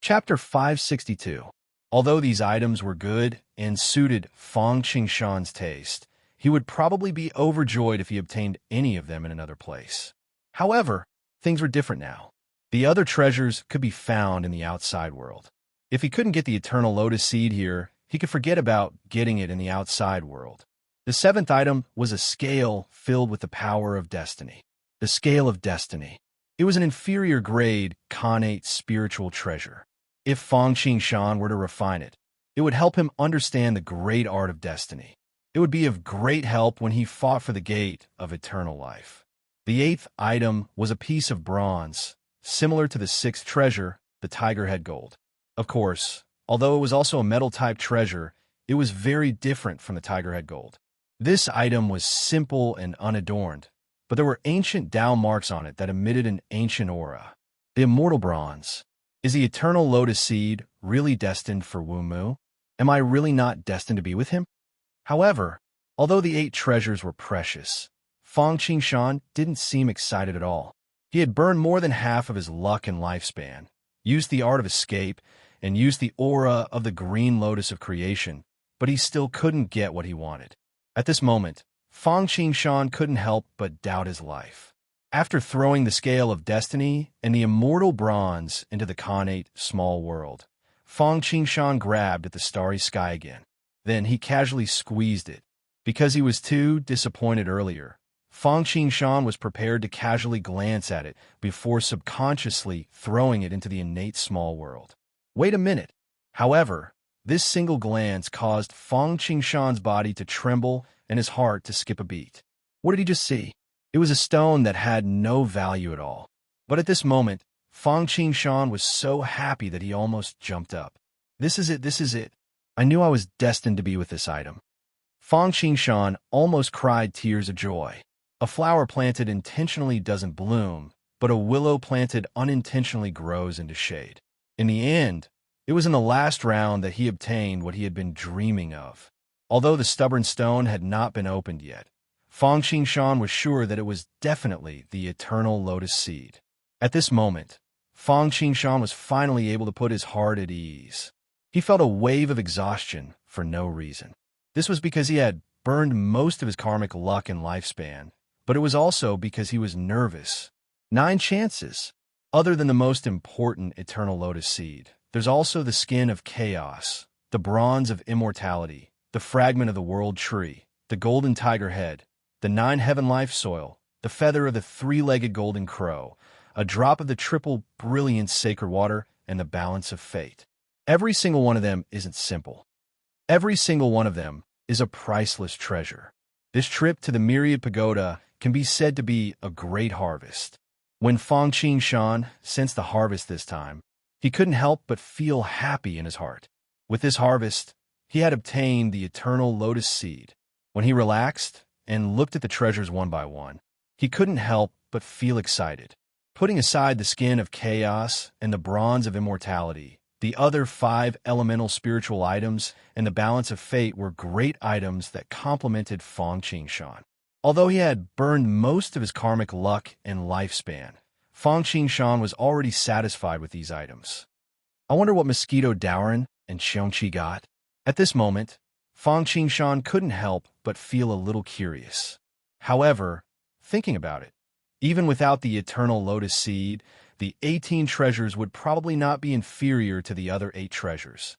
Chapter 562. Although these items were good and suited Fang Qingshan's taste, he would probably be overjoyed if he obtained any of them in another place. However, things were different now. The other treasures could be found in the outside world. If he couldn't get the Eternal Lotus Seed here, he could forget about getting it in the outside world. The seventh item was a scale filled with the power of destiny. The Scale of Destiny. It was an inferior grade, connate spiritual treasure. If Fang Qingshan were to refine it, it would help him understand the great art of destiny. It would be of great help when he fought for the gate of eternal life. The eighth item was a piece of bronze, similar to the sixth treasure, the tiger head gold. Of course, although it was also a metal-type treasure, it was very different from the tiger head gold. This item was simple and unadorned, but there were ancient Tao marks on it that emitted an ancient aura. The immortal bronze. Is the Eternal Lotus Seed really destined for Wu Mu? Am I really not destined to be with him? However, although the 8 treasures were precious, Fang Qingshan didn't seem excited at all. He had burned more than half of his luck and lifespan, used the art of escape, and used the aura of the green lotus of creation, but he still couldn't get what he wanted. At this moment, Fang Qingshan couldn't help but doubt his life. After throwing the Scale of Destiny and the immortal bronze into the connate small world, Fang Qingshan grabbed at the starry sky again. Then he casually squeezed it. Because he was too disappointed earlier, Fang Qingshan was prepared to casually glance at it before subconsciously throwing it into the innate small world. Wait a minute. However, this single glance caused Fang Qingshan's body to tremble and his heart to skip a beat. What did he just see? It was a stone that had no value at all. But at this moment, Fang Qingshan was so happy that he almost jumped up. This is it. I knew I was destined to be with this item. Fang Qingshan almost cried tears of joy. A flower planted intentionally doesn't bloom, but a willow planted unintentionally grows into shade. In the end, it was in the last round that he obtained what he had been dreaming of. Although the stubborn stone had not been opened yet, Fang Qingshan was sure that it was definitely the Eternal Lotus Seed. At this moment, Fang Qingshan was finally able to put his heart at ease. He felt a wave of exhaustion for no reason. This was because he had burned most of his karmic luck and lifespan, but it was also because he was nervous. 9 chances. Other than the most important Eternal Lotus Seed, there's also the Skin of Chaos, the Bronze of Immortality, the Fragment of the World Tree, the Golden Tiger Head, the 9 Heaven Life Soil, the Feather of the 3-Legged Golden Crow, a drop of the triple brilliant Sacred Water, and the Balance of Fate. Every single one of them isn't simple. Every single one of them is a priceless treasure. This trip to the Myriad Pagoda can be said to be a great harvest. When Fang Qingshan sensed the harvest this time, he couldn't help but feel happy in his heart. With this harvest, he had obtained the Eternal Lotus Seed. When he relaxed and looked at the treasures one by one, he couldn't help but feel excited. Putting aside the Skin of Chaos and the Bronze of Immortality, the other 5 elemental spiritual items and the Balance of Fate were great items that complemented Fang Qingshan. Although he had burned most of his karmic luck and lifespan, Fang Qingshan was already satisfied with these items. I wonder what Mosquito Dowren and Xiongqi got. At this moment, Fang Qingshan couldn't help but feel a little curious. However, thinking about it, even without the Eternal Lotus Seed, the 18 treasures would probably not be inferior to the other 8 treasures.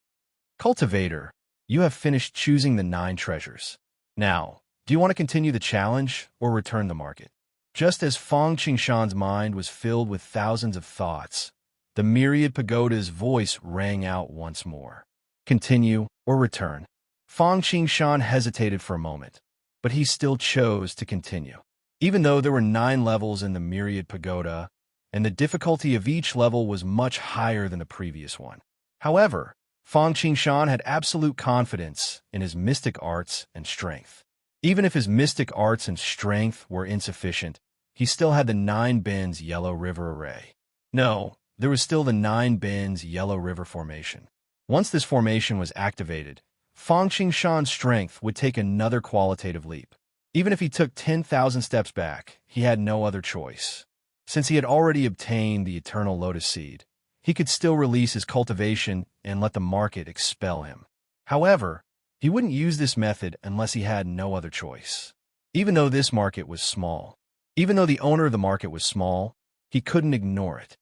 Cultivator, you have finished choosing the 9 treasures. Now, do you want to continue the challenge or return the market? Just as Fang Qingshan's mind was filled with thousands of thoughts, the Myriad Pagoda's voice rang out once more. Continue or return. Fang Qingshan hesitated for a moment, but he still chose to continue. Even though there were 9 levels in the Myriad Pagoda, and the difficulty of each level was much higher than the previous one. However, Fang Qingshan had absolute confidence in his mystic arts and strength. Even if his mystic arts and strength were insufficient, he still had the 9 Bends Yellow River Array. No, there was still the 9 Bends Yellow River Formation. Once this formation was activated, Fang Qingshan's strength would take another qualitative leap. Even if he took 10,000 steps back, he had no other choice. Since he had already obtained the Eternal Lotus Seed, he could still release his cultivation and let the market expel him. However, he wouldn't use this method unless he had no other choice. Even though this market was small, even though the owner of the market was small, he couldn't ignore it.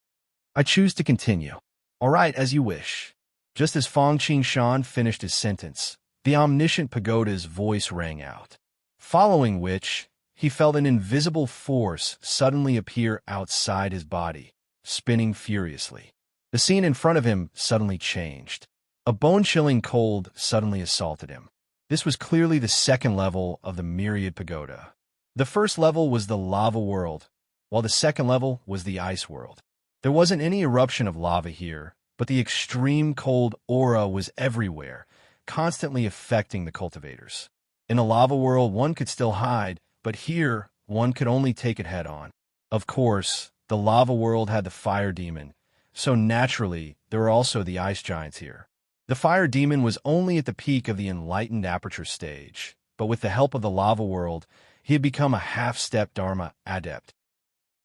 I choose to continue. All right, as you wish. Just as Fong Qingshan finished his sentence, the omniscient pagoda's voice rang out, following which he felt an invisible force suddenly appear outside his body, spinning furiously. The scene in front of him suddenly changed. A bone-chilling cold suddenly assaulted him. This was clearly the second level of the Myriad Pagoda. The first level was the lava world, while the second level was the ice world. There wasn't any eruption of lava here, but the extreme cold aura was everywhere, constantly affecting the cultivators. In the lava world, one could still hide, but here, one could only take it head-on. Of course, the lava world had the fire demon, so naturally, there were also the ice giants here. The fire demon was only at the peak of the enlightened aperture stage, but with the help of the lava world, he had become a half-step Dharma adept.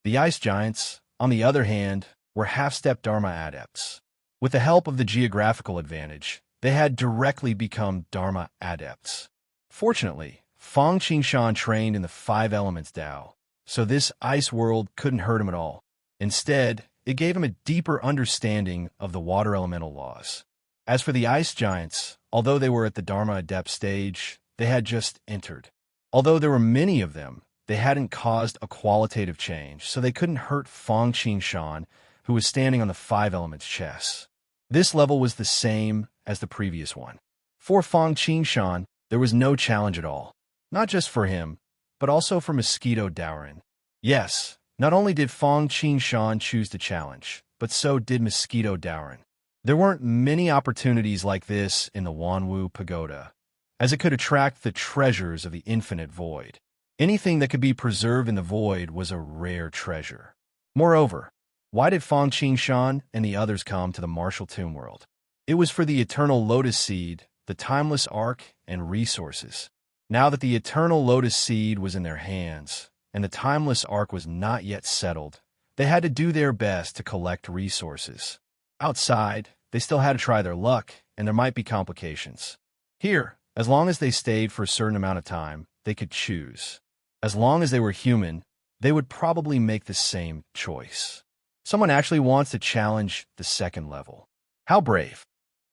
The ice giants, on the other hand, were half-step Dharma adepts. With the help of the geographical advantage, they had directly become Dharma adepts. Fortunately, Fong Qingshan trained in the five elements Tao, so this ice world couldn't hurt him at all. Instead, it gave him a deeper understanding of the water elemental laws. As for the ice giants, although they were at the Dharma adept stage, they had just entered. Although there were many of them, they hadn't caused a qualitative change, so they couldn't hurt Fong Qingshan, who was standing on the five elements chess. This level was the same as the previous one. For Fong Qingshan, there was no challenge at all. Not just for him, but also for Mosquito Daorin. Yes, not only did Fong Qingshan choose to challenge, but so did Mosquito Daorin. There weren't many opportunities like this in the Wanwu Pagoda, as it could attract the treasures of the infinite void. Anything that could be preserved in the void was a rare treasure. Moreover, why did Fong Qingshan and the others come to the martial tomb world? It was for the eternal lotus seed, the timeless ark, and resources. Now that the eternal lotus seed was in their hands, and the timeless ark was not yet settled, they had to do their best to collect resources. Outside, they still had to try their luck, and there might be complications. Here, as long as they stayed for a certain amount of time, they could choose. As long as they were human, they would probably make the same choice. Someone actually wants to challenge the second level. How brave.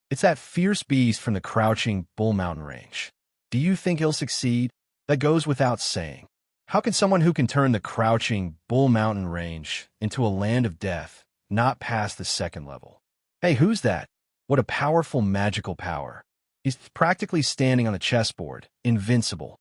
It's that fierce beast from the crouching Bull Mountain range. Do you think he'll succeed? That goes without saying. How can someone who can turn the crouching Bull Mountain range into a land of death not pass the second level? Hey, who's that? What a powerful magical power. He's practically standing on the chessboard, invincible.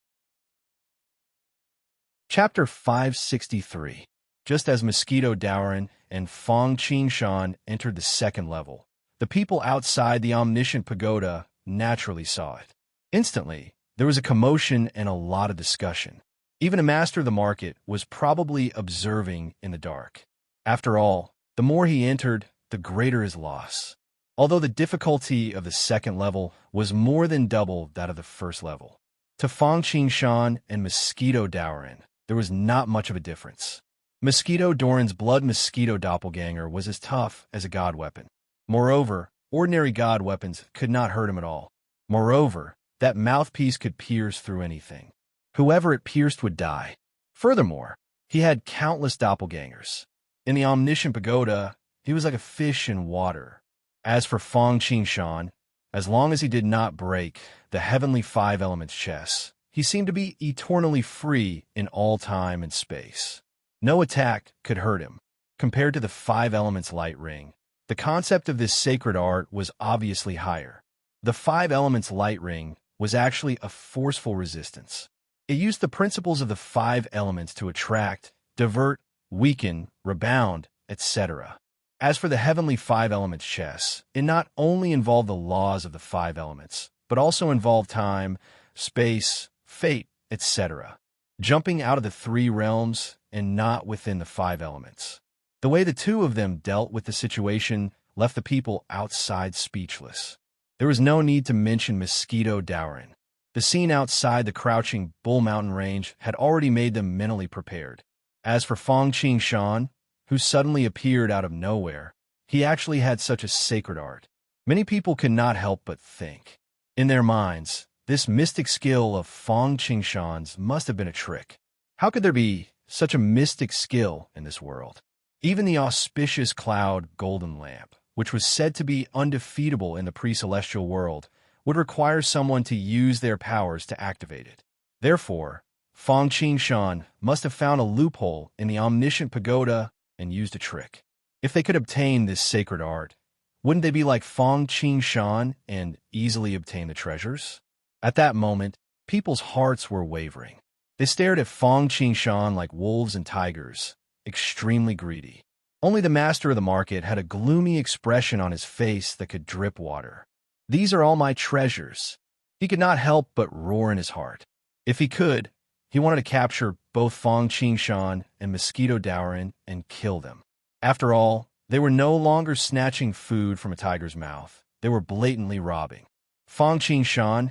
Chapter 563. Just as Mosquito Daorin and Fong Qingshan entered the second level, the people outside the omniscient pagoda naturally saw it. Instantly, there was a commotion and a lot of discussion. Even a master of the market was probably observing in the dark. After all, the more he entered, the greater his loss. Although the difficulty of the second level was more than double that of the first level. To Fong Qingshan and Mosquito Daorin, there was not much of a difference. Mosquito Daorin's blood mosquito doppelganger was as tough as a god weapon. Moreover, ordinary god weapons could not hurt him at all. Moreover, that mouthpiece could pierce through anything. Whoever it pierced would die. Furthermore, he had countless doppelgangers. In the omniscient pagoda, he was like a fish in water. As for Fong Qingshan, as long as he did not break the heavenly five elements chess, he seemed to be eternally free in all time and space. No attack could hurt him. Compared to the five elements light ring, the concept of this sacred art was obviously higher. The five elements light ring was actually a forceful resistance. It used the principles of the five elements to attract, divert, weaken, rebound, etc. As for the heavenly five elements chess, it not only involved the laws of the five elements, but also involved time, space, fate, etc. Jumping out of the three realms and not within the five elements. The way the two of them dealt with the situation left the people outside speechless. There was no need to mention Mosquito Daorin. The scene outside the crouching Bull Mountain range had already made them mentally prepared. As for Fong Qingshan, who suddenly appeared out of nowhere, he actually had such a sacred art. Many people could not help but think. In their minds, this mystic skill of Fang Qingshan's must have been a trick. How could there be such a mystic skill in this world? Even the auspicious cloud golden lamp, which was said to be undefeatable in the pre-celestial world, would require someone to use their powers to activate it. Therefore, Fang Qingshan must have found a loophole in the omniscient pagoda and used a trick. If they could obtain this sacred art, wouldn't they be like Fang Qingshan and easily obtain the treasures? At that moment, people's hearts were wavering. They stared at Fang Qingshan like wolves and tigers, extremely greedy. Only the master of the market had a gloomy expression on his face that could drip water. "These are all my treasures." He could not help but roar in his heart. If he could, he wanted to capture both Fang Qingshan and Mosquito Dowrin and kill them. After all, they were no longer snatching food from a tiger's mouth. They were blatantly robbing. Fang Qingshan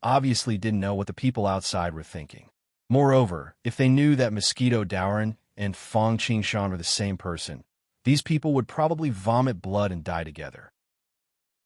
obviously didn't know what the people outside were thinking. Moreover, if they knew that Mosquito Dowrin and Fang Qingshan were the same person, these people would probably vomit blood and die together.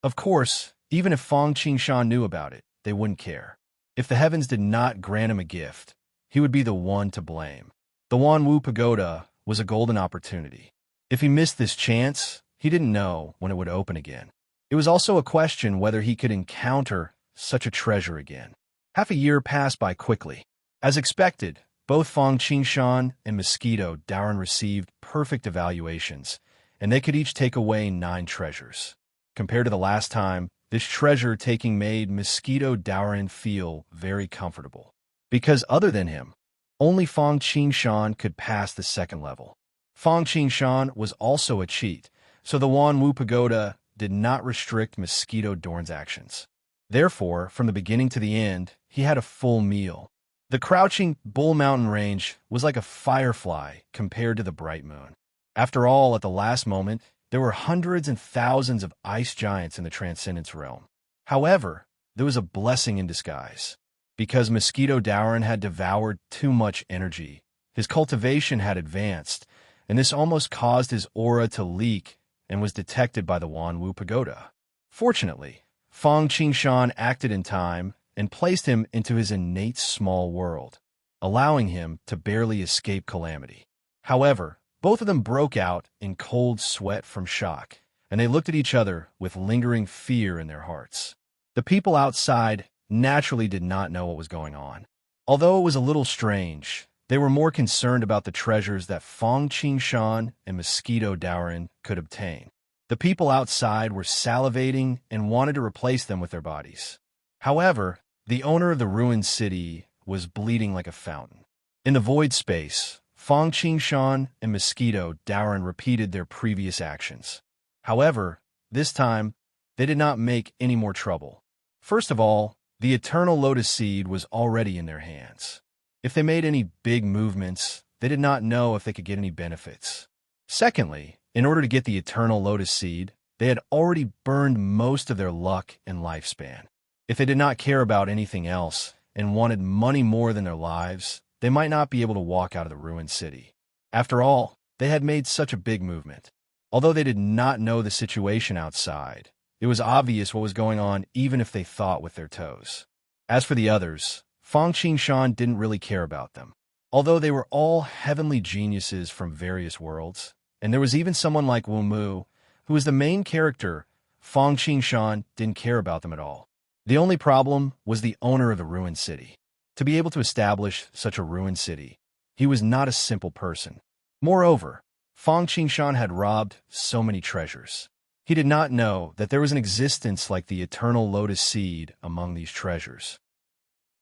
Of course, even if Fang Qingshan knew about it, they wouldn't care. If the heavens did not grant him a gift, he would be the one to blame. The Wanwu Pagoda was a golden opportunity. If he missed this chance, he didn't know when it would open again. It was also a question whether he could encounter such a treasure again. Half a year passed by quickly. As expected, both Fang Qingshan and Mosquito Dowrin received perfect evaluations, and they could each take away 9 treasures. Compared to the last time, this treasure-taking made Mosquito Dowrin feel very comfortable. Because other than him, only Fang Qingshan could pass the second level. Fang Qingshan was also a cheat, so the Wanwu Pagoda did not restrict Mosquito Dowrin's actions. Therefore, from the beginning to the end, he had a full meal. The crouching Bull Mountain Range was like a firefly compared to the bright moon. After all, at the last moment, there were hundreds and thousands of ice giants in the Transcendence realm. However, there was a blessing in disguise. Because Mosquito Dowrin had devoured too much energy, his cultivation had advanced, and this almost caused his aura to leak and was detected by the Wanwu Pagoda. Fortunately, Fang Qingshan acted in time and placed him into his innate small world, allowing him to barely escape calamity. However, both of them broke out in cold sweat from shock, and they looked at each other with lingering fear in their hearts. The people outside naturally did not know what was going on. Although it was a little strange, they were more concerned about the treasures that Fang Qingshan and Mosquito Dowrin could obtain. The people outside were salivating and wanted to replace them with their bodies. However, the owner of the ruined city was bleeding like a fountain. In the void space, Fang Qingshan and Mosquito Dowrin repeated their previous actions. However, this time, they did not make any more trouble. First of all, the eternal lotus seed was already in their hands. If they made any big movements, they did not know if they could get any benefits. Secondly, in order to get the eternal lotus seed, they had already burned most of their luck and lifespan. If they did not care about anything else and wanted money more than their lives, they might not be able to walk out of the ruined city. After all, they had made such a big movement. Although they did not know the situation outside, it was obvious what was going on even if they thought with their toes. As for the others, Fang Qingshan didn't really care about them. Although they were all heavenly geniuses from various worlds, and there was even someone like Wu Mu, who was the main character, Fang Qingshan didn't care about them at all. The only problem was the owner of the ruined city. To be able to establish such a ruined city, he was not a simple person. Moreover, Fang Qingshan had robbed so many treasures. He did not know that there was an existence like the eternal lotus seed among these treasures.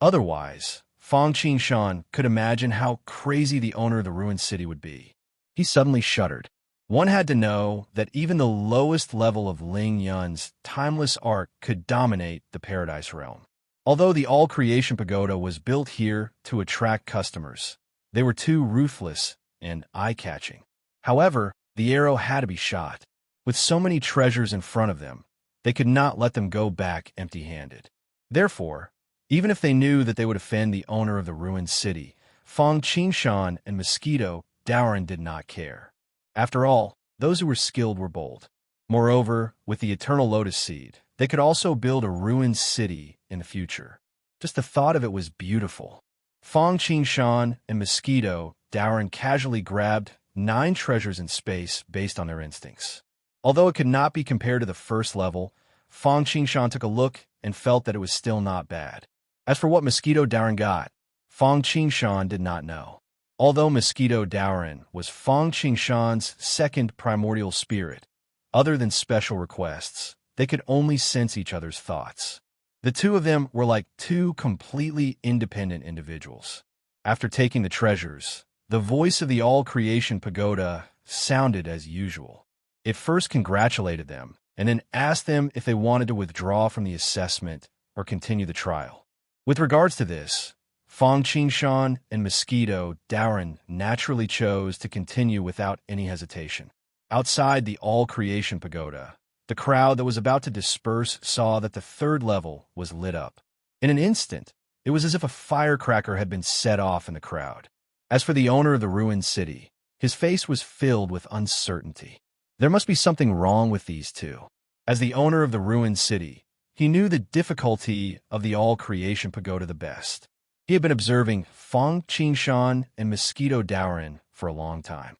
Otherwise, Fang Qingshan could imagine how crazy the owner of the ruined city would be. He suddenly shuddered. One had to know that even the lowest level of Ling Yun's timeless art could dominate the Paradise Realm. Although the All-Creation Pagoda was built here to attract customers, they were too ruthless and eye-catching. However, the arrow had to be shot. With so many treasures in front of them, they could not let them go back empty-handed. Therefore, even if they knew that they would offend the owner of the ruined city, Fang Qingshan and Mosquito Dowrin did not care. After all, Those who were skilled were bold. Moreover, with the eternal lotus seed, they could also build a ruined city in the future. Just the thought of it was beautiful. Fong Qingshan and Mosquito Dowren casually grabbed 9 treasures in space based on their instincts. Although it could not be compared to the first level, Fong Qingshan took a look and felt that it was still not bad. As for what Mosquito Dowren got, Fong Qingshan did not know. Although Mosquito Dowren was Fong Qingshan's second primordial spirit, other than special requests, they could only sense each other's thoughts. The two of them were like two completely independent individuals. After taking the treasures, the voice of the all-creation pagoda sounded as usual. It first congratulated them, and then asked them if they wanted to withdraw from the assessment or continue the trial. With regards to this, Fong Qingshan and Mosquito Dowren naturally chose to continue without any hesitation. Outside the all-creation pagoda, the crowd that was about to disperse saw that the third level was lit up. In an instant, it was as if a firecracker had been set off in the crowd. As for the owner of the ruined city, his face was filled with uncertainty. There must be something wrong with these two. As the owner of the ruined city, he knew the difficulty of the all-creation pagoda the best. He had been observing Fong Qingshan and Mosquito Dowren for a long time.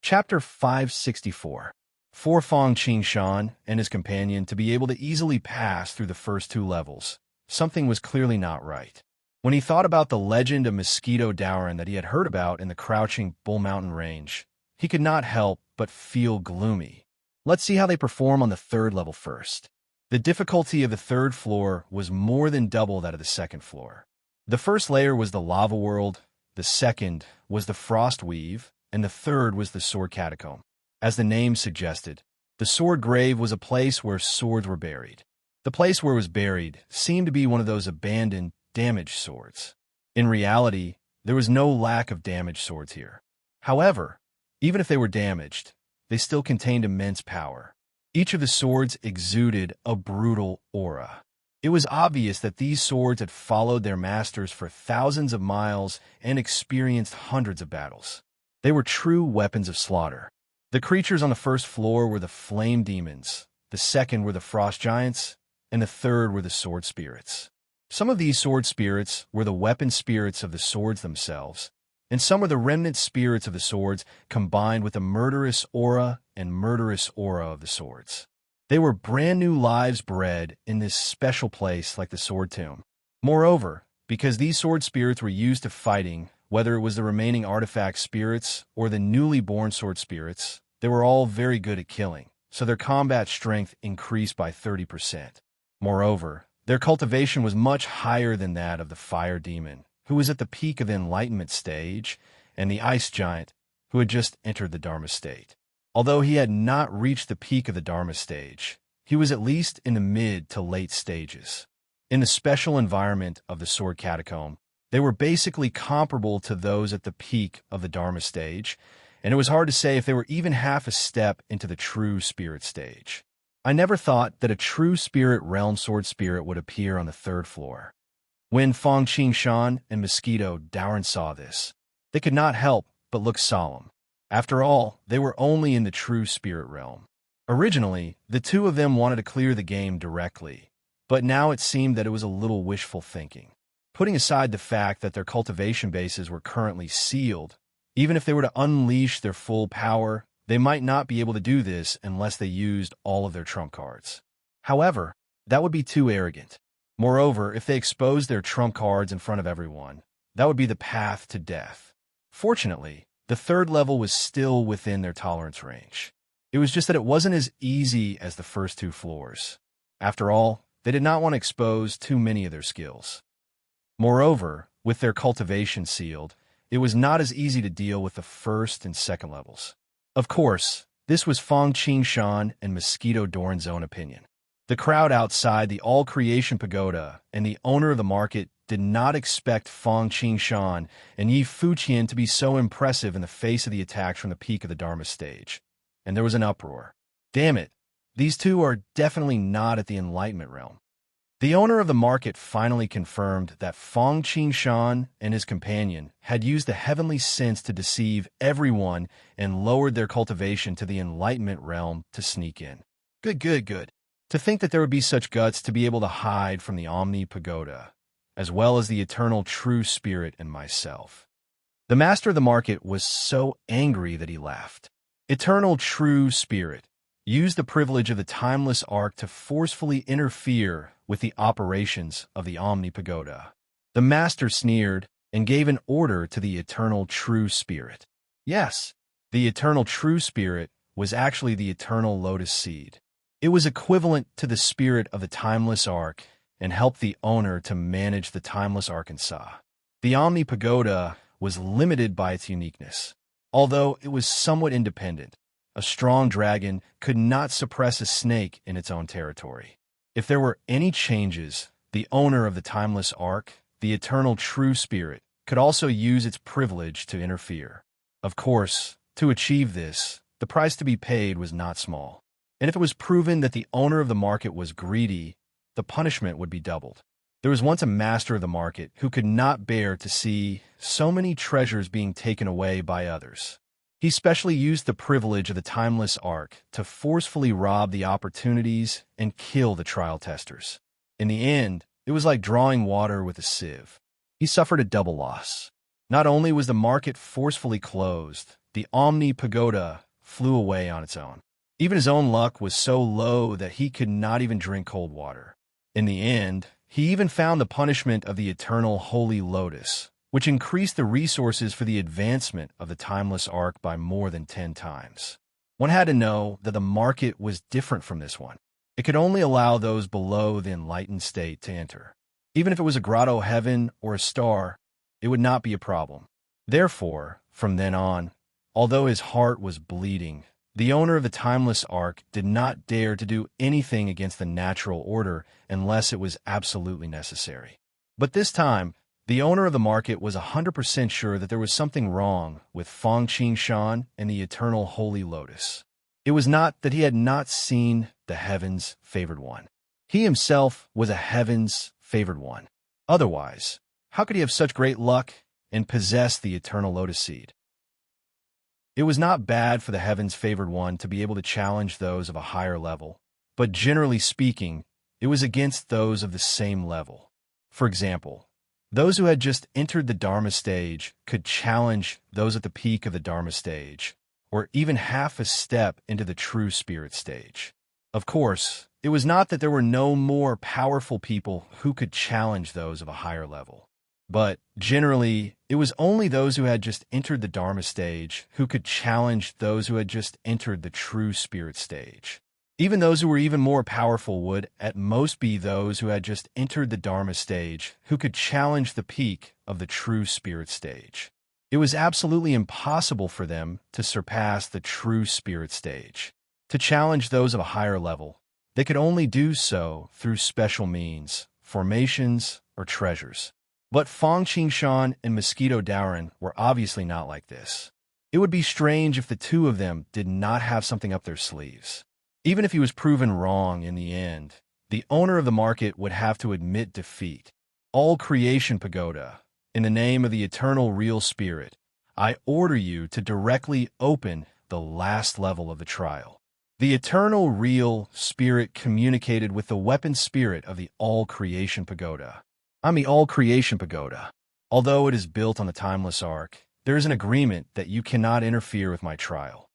Chapter 564. For Fong Qingshan and his companion to be able to easily pass through the first 2 levels, something was clearly not right. When he thought about the legend of Mosquito Dowren that he had heard about in the crouching Bull Mountain Range, he could not help but feel gloomy. Let's see how they perform on the 3rd level first. The difficulty of the 3rd floor was more than double that of the 2nd floor. The first layer was the lava world, the 2nd was the frost weave, and the 3rd was the sword catacomb. As the name suggested, the sword grave was a place where swords were buried. The place where it was buried seemed to be one of those abandoned, damaged swords. In reality, there was no lack of damaged swords here. However, even if they were damaged, they still contained immense power. Each of the swords exuded a brutal aura. It was obvious that these swords had followed their masters for thousands of miles and experienced hundreds of battles. They were true weapons of slaughter. The creatures on the 1st floor were the flame demons, the 2nd were the frost giants, and the 3rd were the sword spirits. Some of these sword spirits were the weapon spirits of the swords themselves, and some were the remnant spirits of the swords combined with the murderous aura of the swords. They were brand new lives bred in this special place like the sword tomb. Moreover, because these sword spirits were used to fighting, whether it was the remaining artifact spirits or the newly born sword spirits, they were all very good at killing, so their combat strength increased by 30%. Moreover, their cultivation was much higher than that of the fire demon, who was at the peak of the enlightenment stage, and the ice giant, who had just entered the Dharma state. Although he had not reached the peak of the Dharma stage, he was at least in the mid to late stages. In the special environment of the sword catacomb, they were basically comparable to those at the peak of the Dharma stage, and it was hard to say if they were even half a step into the true spirit stage. I never thought that a true spirit realm sword spirit would appear on the 3rd floor. When Fong Qingshan and Mosquito Dowren saw this, they could not help but look solemn. After all, they were only in the true spirit realm. Originally, the two of them wanted to clear the game directly, but now it seemed that it was a little wishful thinking. Putting aside the fact that their cultivation bases were currently sealed, even if they were to unleash their full power, they might not be able to do this unless they used all of their trump cards. However, that would be too arrogant. Moreover, if they exposed their trump cards in front of everyone, that would be the path to death. Fortunately, the 3rd level was still within their tolerance range. It was just that it wasn't as easy as the first 2 floors. After all, they did not want to expose too many of their skills. Moreover, with their cultivation sealed, it was not as easy to deal with the 1st and 2nd levels. Of course, this was Fong Qingshan and Mosquito Dowren's own opinion. The crowd outside the all-creation pagoda and the owner of the market did not expect Fong Qingshan and Yi Fuqian to be so impressive in the face of the attacks from the peak of the Dharma stage, and there was an uproar. Damn it, these two are definitely not at the enlightenment realm. The owner of the market finally confirmed that Feng Qingshan and his companion had used the heavenly sense to deceive everyone and lowered their cultivation to the enlightenment realm to sneak in. Good, good, good. To think that there would be such guts to be able to hide from the Omni Pagoda, as well as the eternal true spirit and myself. The master of the market was so angry that he laughed. Eternal true spirit used the privilege of the timeless arc to forcefully interfere with the operations of the Omni Pagoda. The master sneered and gave an order to the eternal true spirit. Yes, the eternal true spirit was actually the eternal lotus seed. It was equivalent to the spirit of the timeless arc and helped the owner to manage the timeless Arkansas. The Omni Pagoda was limited by its uniqueness. Although it was somewhat independent, a strong dragon could not suppress a snake in its own territory. If there were any changes, the owner of the timeless arc, the eternal true spirit, could also use its privilege to interfere. Of course, to achieve this, the price to be paid was not small. And if it was proven that the owner of the market was greedy, the punishment would be doubled. There was once a master of the market who could not bear to see so many treasures being taken away by others. He specially used the privilege of the timeless arc to forcefully rob the opportunities and kill the trial testers. In the end, it was like drawing water with a sieve. He suffered a double loss. Not only was the market forcefully closed, the Omni Pagoda flew away on its own. Even his own luck was so low that he could not even drink cold water. In the end, he even found the punishment of the eternal holy lotus, which increased the resources for the advancement of the timeless arc by more than 10 times. One had to know that the market was different from this one. It could only allow those below the enlightened state to enter. Even if it was a grotto heaven or a star, it would not be a problem. Therefore, from then on, although his heart was bleeding, the owner of the timeless arc did not dare to do anything against the natural order unless it was absolutely necessary. But this time, the owner of the market was 100% sure that there was something wrong with Feng Qingshan and the eternal holy lotus. It was not that he had not seen the heaven's favored one. He himself was a heaven's favored one. Otherwise, how could he have such great luck and possess the eternal lotus seed? It was not bad for the heaven's favored one to be able to challenge those of a higher level, but generally speaking, it was against those of the same level. For example, those who had just entered the Dharma stage could challenge those at the peak of the Dharma stage, or even half a step into the true spirit stage. Of course, it was not that there were no more powerful people who could challenge those of a higher level. But generally, it was only those who had just entered the Dharma stage who could challenge those who had just entered the true spirit stage. Even those who were even more powerful would, at most, be those who had just entered the Dharma stage who could challenge the peak of the true spirit stage. It was absolutely impossible for them to surpass the true spirit stage. To challenge those of a higher level, they could only do so through special means, formations, or treasures. But Feng Qingshan and Mosquito Dowren were obviously not like this. It would be strange if the two of them did not have something up their sleeves. Even if he was proven wrong in the end, the owner of the market would have to admit defeat. All creation pagoda, in the name of the eternal real spirit, I order you to directly open the last level of the trial. The eternal real spirit communicated with the weapon spirit of the all creation pagoda. I'm the all creation pagoda. Although it is built on the timeless arc, there is an agreement that you cannot interfere with my trial.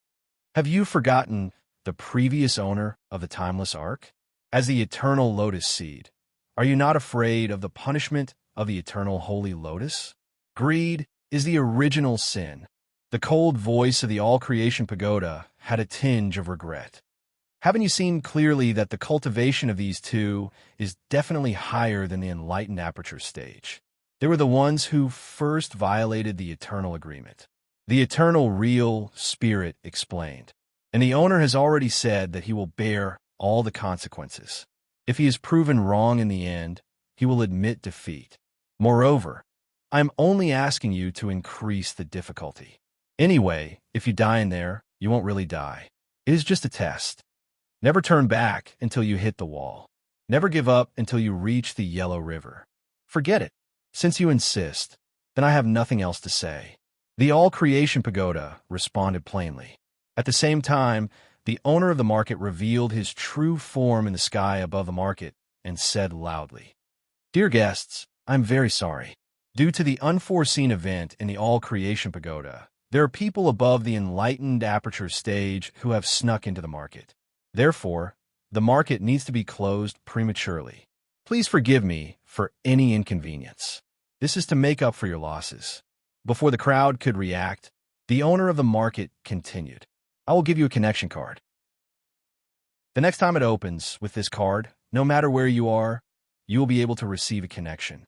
Have you forgotten the previous owner of the timeless arc? As the eternal lotus seed, are you not afraid of the punishment of the eternal holy lotus? Greed is the original sin. The cold voice of the all creation pagoda had a tinge of regret. Haven't you seen clearly that the cultivation of these two is definitely higher than the enlightened aperture stage? They were the ones who first violated the eternal agreement. The eternal real spirit explained, and the owner has already said that he will bear all the consequences. If he is proven wrong in the end, he will admit defeat. Moreover, I am only asking you to increase the difficulty. Anyway, if you die in there, you won't really die. It is just a test. Never turn back until you hit the wall. Never give up until you reach the Yellow River. Forget it. Since you insist, then I have nothing else to say. The All-Creation Pagoda responded plainly. At the same time, the owner of the market revealed his true form in the sky above the market and said loudly, "Dear guests, I'm very sorry. Due to the unforeseen event in the All-Creation Pagoda, there are people above the enlightened aperture stage who have snuck into the market. Therefore, the market needs to be closed prematurely. Please forgive me for any inconvenience. This is to make up for your losses." Before the crowd could react, the owner of the market continued, "I will give you a connection card. The next time it opens with this card, no matter where you are, you will be able to receive a connection."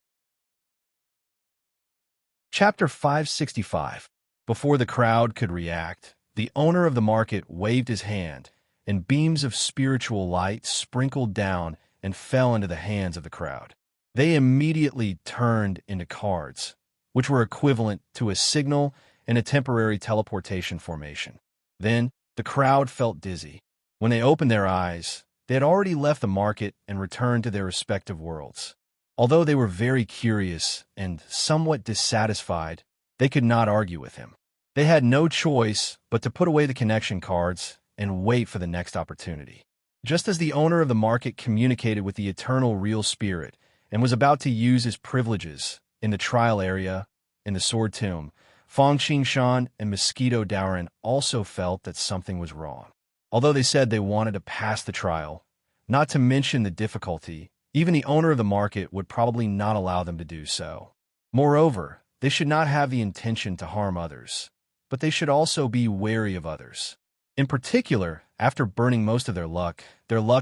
Chapter 565. Before the crowd could react, the owner of the market waved his hand, and beams of spiritual light sprinkled down and fell into the hands of the crowd. They immediately turned into cards, which were equivalent to a signal and a temporary teleportation formation. Then, the crowd felt dizzy. When they opened their eyes, they had already left the market and returned to their respective worlds. Although they were very curious and somewhat dissatisfied, they could not argue with him. They had no choice but to put away the connection cards and wait for the next opportunity. Just as the owner of the market communicated with the eternal real spirit and was about to use his privileges in the trial area, in the sword tomb, Fang Qingshan and Mosquito Dowren also felt that something was wrong. Although they said they wanted to pass the trial, not to mention the difficulty, even the owner of the market would probably not allow them to do so. Moreover, they should not have the intention to harm others, but they should also be wary of others. In particular, after burning most of their luck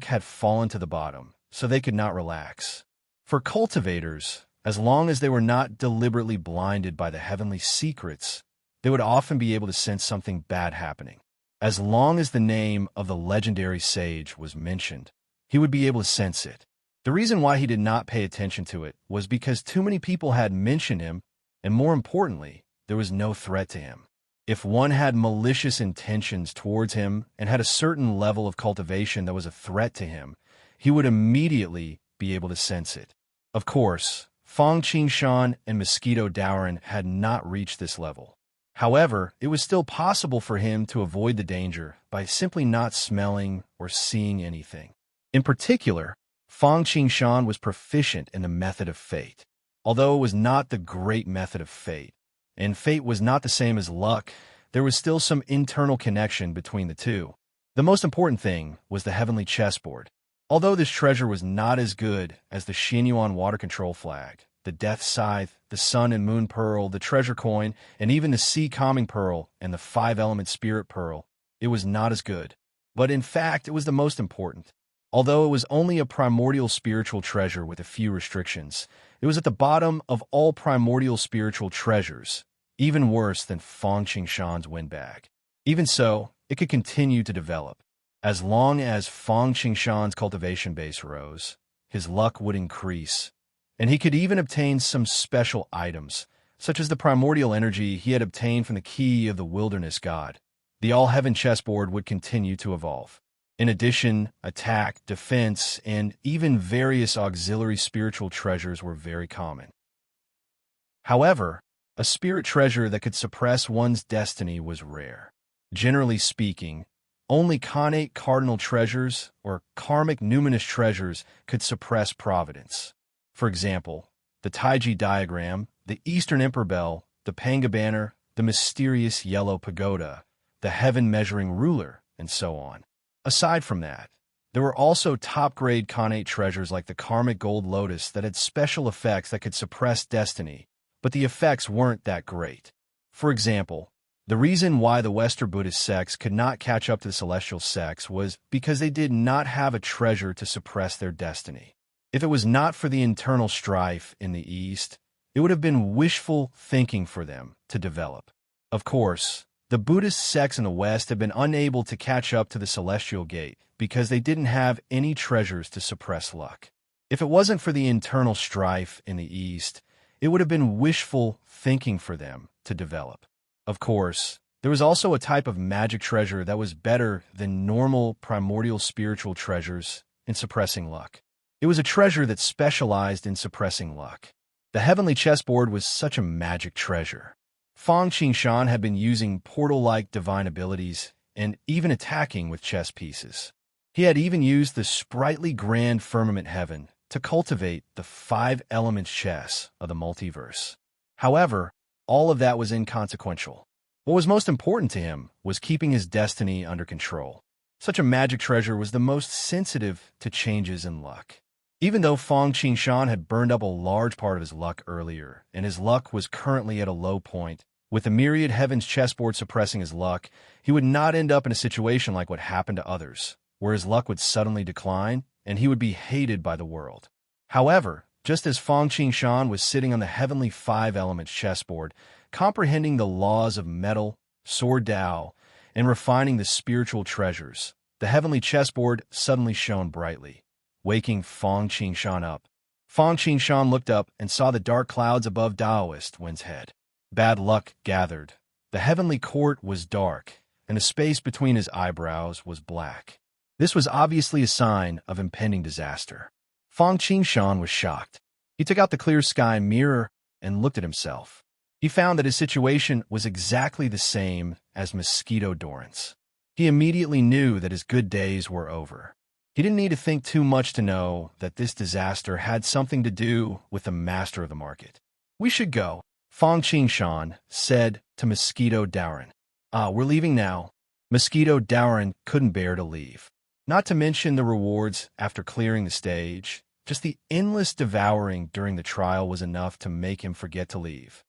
had fallen to the bottom, so they could not relax. For cultivators, as long as they were not deliberately blinded by the heavenly secrets, they would often be able to sense something bad happening. As long as the name of the legendary sage was mentioned, he would be able to sense it. The reason why he did not pay attention to it was because too many people had mentioned him, and more importantly, there was no threat to him. If one had malicious intentions towards him and had a certain level of cultivation that was a threat to him, he would immediately be able to sense it. Of course, Fang Qingshan and Mosquito Dowren had not reached this level. However, it was still possible for him to avoid the danger by simply not smelling or seeing anything. In particular, Fang Qingshan was proficient in the method of fate. Although it was not the great method of fate, and fate was not the same as luck, there was still some internal connection between the two. The most important thing was the heavenly chessboard. Although this treasure was not as good as the Xianyuan water control flag, the Death Scythe, the Sun and Moon Pearl, the Treasure Coin, and even the Sea Calming Pearl and the Five-Element Spirit Pearl, it was not as good. But in fact, it was the most important. Although it was only a primordial spiritual treasure with a few restrictions, it was at the bottom of all primordial spiritual treasures, even worse than Fang Qingshan's windbag. Even so, it could continue to develop. As long as Fang Qingshan's cultivation base rose, his luck would increase, and he could even obtain some special items, such as the primordial energy he had obtained from the key of the wilderness god. The all-heaven chessboard would continue to evolve. In addition, attack, defense, and even various auxiliary spiritual treasures were very common. However, a spirit treasure that could suppress one's destiny was rare. Generally speaking, only connate cardinal treasures or karmic numinous treasures could suppress providence. For example, the Taiji diagram, the Eastern Emperor Bell, the Panga banner, the mysterious yellow pagoda, the heaven-measuring ruler, and so on. Aside from that, there were also top-grade connate treasures like the karmic gold lotus that had special effects that could suppress destiny, but the effects weren't that great. For example, the reason why the Western Buddhist sects could not catch up to the celestial sects was because they did not have a treasure to suppress their destiny. If it was not for the internal strife in the East, it would have been wishful thinking for them to develop. Of course, the Buddhist sects in the West have been unable to catch up to the Celestial Gate because they didn't have any treasures to suppress luck. If it wasn't for the internal strife in the East, it would have been wishful thinking for them to develop. Of course, there was also a type of magic treasure that was better than normal primordial spiritual treasures in suppressing luck. It was a treasure that specialized in suppressing luck. The heavenly chessboard was such a magic treasure. Fang Qingshan had been using portal-like divine abilities and even attacking with chess pieces. He had even used the sprightly grand firmament heaven to cultivate the 5 elements chess of the multiverse. However, all of that was inconsequential. What was most important to him was keeping his destiny under control. Such a magic treasure was the most sensitive to changes in luck. Even though Fang Qingshan had burned up a large part of his luck earlier, and his luck was currently at a low point, with the myriad heavens chessboard suppressing his luck, he would not end up in a situation like what happened to others, where his luck would suddenly decline and he would be hated by the world. However, just as Fang Qingshan was sitting on the heavenly 5 elements chessboard, comprehending the laws of metal, sword Tao, and refining the spiritual treasures, the heavenly chessboard suddenly shone brightly, waking Fang Qingshan up. Fang Qingshan looked up and saw the dark clouds above Taoist Wen's head. Bad luck gathered. The heavenly court was dark, and the space between his eyebrows was black. This was obviously a sign of impending disaster. Fang Qingshan was shocked. He took out the clear sky mirror and looked at himself. He found that his situation was exactly the same as Mosquito Doran's. He immediately knew that his good days were over. He didn't need to think too much to know that this disaster had something to do with the master of the market. "We should go," Fang Qingshan said to Mosquito Doran. We're leaving now." Mosquito Doran couldn't bear to leave. Not to mention the rewards after clearing the stage. Just the endless devouring during the trial was enough to make him forget to leave.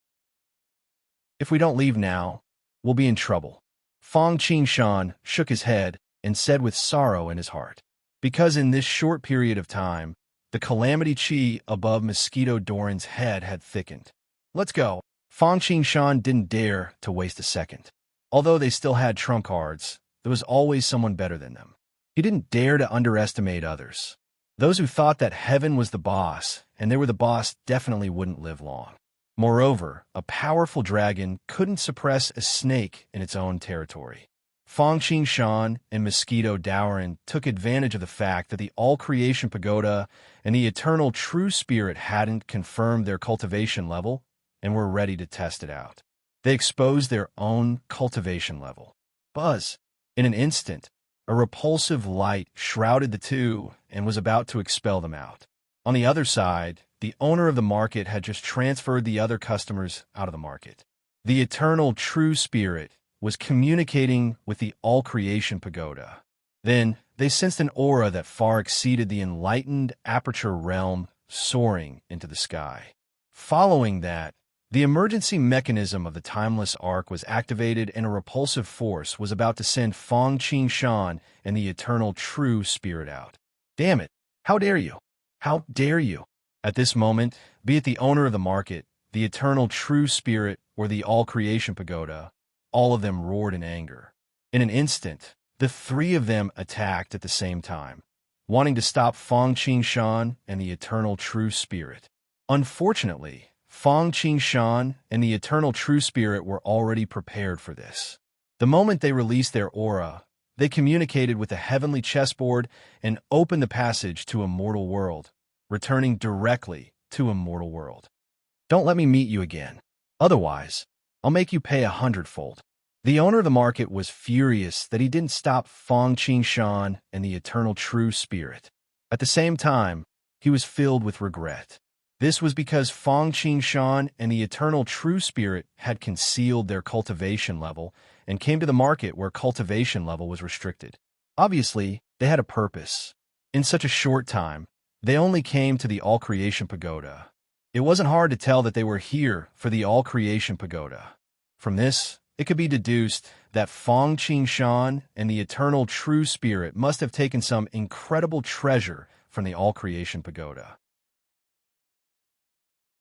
"If we don't leave now, we'll be in trouble." Fang Qingshan shook his head and said with sorrow in his heart. Because in this short period of time, the calamity chi above Mosquito Doran's head had thickened. "Let's go." Fang Qingshan didn't dare to waste a second. Although they still had trump cards, there was always someone better than them. He didn't dare to underestimate others. Those who thought that heaven was the boss, and they were the boss, definitely wouldn't live long. Moreover, a powerful dragon couldn't suppress a snake in its own territory. Fang Qingshan and Mosquito Doran took advantage of the fact that the All-Creation Pagoda and the Eternal True Spirit hadn't confirmed their cultivation level and were ready to test it out. They exposed their own cultivation level. Buzz! In an instant, a repulsive light shrouded the two and was about to expel them out. On the other side, the owner of the market had just transferred the other customers out of the market. The Eternal True Spirit was communicating with the All-Creation Pagoda. Then, they sensed an aura that far exceeded the enlightened Aperture realm soaring into the sky. Following that, the emergency mechanism of the Timeless Arc was activated and a repulsive force was about to send Fang Qingshan and the Eternal True Spirit out. "Damn it! How dare you! How dare you!" At this moment, be it the owner of the market, the Eternal True Spirit, or the All-Creation Pagoda, all of them roared in anger. In an instant, the 3 of them attacked at the same time, wanting to stop Fang Qingshan and the Eternal True Spirit. Unfortunately, Fang Qingshan and the Eternal True Spirit were already prepared for this. The moment they released their aura, they communicated with the heavenly chessboard and opened the passage to a mortal world, returning directly to a mortal world. "Don't let me meet you again. Otherwise, I'll make you pay 100-fold. The owner of the market was furious that he didn't stop Fang Qingshan and the Eternal True Spirit. At the same time, he was filled with regret. This was because Fang Qingshan and the Eternal True Spirit had concealed their cultivation level and came to the market where cultivation level was restricted. Obviously, they had a purpose. In such a short time, they only came to the All-Creation Pagoda. It wasn't hard to tell that they were here for the All-Creation Pagoda. From this, it could be deduced that Fang Qingshan and the Eternal True Spirit must have taken some incredible treasure from the All-Creation Pagoda.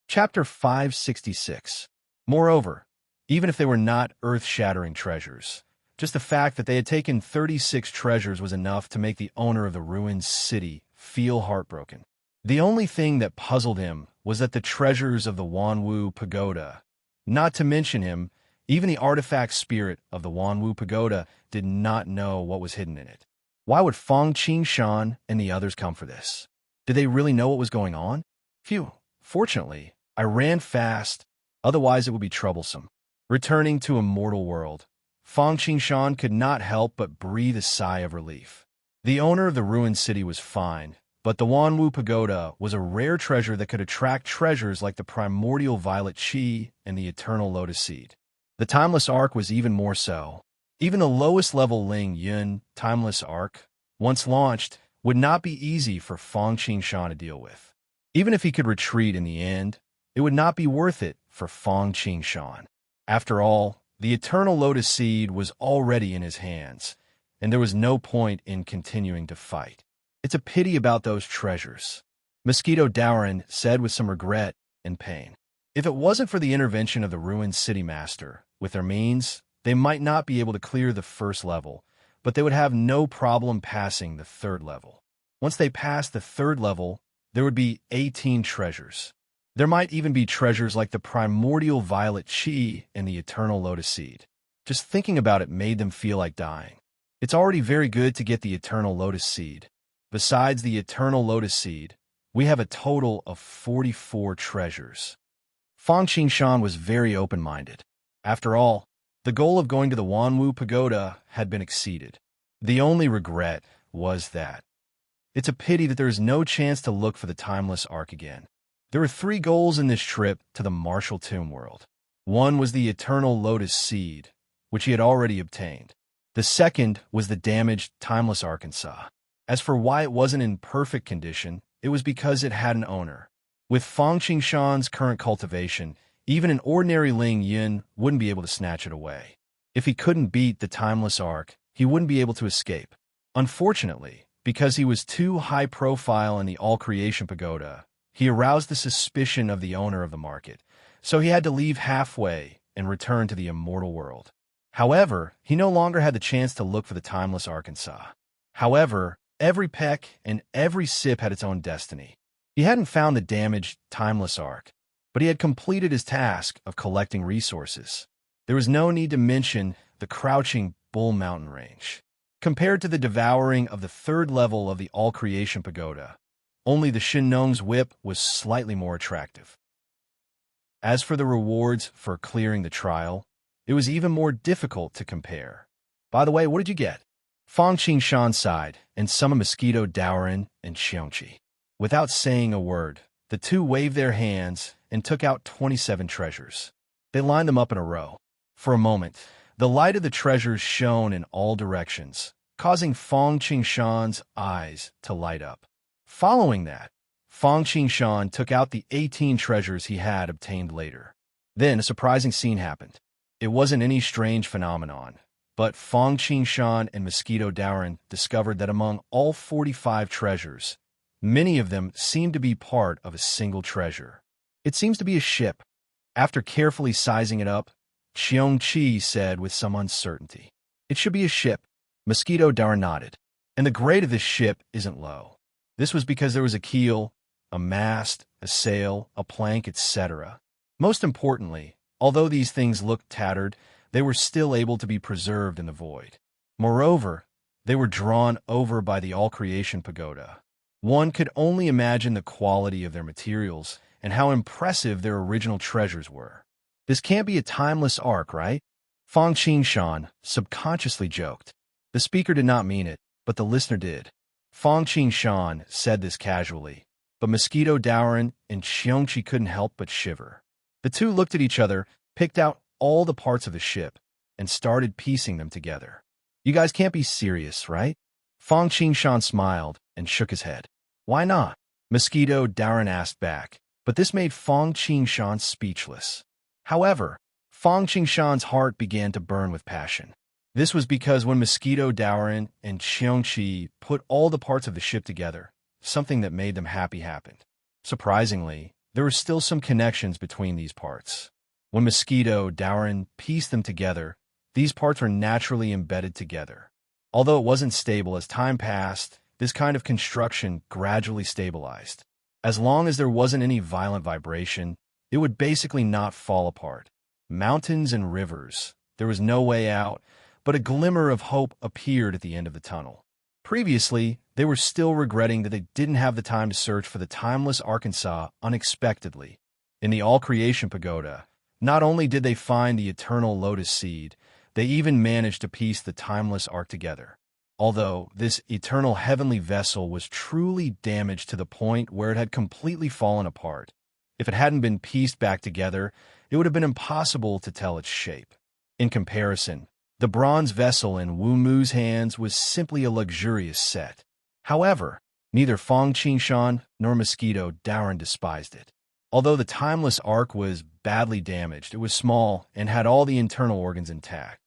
Chapter 566. Moreover, even if they were not earth-shattering treasures, just the fact that they had taken 36 treasures was enough to make the owner of the ruined city feel heartbroken. The only thing that puzzled him was that the treasures of the Wanwu Pagoda, not to mention him, even the artifact spirit of the Wanwu Pagoda, did not know what was hidden in it. Why would Fang Qingshan and the others come for this? Did they really know what was going on? Phew. Fortunately, I ran fast, otherwise it would be troublesome. Returning to a mortal world, Fang Qingshan could not help but breathe a sigh of relief. The owner of the ruined city was fine, but the Wanwu Pagoda was a rare treasure that could attract treasures like the primordial violet chi and the eternal lotus seed. The timeless arc was even more so. Even the lowest level Ling Yun timeless arc, once launched, would not be easy for Fang Qingshan to deal with. Even if he could retreat in the end, it would not be worth it for Fang Qingshan. After all, the eternal lotus seed was already in his hands, and there was no point in continuing to fight. It's a pity about those treasures, Mosquito Dowrin said with some regret and pain. If it wasn't for the intervention of the ruined city master, with their means, they might not be able to clear the first level, but they would have no problem passing the third level. Once they passed the third level, there would be 18 treasures. There might even be treasures like the primordial violet chi and the eternal lotus seed. Just thinking about it made them feel like dying. It's already very good to get the eternal lotus seed. Besides the eternal lotus seed, we have a total of 44 treasures. Fang Qingshan was very open-minded. After all, the goal of going to the Wanwu Pagoda had been exceeded. The only regret was that it's a pity that there is no chance to look for the timeless arc again. There were 3 goals in this trip to the martial tomb world. One was the eternal lotus seed, which he had already obtained. The second was the damaged timeless Arkansas. As for why it wasn't in perfect condition, it was because it had an owner. With Fang Qingshan's current cultivation, even an ordinary Ling Yin wouldn't be able to snatch it away. If he couldn't beat the timeless arc, he wouldn't be able to escape. Unfortunately, because he was too high profile in the All-Creation Pagoda, he aroused the suspicion of the owner of the market, so he had to leave halfway and return to the immortal world. However, he no longer had the chance to look for the timeless Arkansas. However, every peck and every sip had its own destiny. He hadn't found the damaged timeless arc, but he had completed his task of collecting resources. There was no need to mention the crouching Bull Mountain Range. Compared to the devouring of the third level of the All-Creation Pagoda, only the Shinnong's whip was slightly more attractive. As for the rewards for clearing the trial, it was even more difficult to compare. By the way, what did you get? Fang Qingshan sighed and summoned Mosquito Dowrin and Xiongqi. Without saying a word, the two waved their hands and took out 27 treasures. They lined them up in a row. For a moment, the light of the treasures shone in all directions, causing Fang Qingshan's eyes to light up. Following that, Fang Qingshan took out the 18 treasures he had obtained later. Then a surprising scene happened. It wasn't any strange phenomenon, but Fang Qingshan and Mosquito Dowrin discovered that among all 45 treasures, many of them seemed to be part of a single treasure. It seems to be a ship. After carefully sizing it up, Xiongqi said with some uncertainty, "It should be a ship." Mosquito Dowrin nodded. And the grade of this ship isn't low. This was because there was a keel, a mast, a sail, a plank, etc. Most importantly, although these things looked tattered, they were still able to be preserved in the void. Moreover, they were drawn over by the All-Creation Pagoda. One could only imagine the quality of their materials and how impressive their original treasures were. This can't be a timeless arc, right? Fang Qingshan subconsciously joked. The speaker did not mean it, but the listener did. Fang Qingshan said this casually, but Mosquito Dowrin and Xiongqi couldn't help but shiver. The two looked at each other, picked out all the parts of the ship, and started piecing them together. You guys can't be serious, right? Fang Qingshan smiled and shook his head. Why not? Mosquito Dowrin asked back, but this made Fang Qingshan speechless. However, Fang Qingshan's heart began to burn with passion. This was because when Mosquito Dowrin and Xiongqi put all the parts of the ship together, something that made them happy happened. Surprisingly, there were still some connections between these parts. When Mosquito Dowrin pieced them together, these parts were naturally embedded together. Although it wasn't stable as time passed, this kind of construction gradually stabilized. As long as there wasn't any violent vibration, it would basically not fall apart. Mountains and rivers, there was no way out, but a glimmer of hope appeared at the end of the tunnel. Previously, they were still regretting that they didn't have the time to search for the timeless Arkansas unexpectedly. In the All-Creation Pagoda, not only did they find the eternal lotus seed, they even managed to piece the timeless ark together. Although this eternal heavenly vessel was truly damaged to the point where it had completely fallen apart, if it hadn't been pieced back together, it would have been impossible to tell its shape. In comparison, the bronze vessel in Wu Mu's hands was simply a luxurious set. However, neither Fong Qingshan nor Mosquito Dowren despised it. Although the timeless ark was badly damaged, it was small and had all the internal organs intact.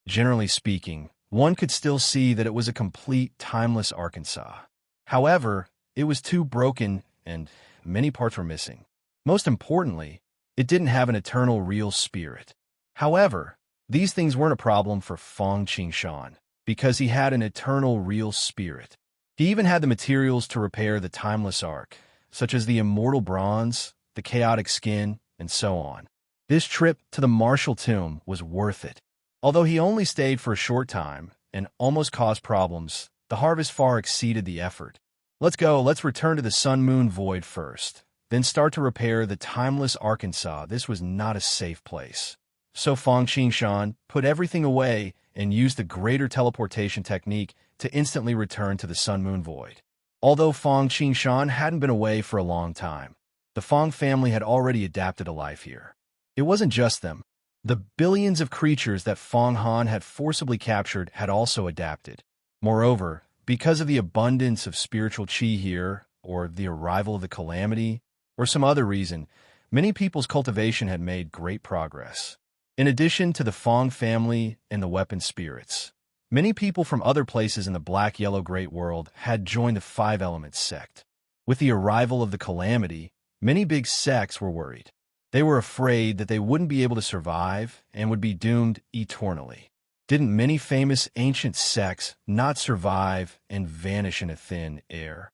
Generally speaking, one could still see that it was a complete timeless Arkansas. However, it was too broken and many parts were missing. Most importantly, it didn't have an eternal real spirit. However, these things weren't a problem for Fong Qingshan, because he had an eternal real spirit. He even had the materials to repair the timeless ark, such as the immortal bronze, the chaotic skin, and so on. This trip to the martial tomb was worth it. Although he only stayed for a short time and almost caused problems, the harvest far exceeded the effort. Let's return to the sun-moon void first, then start to repair the timeless Arkansas. This was not a safe place. So Fong Qingshan put everything away and used the greater teleportation technique to instantly return to the sun-moon void. Although Fong Qingshan hadn't been away for a long time, the Fong family had already adapted a life here. It wasn't just them. The billions of creatures that Fong Han had forcibly captured had also adapted. Moreover, because of the abundance of spiritual qi here, or the arrival of the calamity, or some other reason, many people's cultivation had made great progress. In addition to the Fong family and the weapon spirits, many people from other places in the black-yellow great world had joined the Five Elements sect. With the arrival of the calamity, many big sects were worried. They were afraid that they wouldn't be able to survive and would be doomed eternally. Didn't many famous ancient sects not survive and vanish in a thin air?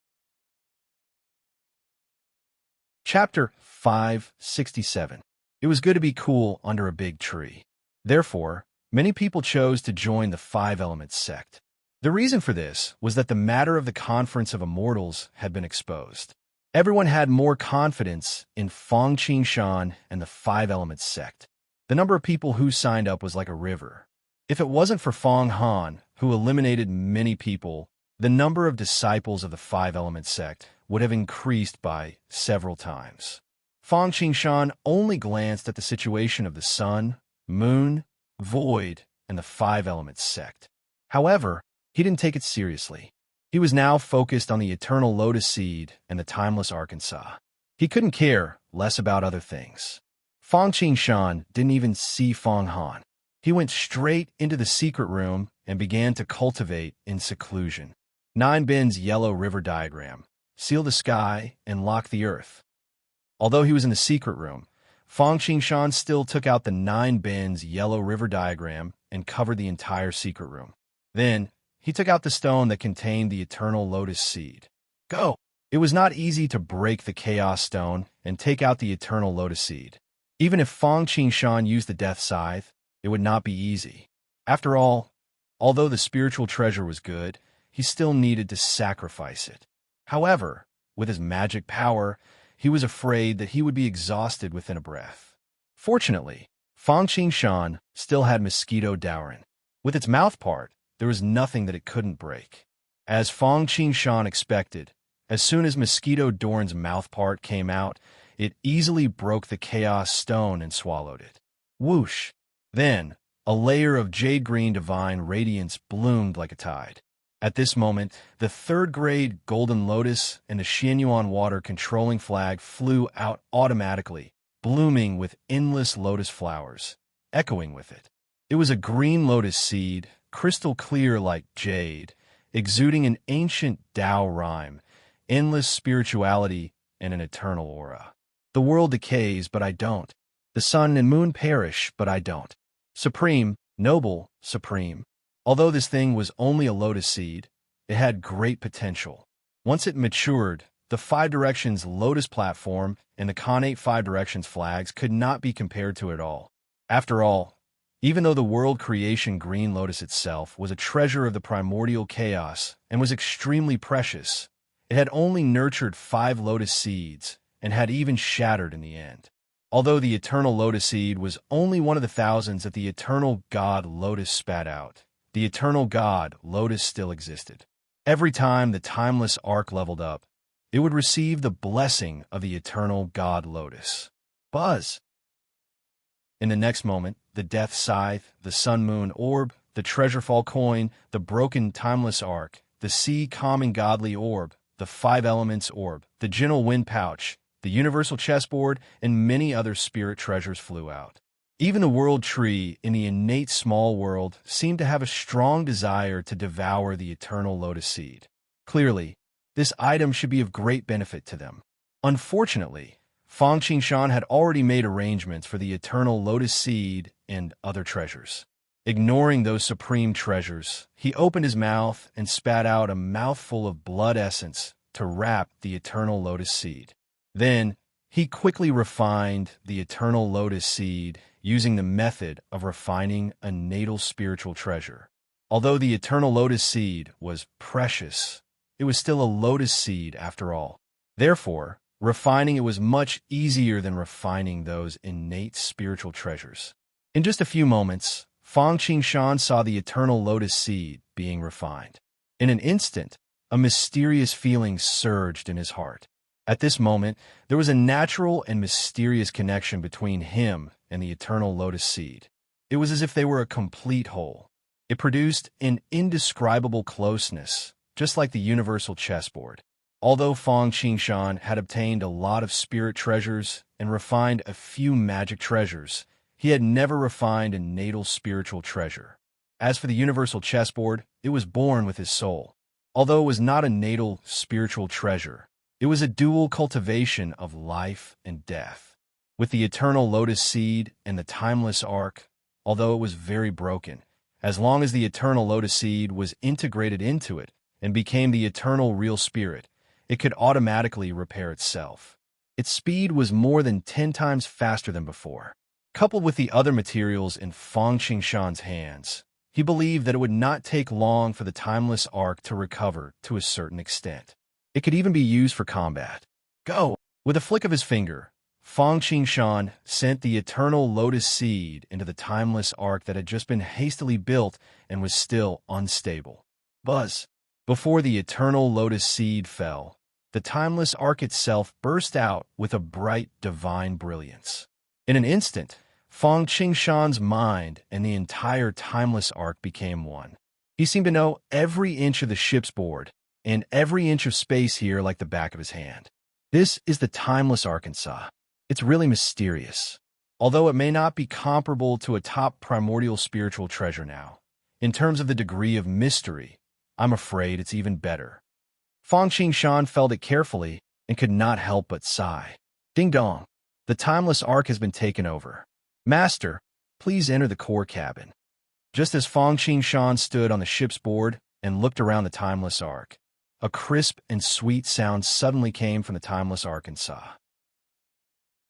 Chapter 567. It was good to be cool under a big tree. Therefore, many people chose to join the Five Elements sect. The reason for this was that the matter of the Conference of Immortals had been exposed. Everyone had more confidence in Fong Qingshan and the Five Elements sect. The number of people who signed up was like a river. If it wasn't for Fong Han, who eliminated many people, the number of disciples of the Five Elements sect would have increased by several times. Fong Qingshan only glanced at the situation of the sun, moon, void, and the Five Elements sect. However, he didn't take it seriously. He was now focused on the eternal lotus seed and the timeless Arkansas. He couldn't care less about other things. Fong Qingshan didn't even see Fong Han. He went straight into the secret room and began to cultivate in seclusion. 9 Bin's yellow river diagram. Seal the sky and lock the earth. Although he was in the secret room, Fong Qingshan still took out the 9 Bin's yellow river diagram and covered the entire secret room. Then, he took out the stone that contained the eternal lotus seed. Go! It was not easy to break the chaos stone and take out the eternal lotus seed. Even if Fong Qingshan used the death scythe, it would not be easy. After all, although the spiritual treasure was good, he still needed to sacrifice it. However, with his magic power, he was afraid that he would be exhausted within a breath. Fortunately, Fong Qingshan still had Mosquito Dowren. With its mouth part, there was nothing that it couldn't break. As Fong Qingshan expected, as soon as Mosquito Dowren's mouth part came out, it easily broke the chaos stone and swallowed it. Whoosh! Then, a layer of jade-green divine radiance bloomed like a tide. At this moment, the 3rd grade golden lotus and the Xianyuan water controlling flag flew out automatically, blooming with endless lotus flowers, echoing with it. It was a green lotus seed, crystal clear like jade, exuding an ancient Tao rhyme, endless spirituality, and an eternal aura. The world decays, but I don't. The sun and moon perish, but I don't. Supreme, noble, supreme. Although this thing was only a lotus seed, it had great potential. Once it matured, the 5 Directions lotus platform and the Khanate 5 Directions flags could not be compared to it all. After all, Even though the world creation Green Lotus itself was a treasure of the primordial chaos and was extremely precious, it had only nurtured 5 lotus seeds and had even shattered in the end. Although the eternal lotus seed was only one of the thousands that the eternal god Lotus spat out, the eternal god Lotus still existed. Every time the timeless arc leveled up, it would receive the blessing of the eternal god Lotus. Buzz! In the next moment, the death scythe, the sun-moon orb, the treasurefall coin, the broken timeless arc, the sea calming godly orb, the 5 elements orb, the gentle wind pouch, the universal chessboard, and many other spirit treasures flew out. Even the world tree in the innate small world seemed to have a strong desire to devour the eternal lotus seed. Clearly, this item should be of great benefit to them. Unfortunately, Fang Qingshan had already made arrangements for the eternal lotus seed and other treasures. Ignoring those supreme treasures, he opened his mouth and spat out a mouthful of blood essence to wrap the eternal lotus seed. Then, he quickly refined the eternal lotus seed using the method of refining a natal spiritual treasure. Although the eternal lotus seed was precious, it was still a lotus seed after all. Therefore, refining it was much easier than refining those innate spiritual treasures. In just a few moments, Fang Qingshan saw the eternal lotus seed being refined. In an instant, a mysterious feeling surged in his heart. At this moment, there was a natural and mysterious connection between him and the eternal lotus seed. It was as if they were a complete whole. It produced an indescribable closeness, just like the universal chessboard. Although Fang Qingshan had obtained a lot of spirit treasures and refined a few magic treasures, he had never refined a natal spiritual treasure. As for the universal chessboard, it was born with his soul. Although it was not a natal spiritual treasure, it was a dual cultivation of life and death. With the eternal lotus seed and the timeless arc, although it was very broken, as long as the eternal lotus seed was integrated into it and became the eternal real spirit, it could automatically repair itself. Its speed was more than 10 times faster than before. Coupled with the other materials in Fang Qingshan's hands, he believed that it would not take long for the timeless arc to recover to a certain extent. It could even be used for combat. Go! With a flick of his finger, Fang Qingshan sent the eternal lotus seed into the timeless arc that had just been hastily built and was still unstable. Buzz! Before the eternal lotus seed fell, the timeless arc itself burst out with a bright divine brilliance. In an instant, Fang Qingshan's mind and the entire timeless arc became one. He seemed to know every inch of the ship's board and every inch of space here like the back of his hand. This is the timeless Arkansas. It's really mysterious. Although it may not be comparable to a top primordial spiritual treasure now, in terms of the degree of mystery, I'm afraid it's even better. Fang Qingshan felt it carefully and could not help but sigh. Ding dong! The timeless arc has been taken over. Master, please enter the core cabin. Just as Fang Qingshan stood on the ship's board and looked around the timeless arc, a crisp and sweet sound suddenly came from the timeless Arkansas.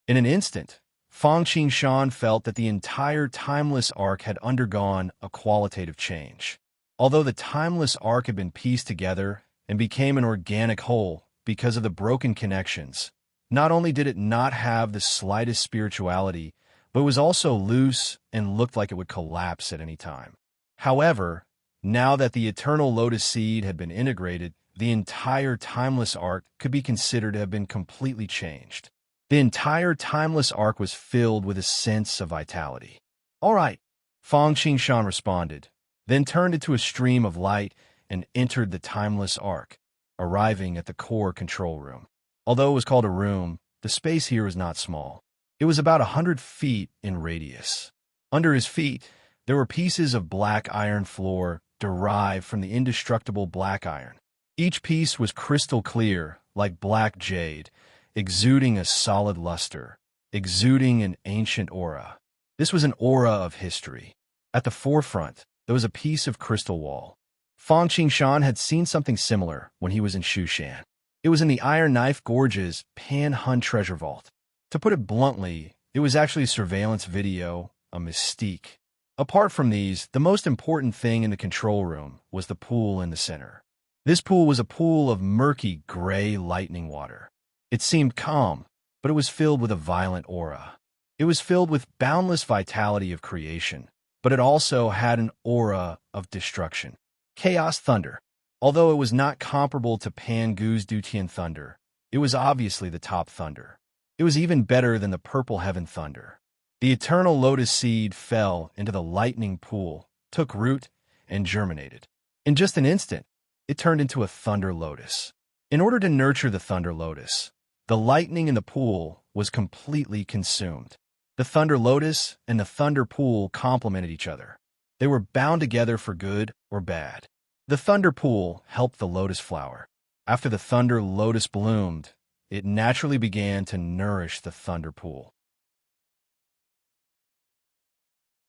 In an instant, Fang Qingshan felt that the entire timeless arc had undergone a qualitative change. Although the timeless arc had been pieced together and became an organic whole because of the broken connections, not only did it not have the slightest spirituality, but it was also loose and looked like it would collapse at any time. However, now that the eternal lotus seed had been integrated, the entire timeless arc could be considered to have been completely changed. The entire timeless arc was filled with a sense of vitality. All right, Fang Qingshan responded, then turned into a stream of light and entered the timeless arc, arriving at the core control room. Although it was called a room, the space here was not small. It was about 100 feet in radius. Under his feet, there were pieces of black iron floor derived from the indestructible black iron. Each piece was crystal clear, like black jade, exuding a solid luster, exuding an ancient aura. This was an aura of history. At the forefront, there was a piece of crystal wall. Fang Qingshan had seen something similar when he was in Shushan. It was in the Iron Knife Gorge's Pan Hun treasure vault. To put it bluntly, it was actually a surveillance video, a mystique. Apart from these, the most important thing in the control room was the pool in the center. This pool was a pool of murky gray lightning water. It seemed calm, but it was filled with a violent aura. It was filled with boundless vitality of creation, but it also had an aura of destruction. Chaos thunder. Although it was not comparable to Pangu's Dutian thunder, it was obviously the top thunder. It was even better than the purple heaven thunder. The eternal lotus seed fell into the lightning pool, took root, and germinated. In just an instant, it turned into a thunder lotus. In order to nurture the thunder lotus, the lightning in the pool was completely consumed. The thunder lotus and the thunder pool complemented each other. They were bound together for good or bad. The thunder pool helped the lotus flower. After the thunder lotus bloomed, it naturally began to nourish the thunder pool.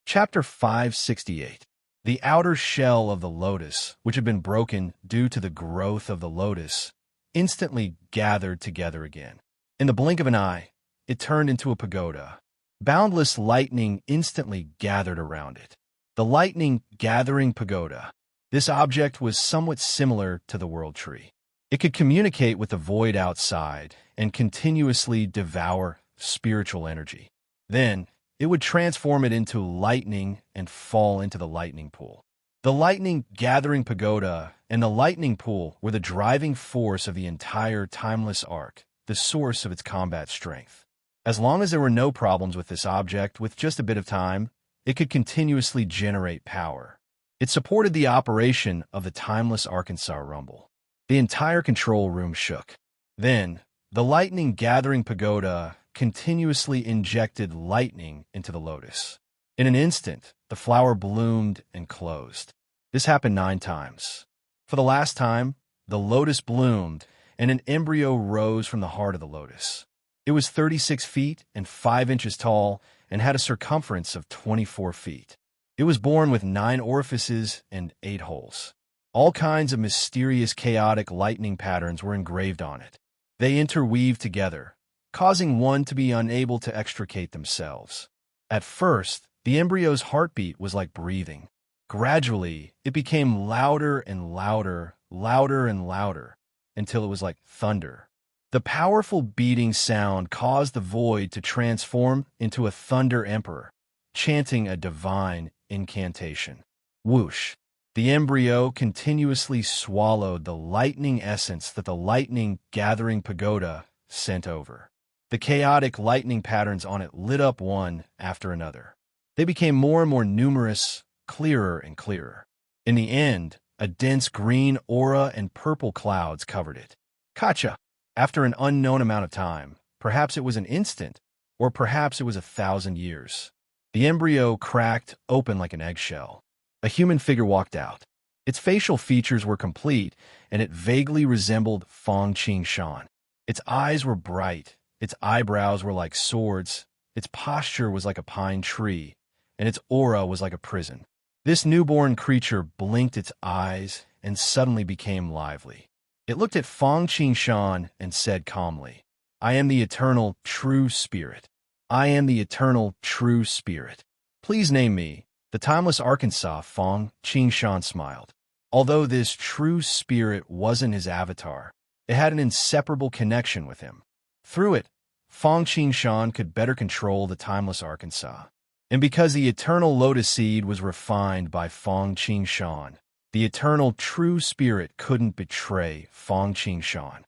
Chapter 568. The outer shell of the lotus, which had been broken due to the growth of the lotus, instantly gathered together again. In the blink of an eye, it turned into a pagoda. Boundless lightning instantly gathered around it. The lightning-gathering pagoda. This object was somewhat similar to the world tree. It could communicate with the void outside and continuously devour spiritual energy. Then, it would transform it into lightning and fall into the lightning pool. The lightning-gathering pagoda and the lightning pool were the driving force of the entire timeless arc, the source of its combat strength. As long as there were no problems with this object, with just a bit of time, it could continuously generate power. It supported the operation of the timeless Arkansas Rumble. The entire control room shook. Then, the lightning-gathering pagoda continuously injected lightning into the lotus. In an instant, the flower bloomed and closed. This happened 9 times. For the last time, the lotus bloomed, and an embryo rose from the heart of the lotus. It was 36 feet and 5 inches tall and had a circumference of 24 feet. It was born with 9 orifices and 8 holes. All kinds of mysterious chaotic lightning patterns were engraved on it. They interweaved together, causing one to be unable to extricate themselves. At first, the embryo's heartbeat was like breathing. Gradually, it became louder and louder, louder and louder, until it was like thunder. The powerful beating sound caused the void to transform into a thunder emperor, chanting a divine incantation. Whoosh! The embryo continuously swallowed the lightning essence that the lightning-gathering pagoda sent over. The chaotic lightning patterns on it lit up one after another. They became more and more numerous, clearer and clearer. In the end, a dense green aura and purple clouds covered it. Gotcha! After an unknown amount of time, perhaps it was an instant, or perhaps it was 1,000 years, the embryo cracked open like an eggshell. A human figure walked out. Its facial features were complete, and it vaguely resembled Fong Qing Shan. Its eyes were bright, its eyebrows were like swords, its posture was like a pine tree, and its aura was like a prison. This newborn creature blinked its eyes and suddenly became lively. It looked at Fong Qing Shan and said calmly, "I am the eternal true spirit. I am the eternal true spirit. Please name me." The timeless Arkansas Fong Qing Shan smiled. Although this true spirit wasn't his avatar, it had an inseparable connection with him. Through it, Fong Qing Shan could better control the timeless Arkansas. And because the eternal lotus seed was refined by Fong Qing Shan, the eternal true spirit couldn't betray Fong Qing Shan.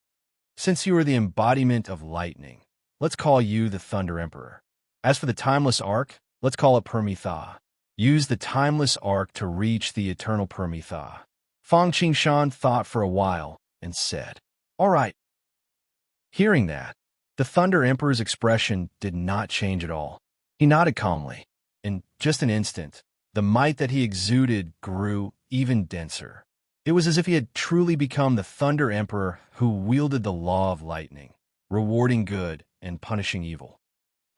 Since you are the embodiment of lightning, let's call you the Thunder Emperor. As for the timeless arc, let's call it Permitha. Use the timeless arc to reach the eternal Permitha. Fong Qing Shan thought for a while and said, "All right." Hearing that, the Thunder Emperor's expression did not change at all. He nodded calmly. In just an instant, the might that he exuded grew even denser. It was as if he had truly become the Thunder Emperor who wielded the law of lightning, rewarding good and punishing evil.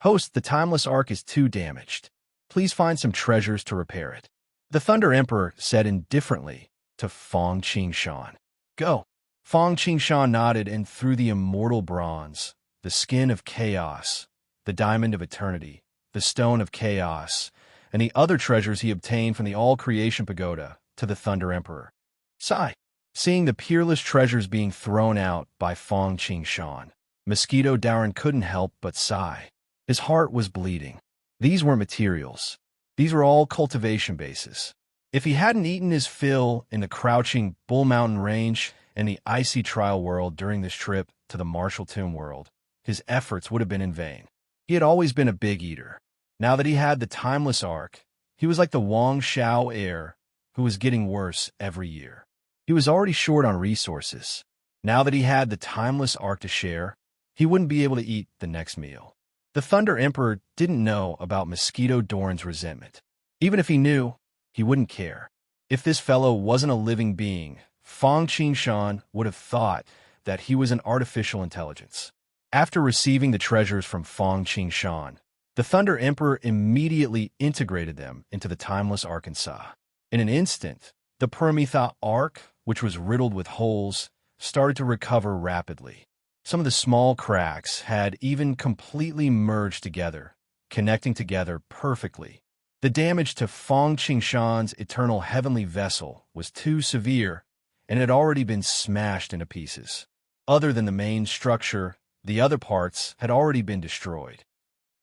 Host, the timeless arc is too damaged. Please find some treasures to repair it. The Thunder Emperor said indifferently to Fong Qing Shan. Go. Fong Qing Shan nodded, and through the immortal bronze, the skin of chaos, the diamond of eternity, the stone of chaos, and the other treasures he obtained from the All-Creation Pagoda to the Thunder Emperor. Sigh. Seeing the peerless treasures being thrown out by Fong Qingshan, Mosquito Darren couldn't help but sigh. His heart was bleeding. These weren't materials. These were all cultivation bases. If he hadn't eaten his fill in the crouching Bull Mountain Range and the icy trial world during this trip to the Martial Tomb world, his efforts would have been in vain. He had always been a big eater. Now that he had the Timeless Ark, he was like the Wang Shao heir who was getting worse every year. He was already short on resources. Now that he had the Timeless Ark to share, he wouldn't be able to eat the next meal. The Thunder Emperor didn't know about Mosquito Dorn's resentment. Even if he knew, he wouldn't care. If this fellow wasn't a living being, Fong Qingshan would have thought that he was an artificial intelligence. After receiving the treasures from Fong Qingshan, the Thunder Emperor immediately integrated them into the Timeless Arkansas. In an instant, the Paramitha Ark, which was riddled with holes, started to recover rapidly. Some of the small cracks had even completely merged together, connecting together perfectly. The damage to Fong Qingshan's eternal heavenly vessel was too severe and had already been smashed into pieces. Other than the main structure, the other parts had already been destroyed.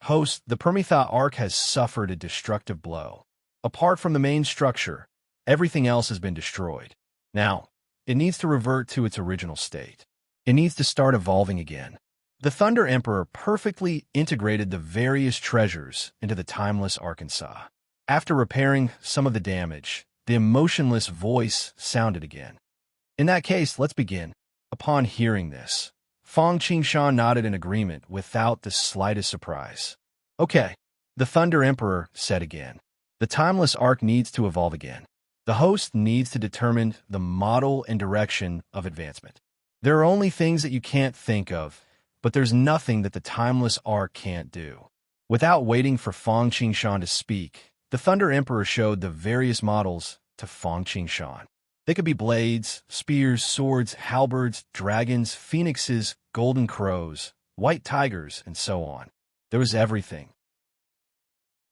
Host, the Paramitha Ark has suffered a destructive blow. Apart from the main structure, everything else has been destroyed. Now, it needs to revert to its original state. It needs to start evolving again. The Thunder Emperor perfectly integrated the various treasures into the Timeless Arkansas. After repairing some of the damage, the emotionless voice sounded again. In that case, let's begin. Upon hearing this, Fong Qingshan nodded in agreement without the slightest surprise. Okay, the Thunder Emperor said again. The Timeless Ark needs to evolve again. The host needs to determine the model and direction of advancement. There are only things that you can't think of, but there's nothing that the Timeless Ark can't do. Without waiting for Fong Qingshan to speak, the Thunder Emperor showed the various models to Fong Qingshan. They could be blades, spears, swords, halberds, dragons, phoenixes, golden crows, white tigers, and so on. There was everything.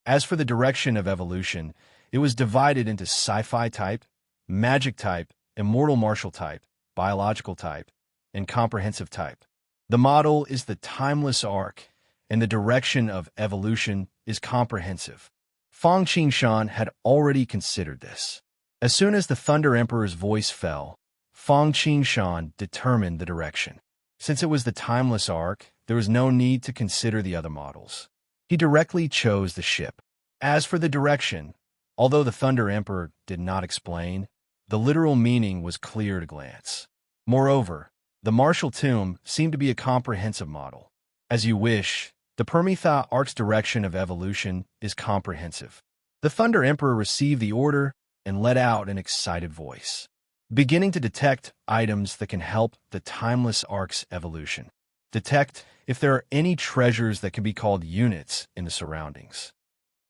As for the direction of evolution, it was divided into sci-fi type, magic type, immortal martial type, biological type, and comprehensive type. The model is the Timeless Ark, and the direction of evolution is comprehensive. Fong Qingshan had already considered this. As soon as the Thunder Emperor's voice fell, Fong Qingshan determined the direction. Since it was the Timeless Ark, there was no need to consider the other models. He directly chose the ship. As for the direction, although the Thunder Emperor did not explain, the literal meaning was clear at a glance. Moreover, the Martial Tomb seemed to be a comprehensive model. As you wish, the Paramitha Ark's direction of evolution is comprehensive. The Thunder Emperor received the order and let out an excited voice, beginning to detect items that can help the Timeless Ark's evolution. Detect if there are any treasures that can be called units in the surroundings.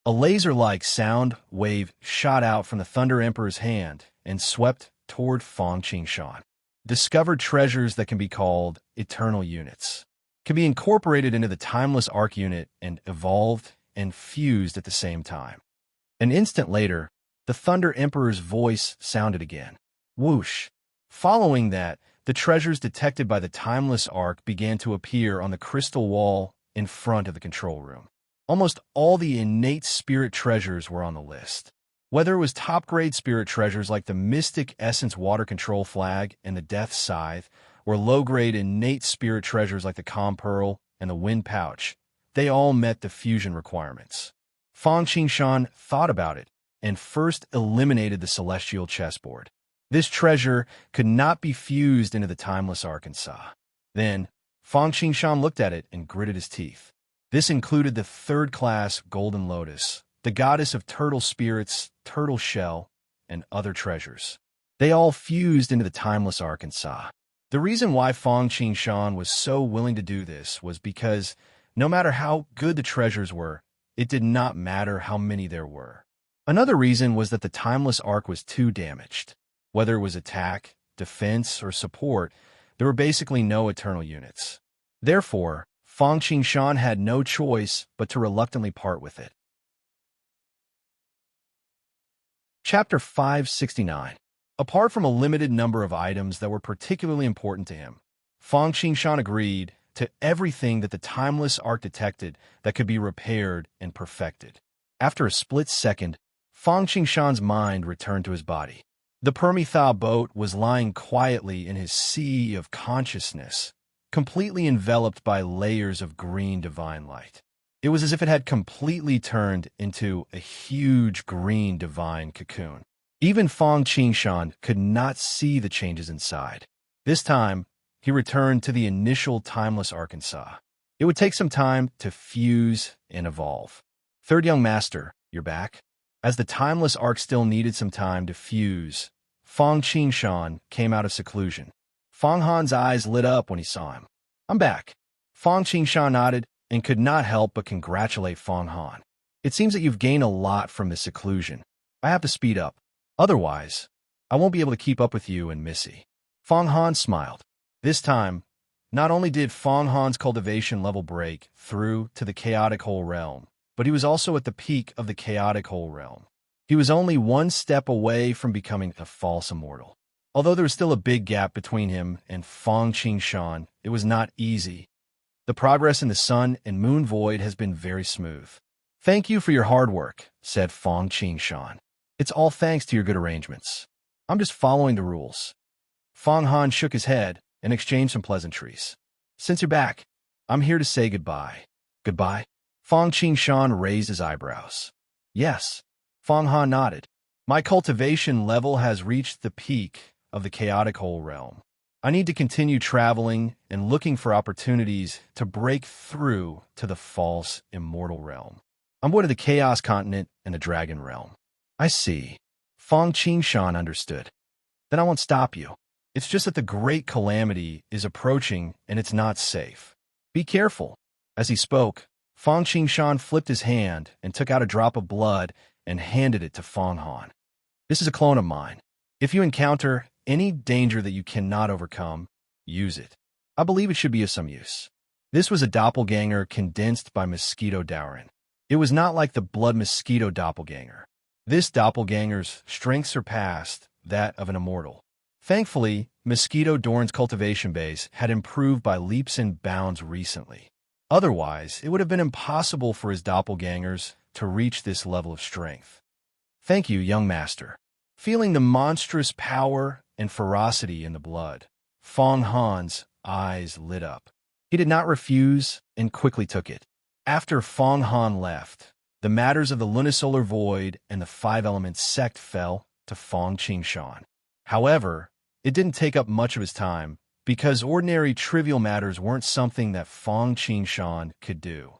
A laser-like sound wave shot out from the Thunder Emperor's hand and swept toward Fong Qingshan. Discovered treasures that can be called eternal units can be incorporated into the Timeless Ark unit and evolved and fused at the same time. An instant later, the Thunder Emperor's voice sounded again. Whoosh! Following that, the treasures detected by the Timeless Ark began to appear on the crystal wall in front of the control room. Almost all the innate spirit treasures were on the list. Whether it was top-grade spirit treasures like the Mystic Essence Water Control Flag and the Death Scythe, or low-grade innate spirit treasures like the Calm Pearl and the Wind Pouch, they all met the fusion requirements. Fong Qingshan thought about it and first eliminated the Celestial Chessboard. This treasure could not be fused into the Timeless Arkansas. Then, Fong Qingshan looked at it and gritted his teeth. This included the third-class Golden Lotus, the goddess of turtle spirits, turtle shell, and other treasures. They all fused into the Timeless Arkansas. The reason why Fong Qingshan was so willing to do this was because, no matter how good the treasures were, it did not matter how many there were. Another reason was that the Timeless Ark was too damaged. Whether it was attack, defense, or support, there were basically no eternal units. Therefore, Fong Qingshan had no choice but to reluctantly part with it. Chapter 569. Apart from a limited number of items that were particularly important to him, Fang Qingshan agreed to everything that the timeless arc detected that could be repaired and perfected. After a split second, Fang Qingshan's mind returned to his body. The Permitha boat was lying quietly in his sea of consciousness, completely enveloped by layers of green divine light. It was as if it had completely turned into a huge green divine cocoon. Even Fang Qingshan could not see the changes inside. This time, he returned to the initial timeless arc and saw. It would take some time to fuse and evolve. Third young master, you're back? As the timeless arc still needed some time to fuse, Fang Qingshan came out of seclusion. Fang Han's eyes lit up when he saw him. I'm back. Fang Qingshan nodded and could not help but congratulate Fang Han. It seems that you've gained a lot from this seclusion. I have to speed up. Otherwise, I won't be able to keep up with you and Missy. Fang Han smiled. This time, not only did Fang Han's cultivation level break through to the chaotic whole realm, but he was also at the peak of the chaotic whole realm. He was only one step away from becoming a false immortal. Although there was still a big gap between him and Fang Qingshan, it was not easy. The progress in the sun and moon void has been very smooth. Thank you for your hard work, said Fang Qingshan. It's all thanks to your good arrangements. I'm just following the rules. Fang Han shook his head and exchanged some pleasantries. Since you're back, I'm here to say goodbye. Goodbye? Fang Qingshan raised his eyebrows. Yes. Fang Han nodded. My cultivation level has reached the peak of the chaotic whole realm. I need to continue traveling and looking for opportunities to break through to the false immortal realm. I'm going to the chaos continent and the dragon realm. I see. Fang Qingshan understood. Then I won't stop you. It's just that the great calamity is approaching and it's not safe. Be careful. As he spoke, Fang Qingshan flipped his hand and took out a drop of blood and handed it to Fang Han. This is a clone of mine. If you encounter any danger that you cannot overcome, use it. I believe it should be of some use. This was a doppelganger condensed by Mosquito Daurin. It was not like the blood mosquito doppelganger. This doppelganger's strength surpassed that of an immortal. Thankfully, Mosquito Daurin's cultivation base had improved by leaps and bounds recently. Otherwise, it would have been impossible for his doppelgangers to reach this level of strength. Thank you, young master. Feeling the monstrous power and ferocity in the blood, Fang Han's eyes lit up. He did not refuse and quickly took it. After Fang Han left, the matters of the lunisolar void and the five-element sect fell to Fang Qingshan. However, it didn't take up much of his time because ordinary trivial matters weren't something that Fang Qingshan could do.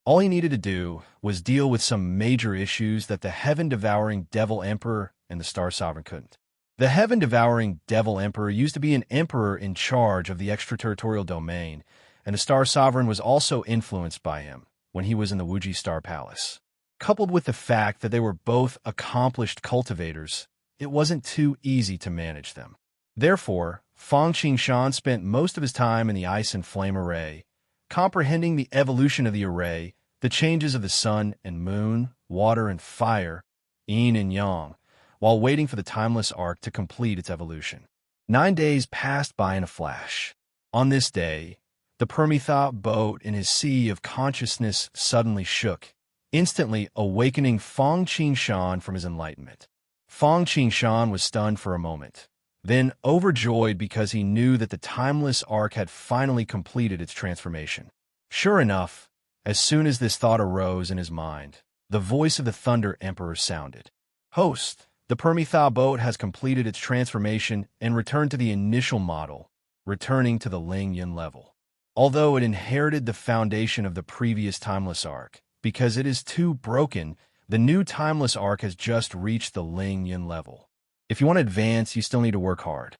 All he needed to do was deal with some major issues that the heaven-devouring Devil Emperor and the Star Sovereign couldn't. The heaven-devouring Devil Emperor used to be an emperor in charge of the extraterritorial domain, and the Star Sovereign was also influenced by him when he was in the Wuji Star Palace. Coupled with the fact that they were both accomplished cultivators, it wasn't too easy to manage them. Therefore, Fang Qingshan spent most of his time in the Ice and Flame Array, comprehending the evolution of the array, the changes of the sun and moon, water and fire, yin and yang, while waiting for the timeless arc to complete its evolution. 9 days passed by in a flash. On this day, the Permitha boat in his sea of consciousness suddenly shook, instantly awakening Fang Qingshan from his enlightenment. Fang Qingshan was stunned for a moment, then overjoyed because he knew that the timeless arc had finally completed its transformation. Sure enough, as soon as this thought arose in his mind, the voice of the Thunder Emperor sounded. Host, the Permitha boat has completed its transformation and returned to the initial model, returning to the Ling Yin level. Although it inherited the foundation of the previous timeless arc, because it is too broken, the new timeless arc has just reached the Ling Yin level. If you want to advance, you still need to work hard.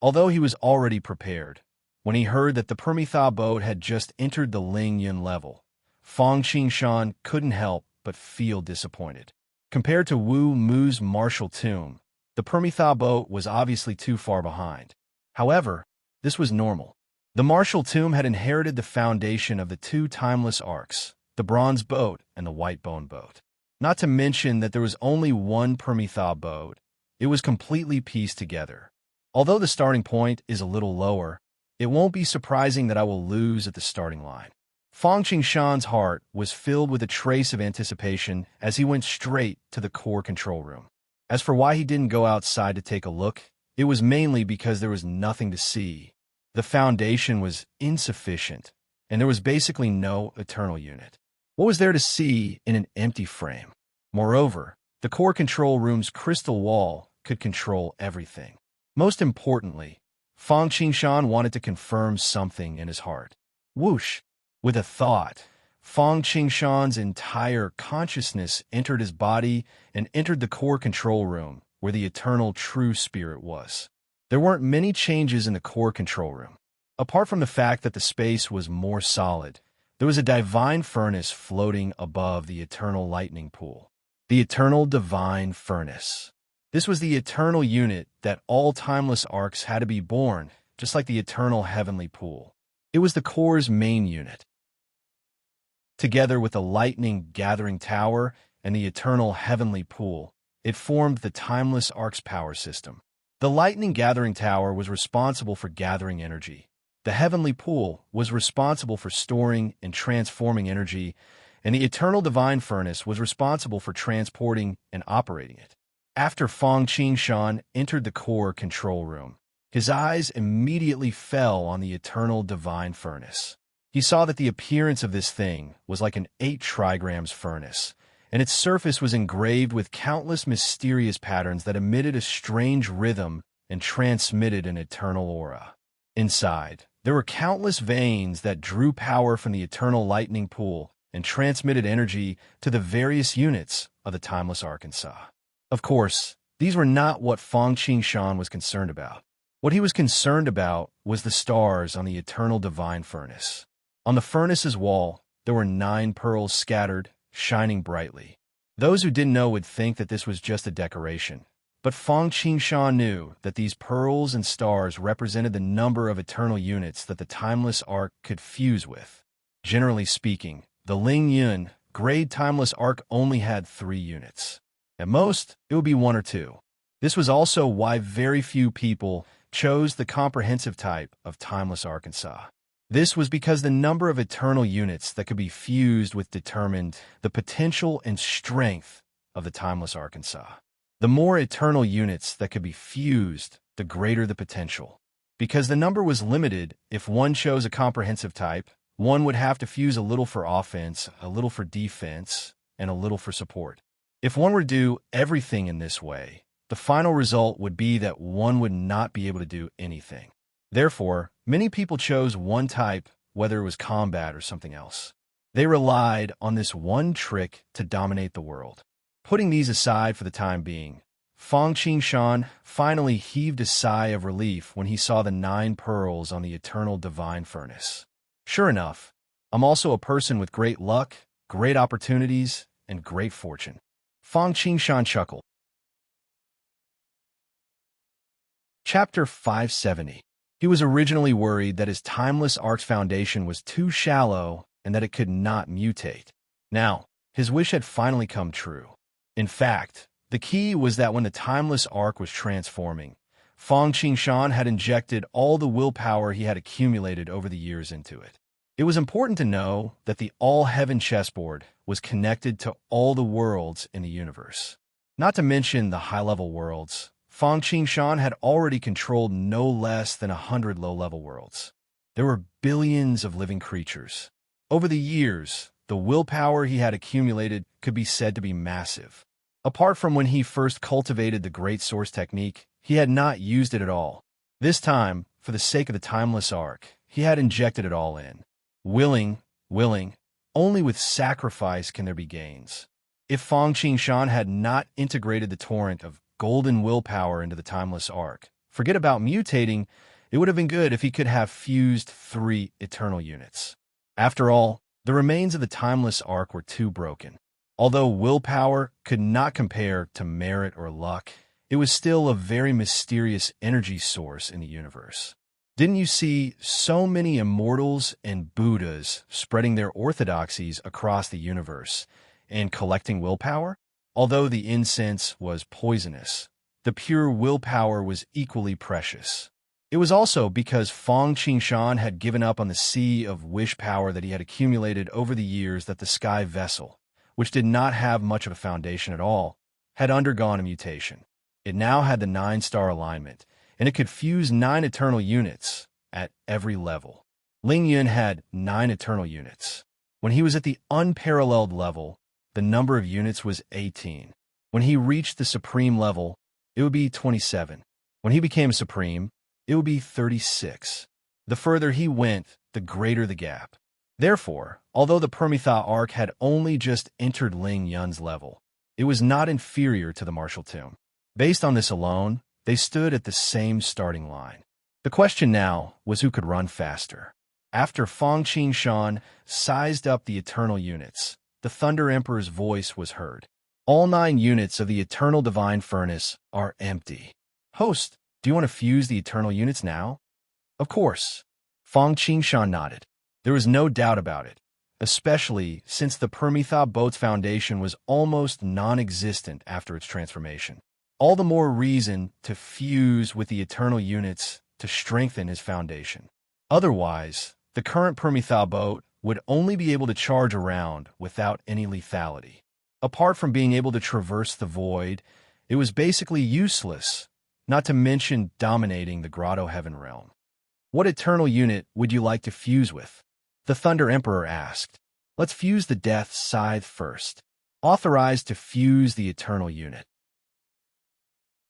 Although he was already prepared, when he heard that the Permitha boat had just entered the Ling Yin level, Fang Qingshan couldn't help but feel disappointed. Compared to Wu Mu's martial tomb, the Permitha boat was obviously too far behind. However, this was normal. The martial tomb had inherited the foundation of the two timeless arcs, the bronze boat and the white bone boat. Not to mention that there was only one Permitha abode. It was completely pieced together. Although the starting point is a little lower, it won't be surprising that I will lose at the starting line. Fang Qingshan's heart was filled with a trace of anticipation as he went straight to the core control room. As for why he didn't go outside to take a look, it was mainly because there was nothing to see. The foundation was insufficient, and there was basically no eternal unit. What was there to see in an empty frame? Moreover, the core control room's crystal wall could control everything. Most importantly, Fang Qingshan wanted to confirm something in his heart. Whoosh! With a thought, Fang Qingshan's entire consciousness entered his body and entered the core control room, where the eternal true spirit was. There weren't many changes in the core control room. Apart from the fact that the space was more solid, there was a divine furnace floating above the eternal lightning pool. The eternal divine furnace. This was the eternal unit that all timeless arcs had to be born, just like the eternal heavenly pool. It was the core's main unit. Together with the lightning gathering tower and the eternal heavenly pool, it formed the timeless arc's power system. The lightning gathering tower was responsible for gathering energy. The heavenly pool was responsible for storing and transforming energy, and the eternal divine furnace was responsible for transporting and operating it. After Fang Qingshan entered the core control room, his eyes immediately fell on the eternal divine furnace. He saw that the appearance of this thing was like an 8 trigrams furnace, and its surface was engraved with countless mysterious patterns that emitted a strange rhythm and transmitted an eternal aura. Inside, there were countless veins that drew power from the eternal lightning pool and transmitted energy to the various units of the timeless Arkansas. Of course, these were not what Fang Qingshan was concerned about. What he was concerned about was the stars on the eternal divine furnace. On the furnace's wall, there were 9 pearls scattered, shining brightly. Those who didn't know would think that this was just a decoration, but Fang Qingshan knew that these pearls and stars represented the number of eternal units that the timeless arc could fuse with. Generally speaking, the Ling Yun grade timeless arc only had 3 units. At most, it would be 1 or 2. This was also why very few people chose the comprehensive type of timeless Arkansas. This was because the number of eternal units that could be fused with determined the potential and strength of the timeless Arkansas. The more eternal units that could be fused, the greater the potential. Because the number was limited, if one chose a comprehensive type, one would have to fuse a little for offense, a little for defense, and a little for support. If one were to do everything in this way, the final result would be that one would not be able to do anything. Therefore, many people chose one type, whether it was combat or something else. They relied on this one trick to dominate the world. Putting these aside for the time being, Fang Qingshan finally heaved a sigh of relief when he saw the 9 pearls on the eternal divine furnace. Sure enough, I'm also a person with great luck, great opportunities, and great fortune. Fang Qingshan chuckled. Chapter 570. He was originally worried that his timeless arc's foundation was too shallow and that it could not mutate. Now, his wish had finally come true. In fact, the key was that when the timeless arc was transforming, Fang Qingshan had injected all the willpower he had accumulated over the years into it. It was important to know that the all-heaven chessboard was connected to all the worlds in the universe. Not to mention the high-level worlds, Fang Qingshan had already controlled no less than 100 low-level worlds. There were billions of living creatures. Over the years, the willpower he had accumulated could be said to be massive. Apart from when he first cultivated the Great Source technique, he had not used it at all. This time, for the sake of the timeless arc, he had injected it all in. Willing, only with sacrifice can there be gains. If Fang Qingshan had not integrated the torrent of golden willpower into the timeless arc, forget about mutating, it would have been good if he could have fused 3 eternal units. After all, the remains of the timeless arc were too broken. Although willpower could not compare to merit or luck, it was still a very mysterious energy source in the universe. Didn't you see so many immortals and Buddhas spreading their orthodoxies across the universe? and collecting willpower. Although the incense was poisonous, the pure willpower was equally precious. It was also because Fong Qingshan had given up on the sea of wish power that he had accumulated over the years that the sky vessel, which did not have much of a foundation at all, had undergone a mutation. It now had the 9-star alignment, and it could fuse 9 eternal units at every level. Ling Yun had 9 eternal units. When he was at the unparalleled level, the number of units was 18. When he reached the supreme level, it would be 27. When he became supreme, it would be 36. The further he went, the greater the gap. Therefore, although the Permitha arc had only just entered Ling Yun's level, it was not inferior to the martial tomb. Based on this alone, they stood at the same starting line. The question now was who could run faster. After Fong Qingshan sized up the eternal units, the Thunder Emperor's voice was heard. All 9 units of the eternal divine furnace are empty. Host, do you want to fuse the eternal units now? Of course. Fong Qingshan nodded. There was no doubt about it, especially since the Permitha boat's foundation was almost non-existent after its transformation. All the more reason to fuse with the eternal units to strengthen his foundation. Otherwise, the current Permitha boat would only be able to charge around without any lethality. Apart from being able to traverse the void, it was basically useless, not to mention dominating the Grotto Heaven realm. What eternal unit would you like to fuse with? The Thunder Emperor asked. Let's fuse the Death Scythe first. Authorized to fuse the eternal unit.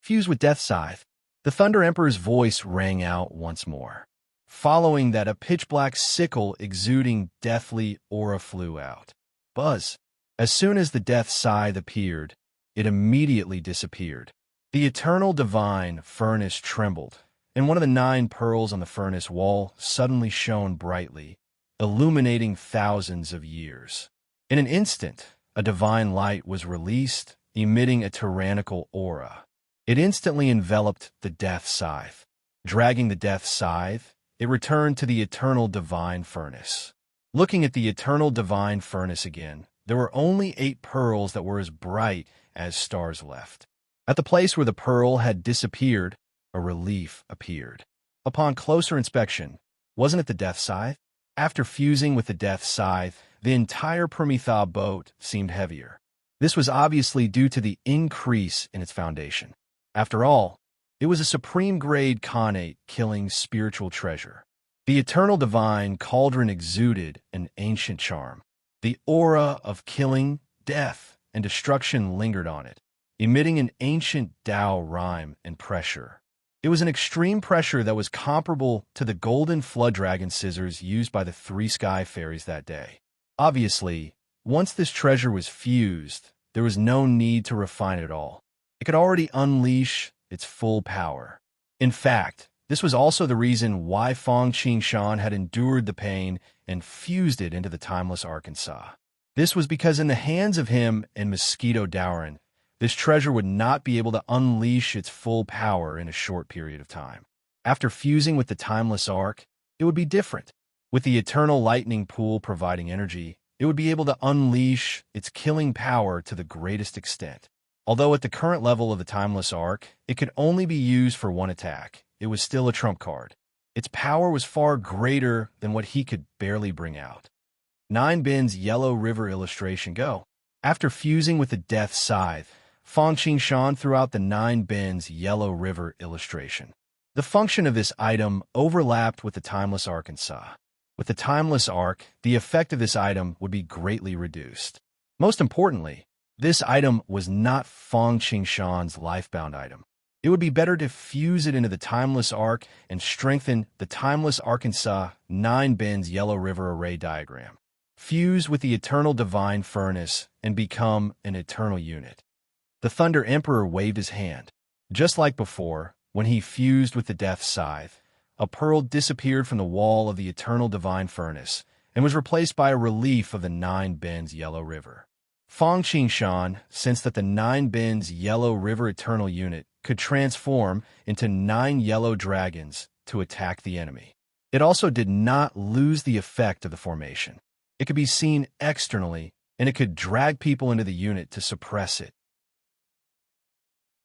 Fuse with Death Scythe. The Thunder Emperor's voice rang out once more. Following that, a pitch-black sickle exuding deathly aura flew out. Buzz. As soon as the Death Scythe appeared, it immediately disappeared. The eternal divine furnace trembled, and one of the 9 pearls on the furnace wall suddenly shone brightly, illuminating thousands of years. In an instant, a divine light was released, emitting a tyrannical aura. It instantly enveloped the Death Scythe. Dragging the Death Scythe, it returned to the eternal divine furnace. Looking at the eternal divine furnace again, there were only 8 pearls that were as bright as stars left. At the place where the pearl had disappeared, a relief appeared. Upon closer inspection, wasn't it the Death Scythe? After fusing with the Death Scythe, the entire Permitha boat seemed heavier. This was obviously due to the increase in its foundation. After all, it was a supreme-grade Khanate killing spiritual treasure. The eternal divine cauldron exuded an ancient charm. The aura of killing, death, and destruction lingered on it, emitting an ancient Tao rhyme and pressure. It was an extreme pressure that was comparable to the golden flood dragon scissors used by the 3 sky fairies that day. Obviously, once this treasure was fused, there was no need to refine it at all. It could already unleash its full power. In fact, this was also the reason why Fong Qingshan had endured the pain and fused it into the timeless Arkansas. This was because in the hands of him and Mosquito Dowrin, this treasure would not be able to unleash its full power in a short period of time. After fusing with the timeless arc, it would be different. With the eternal lightning pool providing energy, it would be able to unleash its killing power to the greatest extent. Although at the current level of the timeless arc, it could only be used for 1 attack, it was still a trump card. Its power was far greater than what he could barely bring out. 9 Bin's Yellow River illustration go. After fusing with the Death Scythe, Fong Qingshan threw out the 9 Bin's Yellow River illustration. The function of this item overlapped with the timeless Arkansas. With the timeless arc, the effect of this item would be greatly reduced. Most importantly, this item was not Fong Qingshan's lifebound item. It would be better to fuse it into the timeless arc and strengthen the timeless Arkansas 9 Bin's Yellow River array diagram. Fuse with the eternal divine furnace and become an eternal unit. The Thunder Emperor waved his hand. Just like before, when he fused with the Death Scythe, a pearl disappeared from the wall of the eternal divine furnace and was replaced by a relief of the 9 Bin's Yellow River. Fong Qingshan sensed that the 9 Bin's Yellow River Eternal Unit could transform into 9 yellow dragons to attack the enemy. It also did not lose the effect of the formation. It could be seen externally and it could drag people into the unit to suppress it.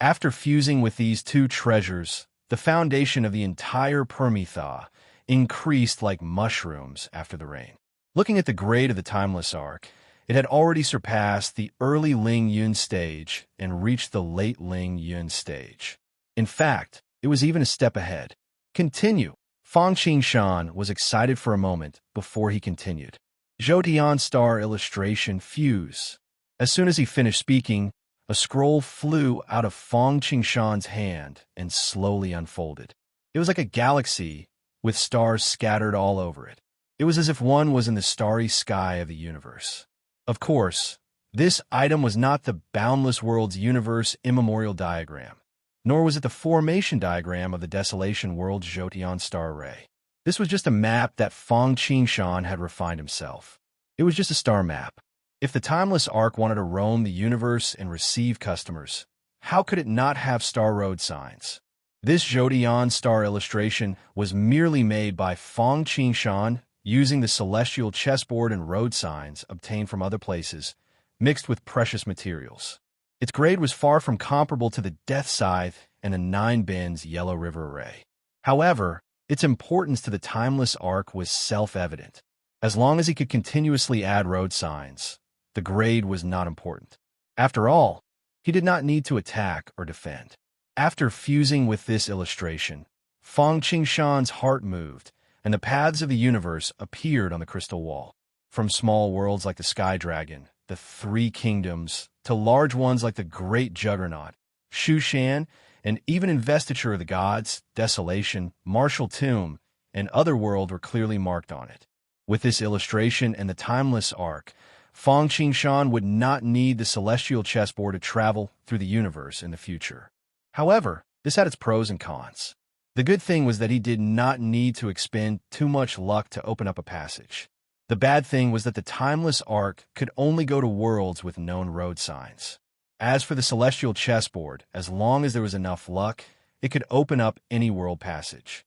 After fusing with these two treasures, the foundation of the entire Permetha increased like mushrooms after the rain. Looking at the grade of the Timeless Arc, it had already surpassed the early Ling Yun stage and reached the late Ling Yun stage. In fact, it was even a step ahead. Continue. Fang Qingshan was excited for a moment before he continued. Zhoutian star illustration fuse. As soon as he finished speaking, a scroll flew out of Fang Qingshan's hand and slowly unfolded. It was like a galaxy with stars scattered all over it. It was as if one was in the starry sky of the universe. Of course, this item was not the Boundless World's universe immemorial diagram, nor was it the formation diagram of the Desolation World's Zhoutian star array. This was just a map that Fang Qingshan had refined himself. It was just a star map. If the Timeless Arc wanted to roam the universe and receive customers, how could it not have star road signs? This Zhoutian star illustration was merely made by Fang Qingshan using the celestial chessboard and road signs obtained from other places, mixed with precious materials. Its grade was far from comparable to the Death Scythe and the Nine Bins Yellow River array. However, its importance to the Timeless Arc was self-evident. As long as he could continuously add road signs, the grade was not important. After all, he did not need to attack or defend. After fusing with this illustration, Fang Qingshan's heart moved, and the paths of the universe appeared on the crystal wall. From small worlds like the Sky Dragon, the Three Kingdoms, to large ones like the Great Juggernaut, Shushan, and even Investiture of the Gods, Desolation, Martial Tomb, and Otherworld were clearly marked on it. With this illustration and the Timeless Arc, Fang Qingshan would not need the celestial chessboard to travel through the universe in the future. However, this had its pros and cons. The good thing was that he did not need to expend too much luck to open up a passage. The bad thing was that the Timeless Arc could only go to worlds with known road signs. As for the celestial chessboard, as long as there was enough luck, it could open up any world passage.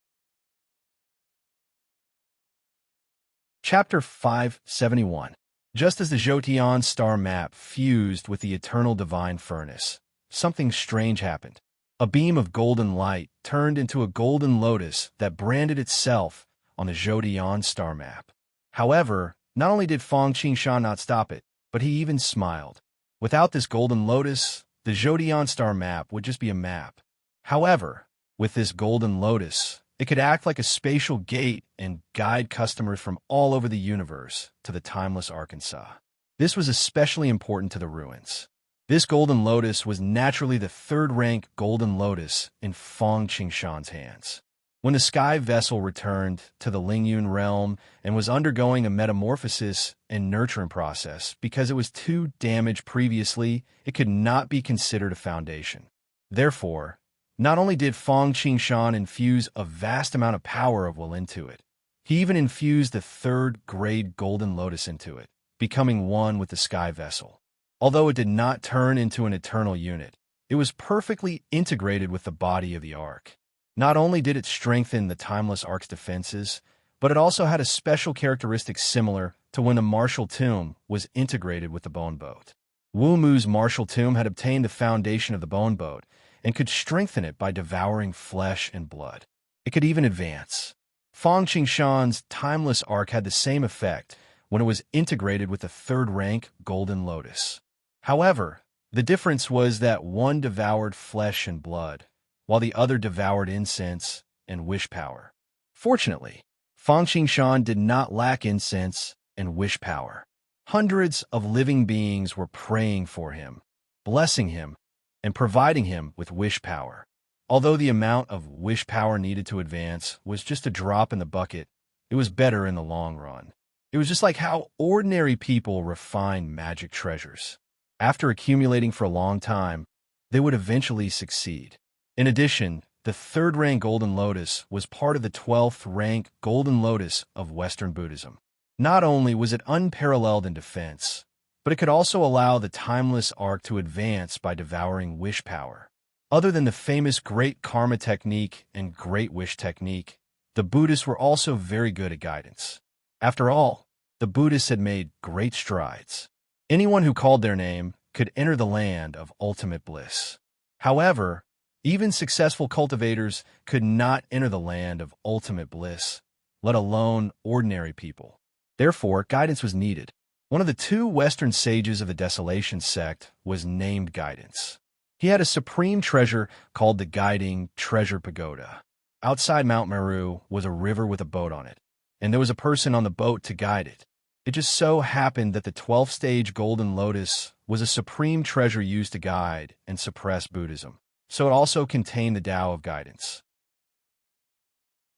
Chapter 571. Just as the Zhoutian star map fused with the eternal divine furnace, something strange happened. A beam of golden light turned into a golden lotus that branded itself on the Zhoutian star map. However, not only did Fang Qingshan not stop it, but he even smiled. Without this golden lotus, the Zhoutian star map would just be a map. However, with this golden lotus, it could act like a spatial gate and guide customers from all over the universe to the Timeless Arkansas. This was especially important to the ruins. This golden lotus was naturally the third-rank golden lotus in Fang Qingshan's hands. When the sky vessel returned to the Lingyun realm and was undergoing a metamorphosis and nurturing process because it was too damaged previously, it could not be considered a foundation. Therefore, not only did Fang Qingshan infuse a vast amount of power of will into it, he even infused the third-grade golden lotus into it, becoming one with the sky vessel. Although it did not turn into an eternal unit, it was perfectly integrated with the body of the Ark. Not only did it strengthen the Timeless Ark's defenses, but it also had a special characteristic similar to when the Martial Tomb was integrated with the Bone Boat. Wu Mu's Martial Tomb had obtained the foundation of the Bone Boat and could strengthen it by devouring flesh and blood. It could even advance. Fang Qingshan's Timeless Arc had the same effect when it was integrated with the third-rank Golden Lotus. However, the difference was that one devoured flesh and blood, while the other devoured incense and wish power. Fortunately, Fang Qingshan did not lack incense and wish power. Hundreds of living beings were praying for him, blessing him, and providing him with wish power. Although the amount of wish power needed to advance was just a drop in the bucket, it was better in the long run. It was just like how ordinary people refine magic treasures. After accumulating for a long time, they would eventually succeed. In addition, the third-rank Golden Lotus was part of the 12th-rank Golden Lotus of Western Buddhism. Not only was it unparalleled in defense, but it could also allow the Timeless Arc to advance by devouring wish power. Other than the famous Great Karma Technique and Great Wish Technique, the Buddhists were also very good at guidance. After all, the Buddhists had made great strides. Anyone who called their name could enter the land of ultimate bliss. However, even successful cultivators could not enter the land of ultimate bliss, let alone ordinary people. Therefore, guidance was needed. One of the two Western sages of the Desolation sect was named Guidance. He had a supreme treasure called the Guiding Treasure Pagoda. Outside Mount Meru was a river with a boat on it, and there was a person on the boat to guide it. It just so happened that the 12th-stage Golden Lotus was a supreme treasure used to guide and suppress Buddhism, so it also contained the Tao of Guidance.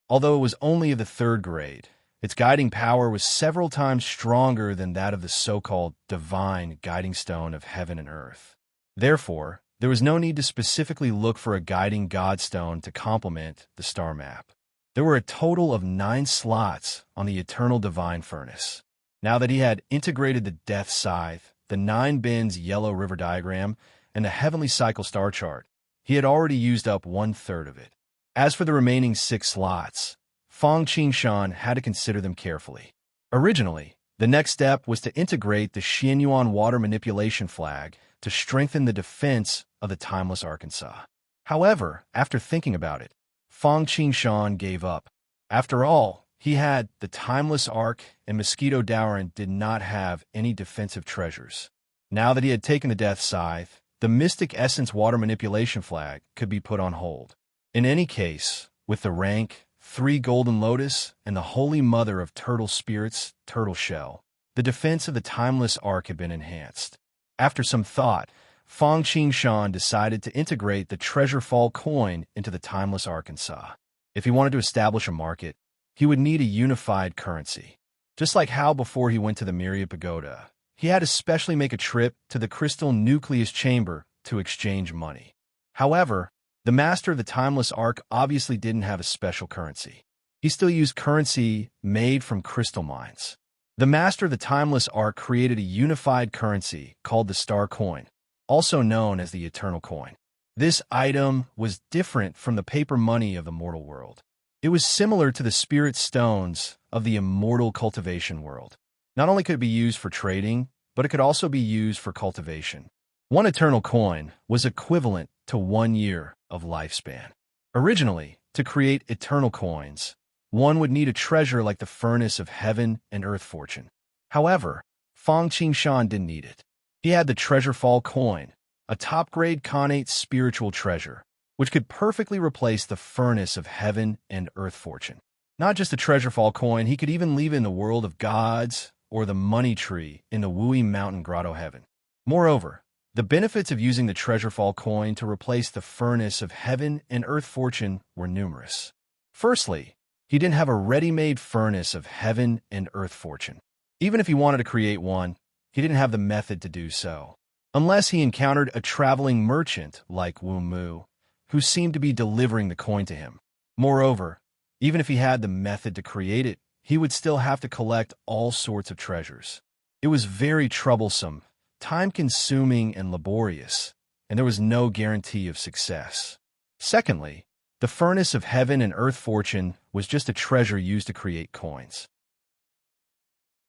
Although it was only of the 3rd grade, its guiding power was several times stronger than that of the so-called divine guiding stone of heaven and earth. Therefore, there was no need to specifically look for a guiding godstone to complement the star map. There were a total of 9 slots on the eternal divine furnace. Now that he had integrated the death scythe, the 9 bins yellow river diagram, and the heavenly cycle star chart, he had already used up 1/3 of it. As for the remaining 6 slots, Fang Qingshan had to consider them carefully. Originally, the next step was to integrate the Xianyuan water manipulation flag to strengthen the defense of the timeless Arkansas. However, after thinking about it, Fang Qingshan gave up. After all, he had the timeless Ark, and Mosquito Dowrin did not have any defensive treasures. Now that he had taken the Death Scythe, the Mystic Essence water manipulation flag could be put on hold. In any case, with the rank, 3 Golden Lotus, and the Holy Mother of Turtle Spirits, Turtle Shell, the defense of the timeless Ark had been enhanced. After some thought, Fang Qingshan decided to integrate the Treasure Fall coin into the timeless Arkansas. If he wanted to establish a market, he would need a unified currency. Just like how before he went to the Myriad Pagoda, he had to specially make a trip to the Crystal Nucleus Chamber to exchange money. However, the master of the timeless Ark obviously didn't have a special currency. He still used currency made from crystal mines. The master of the timeless Ark created a unified currency called the Star Coin, also known as the Eternal Coin. This item was different from the paper money of the mortal world. It was similar to the spirit stones of the immortal cultivation world. Not only could it be used for trading, but it could also be used for cultivation. One Eternal Coin was equivalent to 1 year of lifespan. Originally, to create Eternal Coins, one would need a treasure like the furnace of heaven and earth fortune. However, Fang Qingshan didn't need it. He had the Treasure Fall coin, a top-grade Khanate spiritual treasure, which could perfectly replace the furnace of heaven and earth fortune. Not just a Treasure Fall coin, he could even leave it in the world of gods or the money tree in the Wui Mountain Grotto Heaven. Moreover, the benefits of using the Treasure Fall coin to replace the furnace of heaven and earth fortune were numerous. Firstly, he didn't have a ready-made furnace of heaven and earth fortune. Even if he wanted to create one, he didn't have the method to do so, unless he encountered a traveling merchant like Wu Mu, who seemed to be delivering the coin to him. Moreover, even if he had the method to create it, he would still have to collect all sorts of treasures. It was very troublesome, time-consuming, and laborious, and there was no guarantee of success. Secondly, the furnace of heaven and earth fortune was just a treasure used to create coins.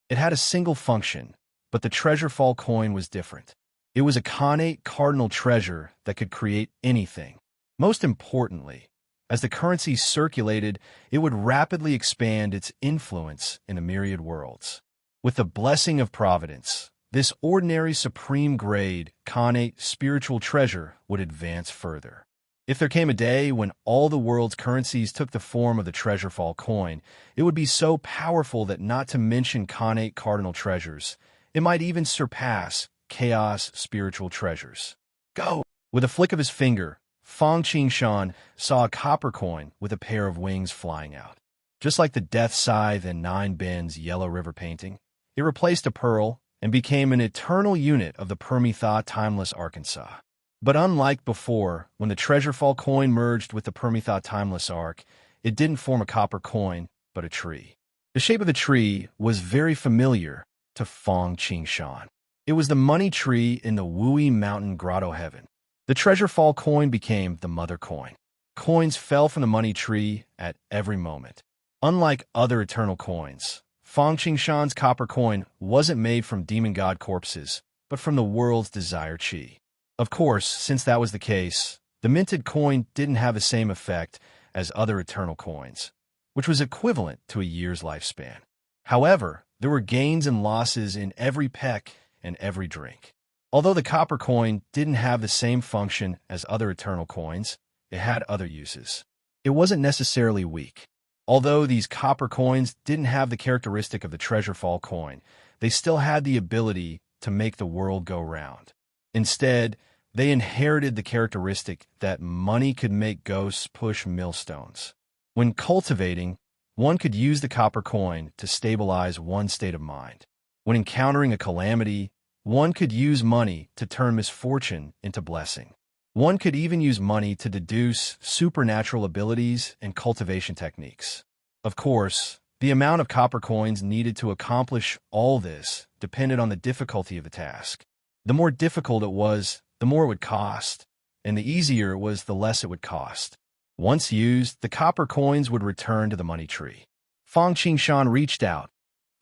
It had a single function, but the Treasure Fall coin was different. It was a Khanate cardinal treasure that could create anything. Most importantly, as the currency circulated, it would rapidly expand its influence in the myriad worlds. With the blessing of Providence, this ordinary supreme-grade Khanate spiritual treasure would advance further. If there came a day when all the world's currencies took the form of the Treasure Fall coin, it would be so powerful that not to mention Khanate cardinal treasures, it might even surpass chaos spiritual treasures. Go! With a flick of his finger, Fang Qingshan saw a copper coin with a pair of wings flying out. Just like the Death Scythe and 9 Bins Yellow River painting, it replaced a pearl and became an eternal unit of the Permitha Timeless Arkansas. But unlike before, when the Treasure Fall coin merged with the Permitha Timeless Ark, it didn't form a copper coin, but a tree. The shape of the tree was very familiar to Fang Qingshan. It was the money tree in the Wui Mountain Grotto Heaven. The Treasure Fall coin became the mother coin. Coins fell from the money tree at every moment. Unlike other eternal coins, Fang Qingshan's copper coin wasn't made from demon god corpses, but from the world's desire chi. Of course, since that was the case, the minted coin didn't have the same effect as other eternal coins, which was equivalent to a year's lifespan. However, there were gains and losses in every peck and every drink. Although the copper coin didn't have the same function as other eternal coins, it had other uses. It wasn't necessarily weak. Although these copper coins didn't have the characteristic of the treasure fall coin, they still had the ability to make the world go round. Instead, they inherited the characteristic that money could make ghosts push millstones. When cultivating, one could use the copper coin to stabilize one's state of mind. When encountering a calamity, one could use money to turn misfortune into blessing. One could even use money to deduce supernatural abilities and cultivation techniques. Of course, the amount of copper coins needed to accomplish all this depended on the difficulty of the task. The more difficult it was, the more it would cost, and the easier it was, the less it would cost. Once used, the copper coins would return to the money tree. Fang Qingshan reached out,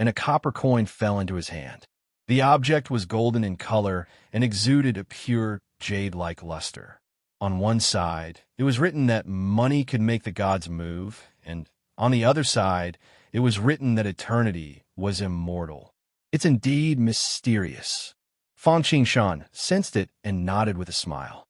and a copper coin fell into his hand. The object was golden in color and exuded a pure, jade-like luster. On one side, it was written that money could make the gods move, and on the other side, it was written that eternity was immortal. It's indeed mysterious. Fang Qingshan sensed it and nodded with a smile.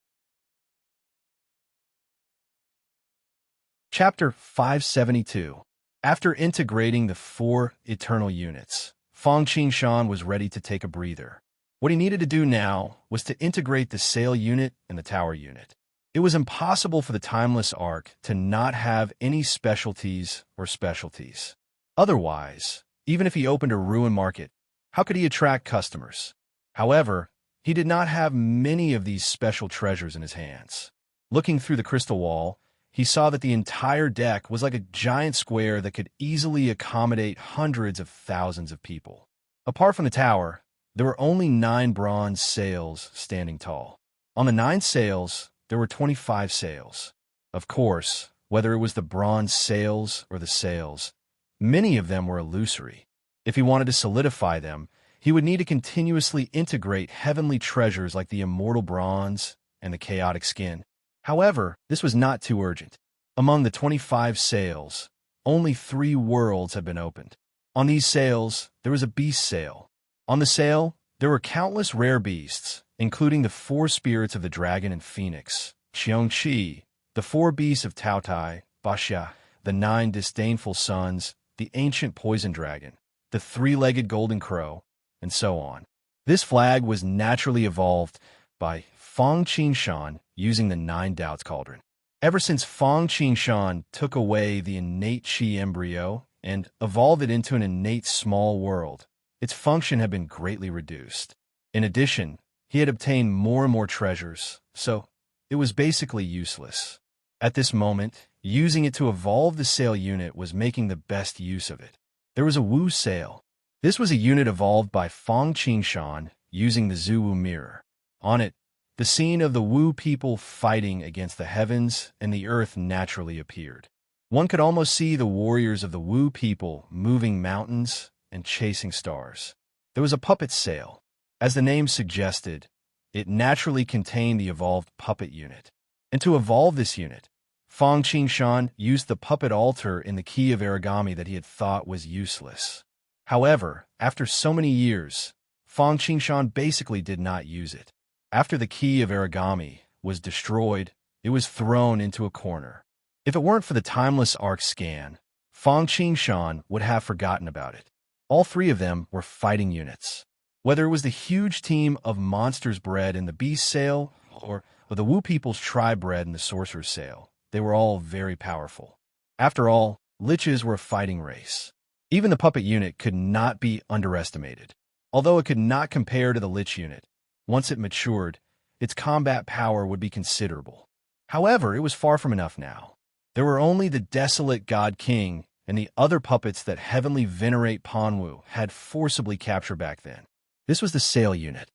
Chapter 572. After integrating the 4 eternal units, Fang Qingshan was ready to take a breather. What he needed to do now was to integrate the sail unit and the tower unit. It was impossible for the Timeless Ark to not have any specialties or specialties. Otherwise, even if he opened a ruin market, how could he attract customers? However, he did not have many of these special treasures in his hands. Looking through the crystal wall, he saw that the entire deck was like a giant square that could easily accommodate hundreds of thousands of people. Apart from the tower, there were only 9 bronze sails standing tall. On the 9 sails, there were 25 sails. Of course, whether it was the bronze sails or the sails, many of them were illusory. If he wanted to solidify them, he would need to continuously integrate heavenly treasures like the immortal bronze and the chaotic skin. However, this was not too urgent. Among the 25 sails, only 3 worlds had been opened. On these sails, there was a beast sail. On the sail, there were countless rare beasts, including the 4 spirits of the dragon and phoenix, Qiongqi, the 4 beasts of Taotai, Baxia, the 9 disdainful sons, the ancient poison dragon, the 3-legged golden crow, and so on. This flag was naturally evolved by Fang Qingshan using the 9 Doubts Cauldron. Ever since Fang Qingshan took away the innate Qi embryo and evolved it into an innate small world, its function had been greatly reduced. In addition, he had obtained more and more treasures, so it was basically useless. At this moment, using it to evolve the sail unit was making the best use of it. There was a Wu sail. This was a unit evolved by Fang Qingshan using the Zuwu mirror. On it, the scene of the Wu people fighting against the heavens and the earth naturally appeared. One could almost see the warriors of the Wu people moving mountains and chasing stars. There was a puppet sail. As the name suggested, it naturally contained the evolved puppet unit. And to evolve this unit, Fang Qingshan used the puppet altar in the key of origami that he had thought was useless. However, after so many years, Fang Qingshan basically did not use it. After the key of origami was destroyed, it was thrown into a corner. If it weren't for the Timeless Ark scan, Fang Qingshan would have forgotten about it. All 3 of them were fighting units. Whether it was the huge team of monsters bred in the beast sail or the Wu people's tribe bred in the sorcerer's sail, they were all very powerful. After all, liches were a fighting race. Even the puppet unit could not be underestimated. Although it could not compare to the lich unit, once it matured, its combat power would be considerable. However, it was far from enough now. There were only the desolate God King and the other puppets that heavenly venerate Panwu had forcibly captured back then. This was the sail unit.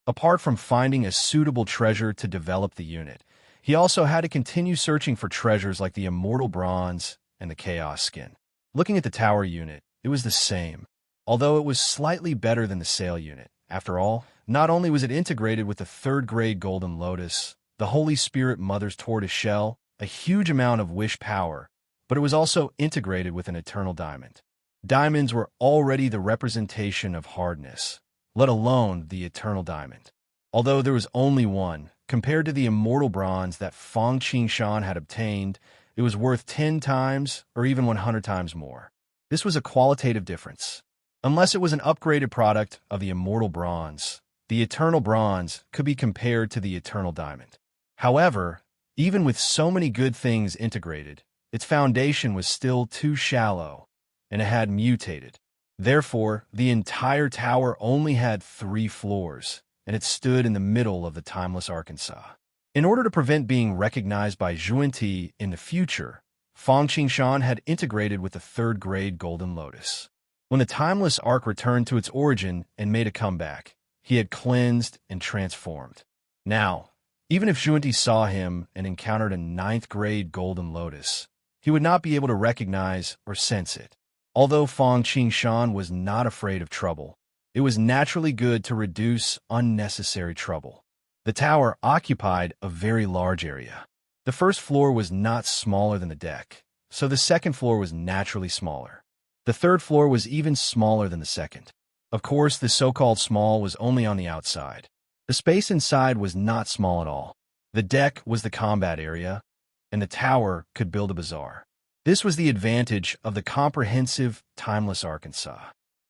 Apart from finding a suitable treasure to develop the unit, he also had to continue searching for treasures like the immortal bronze and the chaos skin. Looking at the tower unit, it was the same. Although it was slightly better than the sail unit, After all, not only was it integrated with the third-grade golden lotus, the Holy Spirit Mother's tortoise shell, a huge amount of wish power, but it was also integrated with an eternal diamond. Diamonds were already the representation of hardness, let alone the eternal diamond. Although there was only one, compared to the immortal bronze that Fang Qingshan had obtained, it was worth 10 times or even 100 times more. This was a qualitative difference. Unless it was an upgraded product of the immortal bronze, the eternal bronze could be compared to the eternal diamond. However, even with so many good things integrated, its foundation was still too shallow, and it had mutated. Therefore, the entire tower only had 3 floors, and it stood in the middle of the timeless Arkansas. In order to prevent being recognized by Zhuanti in the future, Fang Qingshan had integrated with the third-grade golden lotus. When the timeless arc returned to its origin and made a comeback, he had cleansed and transformed. Now, even if Zhuanti saw him and encountered a 9th-grade golden lotus, he would not be able to recognize or sense it. Although Fang Qingshan was not afraid of trouble, it was naturally good to reduce unnecessary trouble. The tower occupied a very large area. The first floor was not smaller than the deck, so the second floor was naturally smaller. The third floor was even smaller than the second. Of course, the so-called small was only on the outside. The space inside was not small at all. The deck was the combat area, and the tower could build a bazaar. This was the advantage of the comprehensive, timeless Arkansas.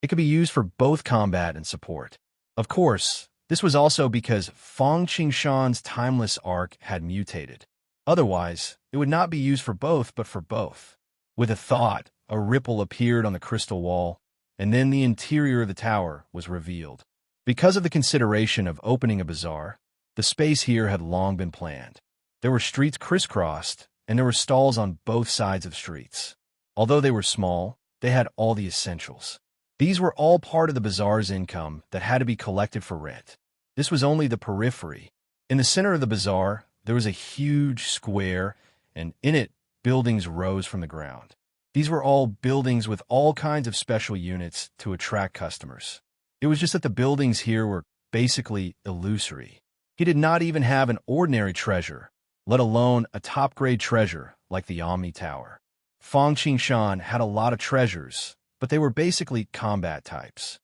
It could be used for both combat and support. Of course, this was also because Fang Qingshan's timeless arc had mutated. Otherwise, it would not be used for both, but for both. With a thought, a ripple appeared on the crystal wall, and then the interior of the tower was revealed. Because of the consideration of opening a bazaar, the space here had long been planned. There were streets crisscrossed, and there were stalls on both sides of streets. Although they were small, they had all the essentials. These were all part of the bazaar's income that had to be collected for rent. This was only the periphery. In the center of the bazaar, there was a huge square, and in it, buildings rose from the ground. These were all buildings with all kinds of special units to attract customers. It was just that the buildings here were basically illusory. He did not even have an ordinary treasure, let alone a top-grade treasure like the Omni Tower. Fang Qingshan had a lot of treasures, but they were basically combat types.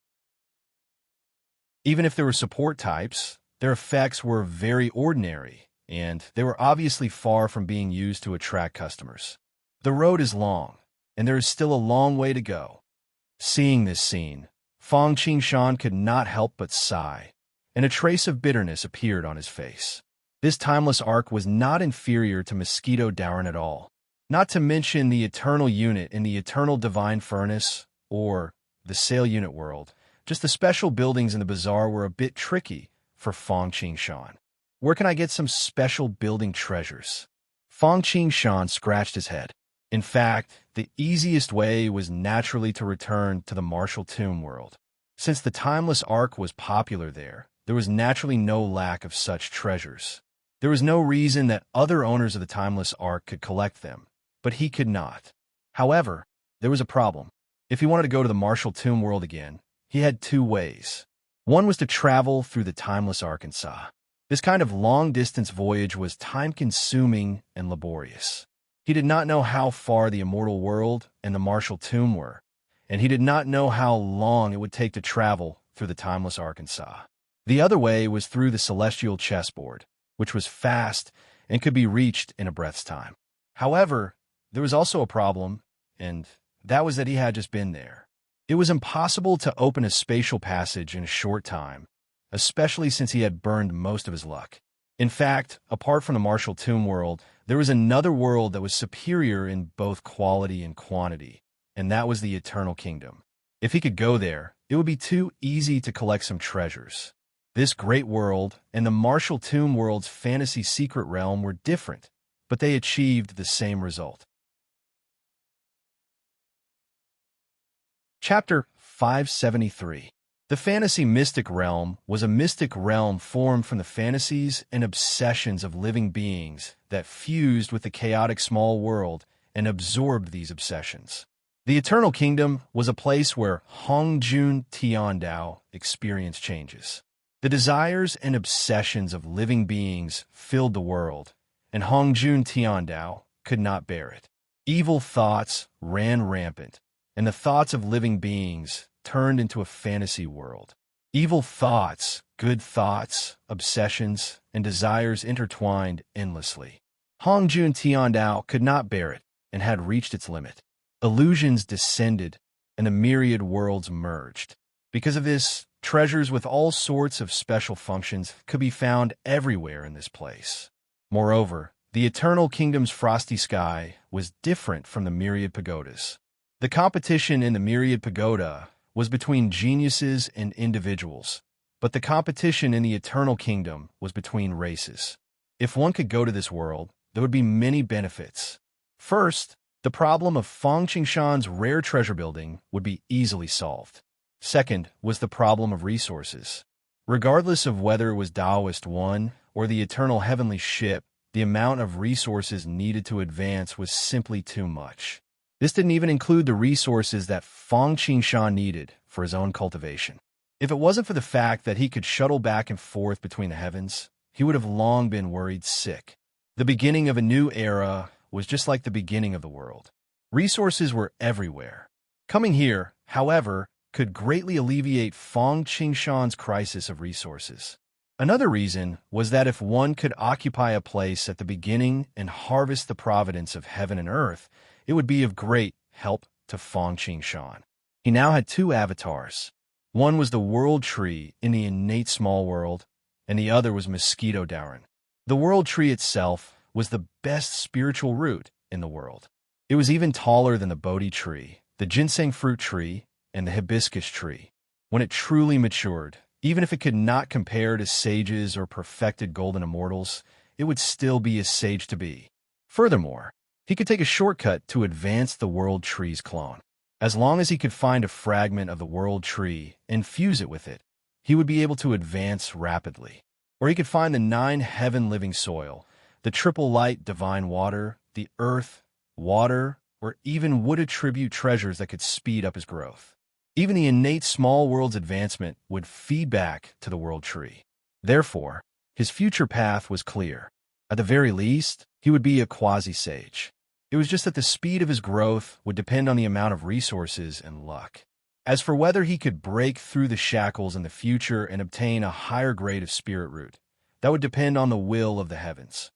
Even if there were support types, their effects were very ordinary, and they were obviously far from being used to attract customers. The road is long, and there is still a long way to go. Seeing this scene, Fang Qingshan could not help but sigh, and a trace of bitterness appeared on his face. This timeless arc was not inferior to Mosquito Down at all, not to mention the Eternal Unit in the Eternal Divine Furnace, or the Sail Unit world. Just the special buildings in the bazaar were a bit tricky for Fang Qingshan. Where can I get some special building treasures? Fang Qingshan scratched his head. In fact, the easiest way was naturally to return to the Martial Tomb world. Since the Timeless Ark was popular there was naturally no lack of such treasures. There was no reason that other owners of the Timeless Ark could collect them, but he could not. However, there was a problem. If he wanted to go to the Martial Tomb world again, he had 2 ways. One was to travel through the Timeless Arkansas. This kind of long-distance voyage was time-consuming and laborious. He did not know how far the Immortal World and the Martial Tomb were, and he did not know how long it would take to travel through the Timeless Arkansas. The other way was through the Celestial Chessboard, which was fast and could be reached in a breath's time. However, there was also a problem, and that was that he had just been there. It was impossible to open a spatial passage in a short time, especially since he had burned most of his luck. In fact, apart from the Martial Tomb world, there was another world that was superior in both quality and quantity, and that was the Eternal Kingdom. If he could go there, it would be too easy to collect some treasures. This great world and the Martial Tomb world's fantasy secret realm were different, but they achieved the same result. Chapter 573. The fantasy mystic realm was a mystic realm formed from the fantasies and obsessions of living beings that fused with the chaotic small world and absorbed these obsessions. The Eternal Kingdom was a place where Hongjun Tiandao experienced changes. The desires and obsessions of living beings filled the world, and Hongjun Tiandao could not bear it. Evil thoughts ran rampant, and the thoughts of living beings turned into a fantasy world. Evil thoughts, good thoughts, obsessions, and desires intertwined endlessly. Hongjun Tiandao could not bear it and had reached its limit. Illusions descended, and the myriad worlds merged. Because of this, treasures with all sorts of special functions could be found everywhere in this place. Moreover, the Eternal Kingdom's frosty sky was different from the myriad pagodas. The competition in the myriad pagoda was between geniuses and individuals, but the competition in the Eternal Kingdom was between races. If one could go to this world, there would be many benefits. First, the problem of Fang Qingshan's rare treasure building would be easily solved. Second was the problem of resources. Regardless of whether it was Taoist 1 or the Eternal Heavenly Ship, the amount of resources needed to advance was simply too much. This didn't even include the resources that Fang Qingshan needed for his own cultivation. If it wasn't for the fact that he could shuttle back and forth between the heavens, he would have long been worried sick. The beginning of a new era was just like the beginning of the world. Resources were everywhere. Coming here, however, could greatly alleviate Fang Qingshan's crisis of resources. Another reason was that if one could occupy a place at the beginning and harvest the providence of heaven and earth, it would be of great help to Fang Qingshan. He now had two avatars. One was the world tree in the innate small world, and the other was Mosquito Dauren. The world tree itself was the best spiritual root in the world. It was even taller than the Bodhi tree, the ginseng fruit tree, and the hibiscus tree. When it truly matured, even if it could not compare to sages or perfected golden immortals, it would still be a sage to be. Furthermore, he could take a shortcut to advance the world tree's clone. As long as he could find a fragment of the world tree and fuse it with it, he would be able to advance rapidly. Or he could find the 9 heaven-living soil, the triple light divine water, the earth, water, or even would attribute treasures that could speed up his growth. Even the innate small world's advancement would feed back to the world tree. Therefore, his future path was clear. At the very least, he would be a quasi-sage. It was just that the speed of his growth would depend on the amount of resources and luck. As for whether he could break through the shackles in the future and obtain a higher grade of spirit root, that would depend on the will of the heavens.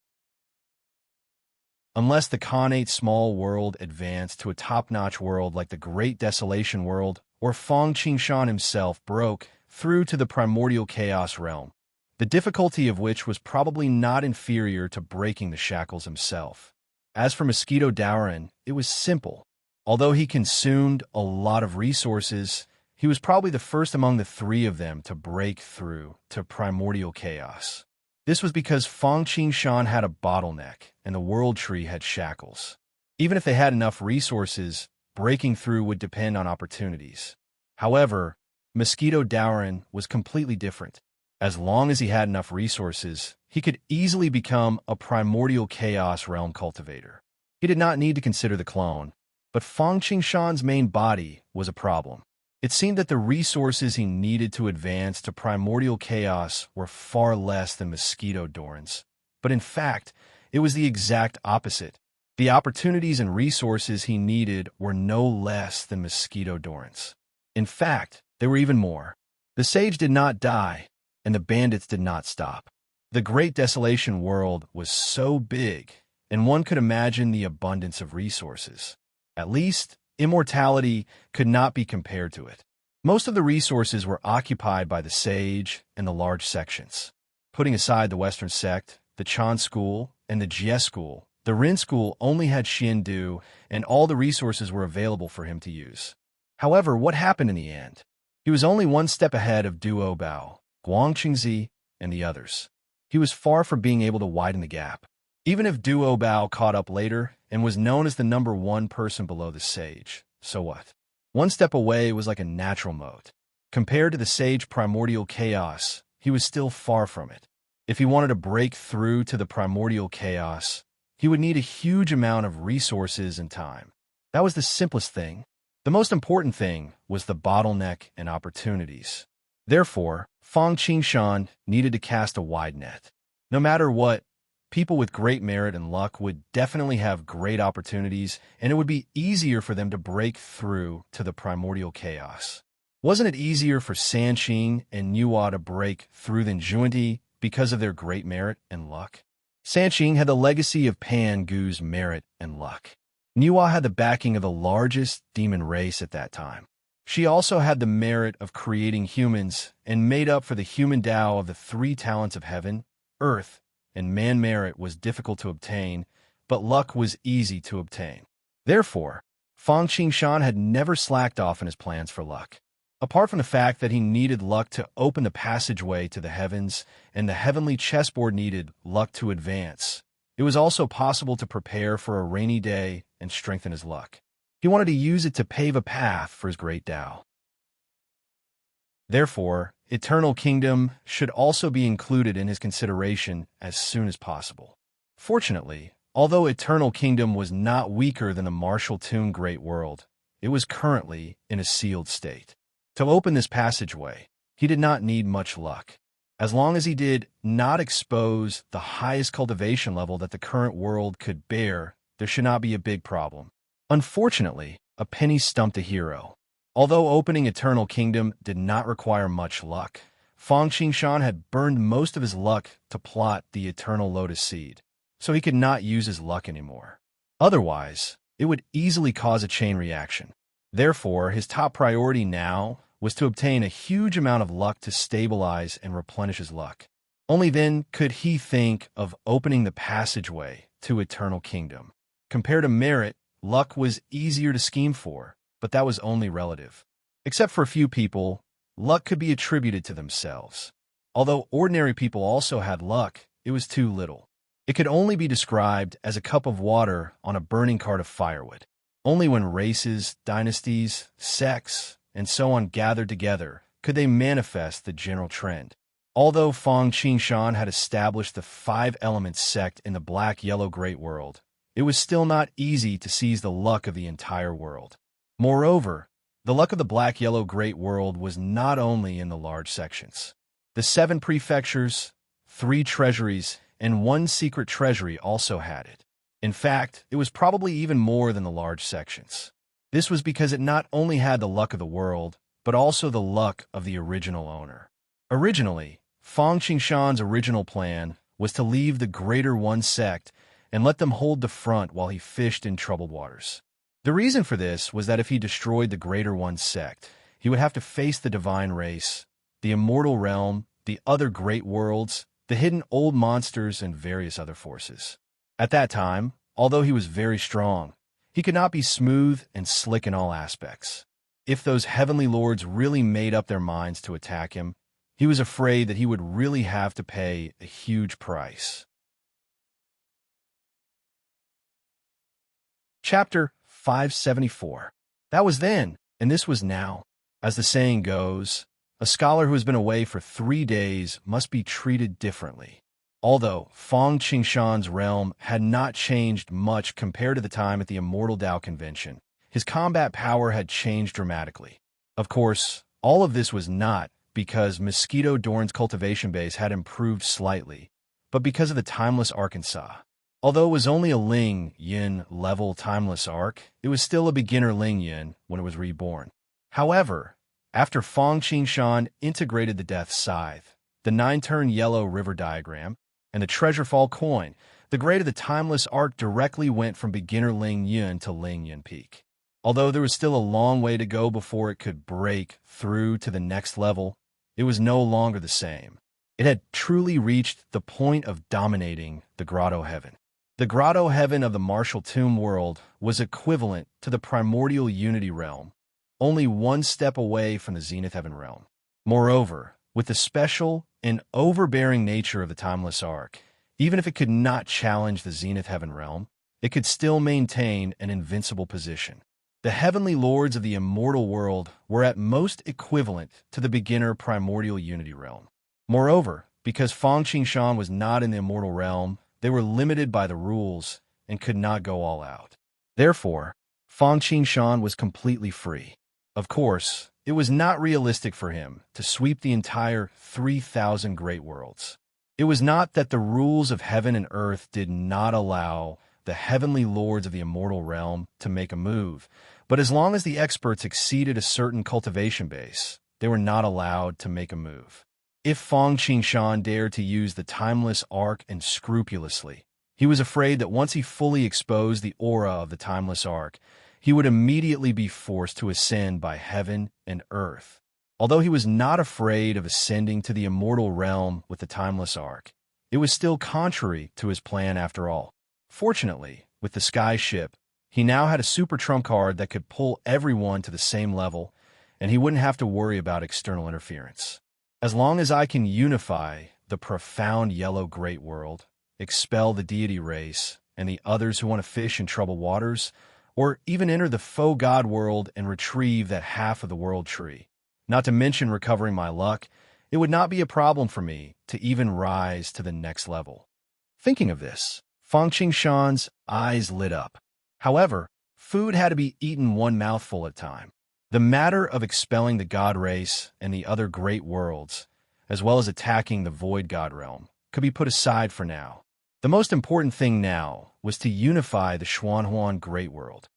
Unless the connate small world advanced to a top-notch world like the Great Desolation World, or Fang Qingshan himself broke through to the primordial chaos realm, the difficulty of which was probably not inferior to breaking the shackles himself. As for Mosquito Dauren, it was simple. Although he consumed a lot of resources, he was probably the first among the 3 of them to break through to primordial chaos. This was because Fang Qingshan had a bottleneck and the world tree had shackles. Even if they had enough resources, breaking through would depend on opportunities. However, Mosquito Dauren was completely different. As long as he had enough resources, he could easily become a primordial chaos realm cultivator. He did not need to consider the clone, but Fang Qingshan's main body was a problem. It seemed that the resources he needed to advance to primordial chaos were far less than Mosquito Dauren's. But in fact, it was the exact opposite. The opportunities and resources he needed were no less than Mosquito Dauren's. In fact, they were even more. The sage did not die, and the bandits did not stop. The Great Desolation World was so big, and one could imagine the abundance of resources. At least, immortality could not be compared to it. Most of the resources were occupied by the sage and the large sections. Putting aside the Western sect, the Chan school, and the Jie school, the Rin school only had Xiandu, and all the resources were available for him to use. However, what happened in the end? He was only one step ahead of Duo Bao, Guang Qingzi, and the others. He was far from being able to widen the gap. Even if Duo Bao caught up later and was known as the number 1 person below the sage, so what? One step away was like a natural moat. Compared to the sage primordial chaos, he was still far from it. If he wanted to break through to the primordial chaos, he would need a huge amount of resources and time. That was the simplest thing. The most important thing was the bottleneck and opportunities. Therefore, Fang Qingshan needed to cast a wide net. No matter what, people with great merit and luck would definitely have great opportunities, and it would be easier for them to break through to the primordial chaos. Wasn't it easier for Sanqing and Nuo to break through than Junti because of their great merit and luck? Sanqing had the legacy of Pan Gu's merit and luck. Nuo had the backing of the largest demon race at that time. She also had the merit of creating humans and made up for the human Tao of the three talents of heaven, earth, and man. Merit was difficult to obtain, but luck was easy to obtain. Therefore, Fang Qingshan had never slacked off in his plans for luck. Apart from the fact that he needed luck to open the passageway to the heavens, and the heavenly chessboard needed luck to advance, it was also possible to prepare for a rainy day and strengthen his luck. He wanted to use it to pave a path for his great Tao. Therefore, Eternal Kingdom should also be included in his consideration as soon as possible. Fortunately, although Eternal Kingdom was not weaker than the martial tomb Great World, it was currently in a sealed state. To open this passageway, he did not need much luck. As long as he did not expose the highest cultivation level that the current world could bear, there should not be a big problem. Unfortunately, a penny stumped a hero. Although opening Eternal Kingdom did not require much luck, Fang Qingshan had burned most of his luck to plot the Eternal Lotus Seed, so he could not use his luck anymore. Otherwise, it would easily cause a chain reaction. Therefore, his top priority now was to obtain a huge amount of luck to stabilize and replenish his luck. Only then could he think of opening the passageway to Eternal Kingdom. Compared to merit, luck was easier to scheme for, but that was only relative. Except for a few people, luck could be attributed to themselves. Although ordinary people also had luck, it was too little. It could only be described as a cup of water on a burning cart of firewood. Only when races, dynasties, sects, and so on gathered together could they manifest the general trend. Although Fang Qingshan had established the five-element sect in the black-yellow great world, it was still not easy to seize the luck of the entire world. Moreover, the luck of the black-yellow great world was not only in the large sections. The 7 prefectures, 3 treasuries, and 1 secret treasury also had it. In fact, it was probably even more than the large sections. This was because it not only had the luck of the world, but also the luck of the original owner. Originally, Fang Qingshan's original plan was to leave the Greater One sect and let them hold the front while he fished in troubled waters. The reason for this was that if he destroyed the Greater One sect, he would have to face the divine race, the immortal realm, the other great worlds, the hidden old monsters, and various other forces. At that time, although he was very strong, he could not be smooth and slick in all aspects. If those heavenly lords really made up their minds to attack him, he was afraid that he would really have to pay a huge price. Chapter 574. That was then, and this was now. As the saying goes, a scholar who has been away for 3 days must be treated differently. Although Fang Qingshan's realm had not changed much compared to the time at the Immortal Tao Convention, his combat power had changed dramatically. Of course, all of this was not because Mosquito Dorn's cultivation base had improved slightly, but because of the Timeless Arkansas. Although it was only a Ling Yin level Timeless Arc, it was still a beginner Ling Yin when it was reborn. However, after Fang Qingshan integrated the Death Scythe, the 9-turn yellow river diagram, and the Treasure Fall coin, the grade of the Timeless Arc directly went from beginner Ling Yin to Ling Yin Peak. Although there was still a long way to go before it could break through to the next level, it was no longer the same. It had truly reached the point of dominating the Grotto Heaven. The Grotto Heaven of the Martial Tomb world was equivalent to the Primordial Unity realm, only 1 step away from the Zenith Heaven realm. Moreover, with the special and overbearing nature of the Timeless Arc, even if it could not challenge the Zenith Heaven realm, it could still maintain an invincible position. The heavenly lords of the immortal world were at most equivalent to the beginner Primordial Unity realm. Moreover, because Fang Qingshan was not in the immortal realm, they were limited by the rules and could not go all out. Therefore, Fang Qingshan was completely free. Of course, it was not realistic for him to sweep the entire 3,000 great worlds. It was not that the rules of heaven and earth did not allow the heavenly lords of the immortal realm to make a move, but as long as the experts exceeded a certain cultivation base, they were not allowed to make a move. If Fang Qingshan dared to use the timeless arc and scrupulously, he was afraid that once he fully exposed the aura of the timeless arc, he would immediately be forced to ascend by heaven and earth. Although he was not afraid of ascending to the immortal realm with the timeless arc, it was still contrary to his plan after all. Fortunately, with the sky ship, he now had a super trump card that could pull everyone to the same level, and he wouldn't have to worry about external interference. As long as I can unify the profound yellow great world, expel the deity race and the others who want to fish in troubled waters, or even enter the faux god world and retrieve that half of the world tree, not to mention recovering my luck, it would not be a problem for me to even rise to the next level. Thinking of this, Fang Qingshan's eyes lit up. However, food had to be eaten one mouthful at a time. The matter of expelling the god race and the other great worlds, as well as attacking the void god realm, could be put aside for now. The most important thing now was to unify the Xuanhuan Great World.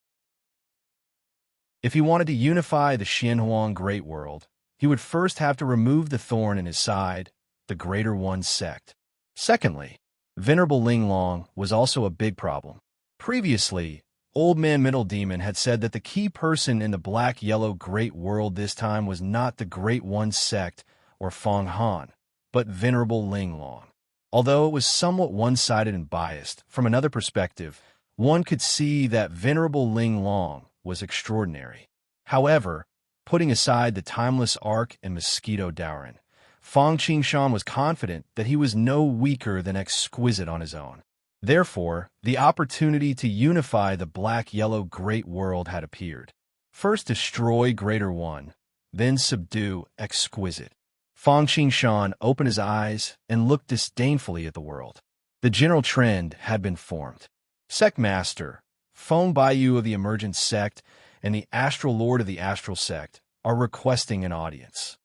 If he wanted to unify the Xianhuan Great World, he would first have to remove the thorn in his side, the Greater One sect. Secondly, Venerable Linglong was also a big problem. Previously, Old Man Middle Demon had said that the key person in the black-yellow Great World this time was not the Great One sect or Fang Han, but Venerable Linglong. Although it was somewhat one-sided and biased, from another perspective, one could see that Venerable Linglong was extraordinary. However, putting aside the timeless arc and mosquito Dowrin, Fang Qingshan was confident that he was no weaker than exquisite on his own. Therefore, the opportunity to unify the black-yellow great world had appeared. First destroy Greater One, then subdue Exquisite. Fang Qingshan opened his eyes and looked disdainfully at the world. The general trend had been formed. Sect Master, Feng Baiyu of the Emergent Sect, and the Astral Lord of the Astral Sect are requesting an audience.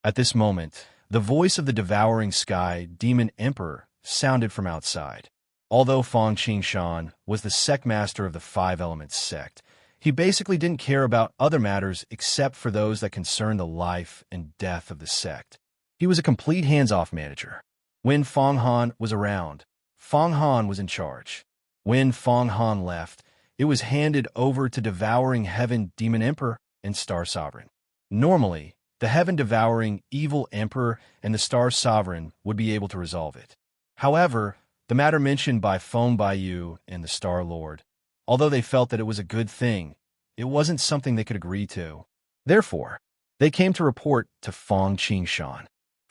At this moment, the voice of the Devouring Sky Demon Emperor sounded from outside. Although Fang Qingshan was the Sect Master of the Five Elements Sect, he basically didn't care about other matters except for those that concerned the life and death of the sect. He was a complete hands-off manager. When Fang Han was around, Fang Han was in charge. When Fang Han left, it was handed over to Devouring Heaven Demon Emperor and Star Sovereign. Normally, the Heaven-Devouring Evil Emperor and the Star Sovereign would be able to resolve it. However, the matter mentioned by Feng Baiyu and the Star Lord, although they felt that it was a good thing, it wasn't something they could agree to. Therefore, they came to report to Fang Qingshan.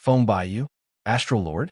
Feng Baiyu, Astral Lord?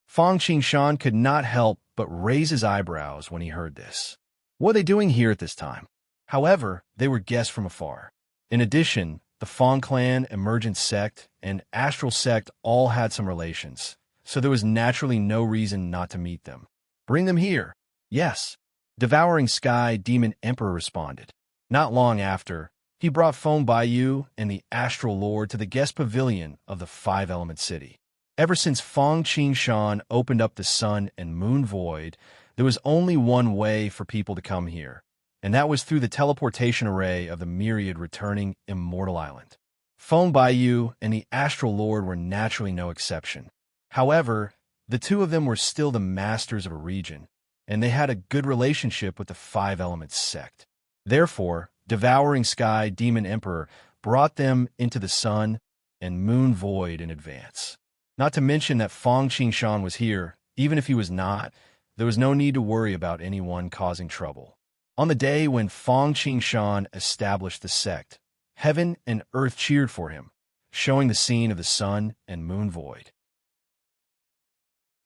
Fang Qingshan could not help but raise his eyebrows when he heard this. What are they doing here at this time? However, they were guests from afar. In addition, the Fang Clan, Emergent Sect, and Astral Sect all had some relations, so there was naturally no reason not to meet them. Bring them here. Yes. Devouring Sky Demon Emperor responded. Not long after, he brought Feng Baiyu and the Astral Lord to the guest pavilion of the Five-Element City. Ever since Fang Qingshan opened up the Sun and Moon Void, there was only one way for people to come here, and that was through the teleportation array of the myriad returning Immortal Island. Feng Baiyu and the Astral Lord were naturally no exception. However, the two of them were still the masters of a region, and they had a good relationship with the Five Elements Sect. Therefore, Devouring Sky Demon Emperor brought them into the Sun and Moon Void in advance. Not to mention that Fang Qingshan was here. Even if he was not, there was no need to worry about anyone causing trouble. On the day when Fang Qingshan established the sect, heaven and earth cheered for him, showing the scene of the Sun and Moon Void.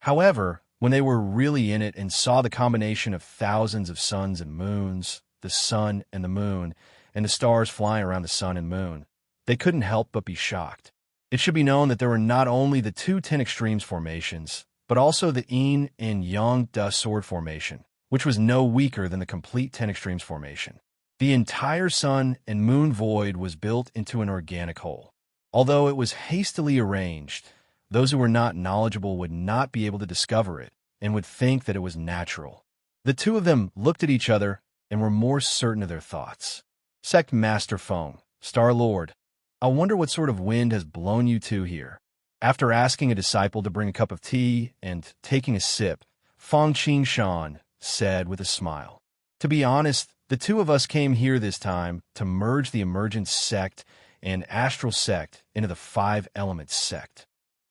However, when they were really in it and saw the combination of thousands of suns and moons, the sun and the moon, and the stars flying around the sun and moon, they couldn't help but be shocked. It should be known that there were not only the two 10 extremes formations, but also the yin and yang dust sword formation, which was no weaker than the complete 10 extremes formation. The entire sun and moon void was built into an organic whole. Although it was hastily arranged, those who were not knowledgeable would not be able to discover it and would think that it was natural. The two of them looked at each other and were more certain of their thoughts. Sect Master Feng, Star-Lord, I wonder what sort of wind has blown you two here. After asking a disciple to bring a cup of tea and taking a sip, Feng Qingshan said with a smile, "To be honest, the two of us came here this time to merge the Emergent Sect and Astral Sect into the Five Elements Sect."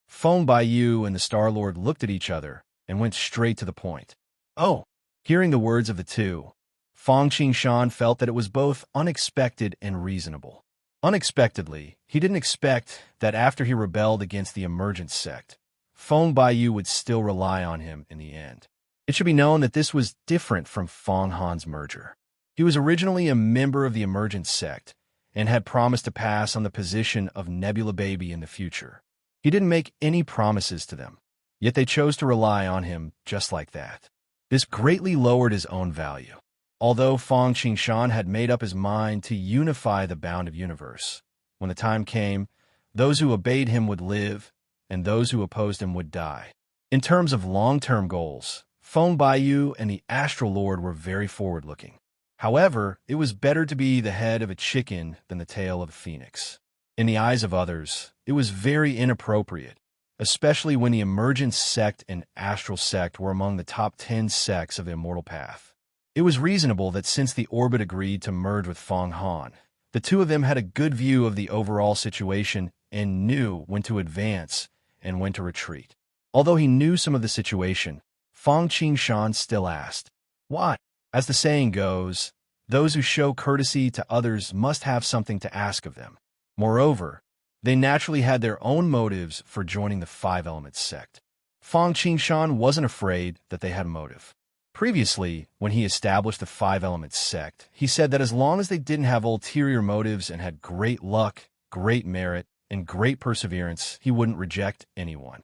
Feng Baiyu and the Star-Lord looked at each other and went straight to the point. Oh! Hearing the words of the two, Feng Qingshan felt that it was both unexpected and reasonable. Unexpectedly, he didn't expect that after he rebelled against the Emergent Sect, Feng Baiyu would still rely on him in the end. It should be known that this was different from Feng Han's merger. He was originally a member of the Emergent Sect and had promised to pass on the position of Nebula Baby in the future. He didn't make any promises to them, yet they chose to rely on him just like that. This greatly lowered his own value. Although Feng Qingshan had made up his mind to unify the bound of universe, when the time came, those who obeyed him would live, and those who opposed him would die. In terms of long-term goals, Feng Baiyu and the Astral Lord were very forward-looking. However, it was better to be the head of a chicken than the tail of a phoenix. In the eyes of others, it was very inappropriate, especially when the Emergent Sect and Astral Sect were among the top 10 sects of the Immortal Path. It was reasonable that since the Orbit agreed to merge with Feng Han, the two of them had a good view of the overall situation and knew when to advance and when to retreat. Although he knew some of the situation, Feng Qingshan still asked, "Why?" As the saying goes, those who show courtesy to others must have something to ask of them. Moreover, they naturally had their own motives for joining the Five Elements Sect. Feng Qingshan wasn't afraid that they had a motive. Previously, when he established the Five Elements Sect, he said that as long as they didn't have ulterior motives and had great luck, great merit, and great perseverance, he wouldn't reject anyone.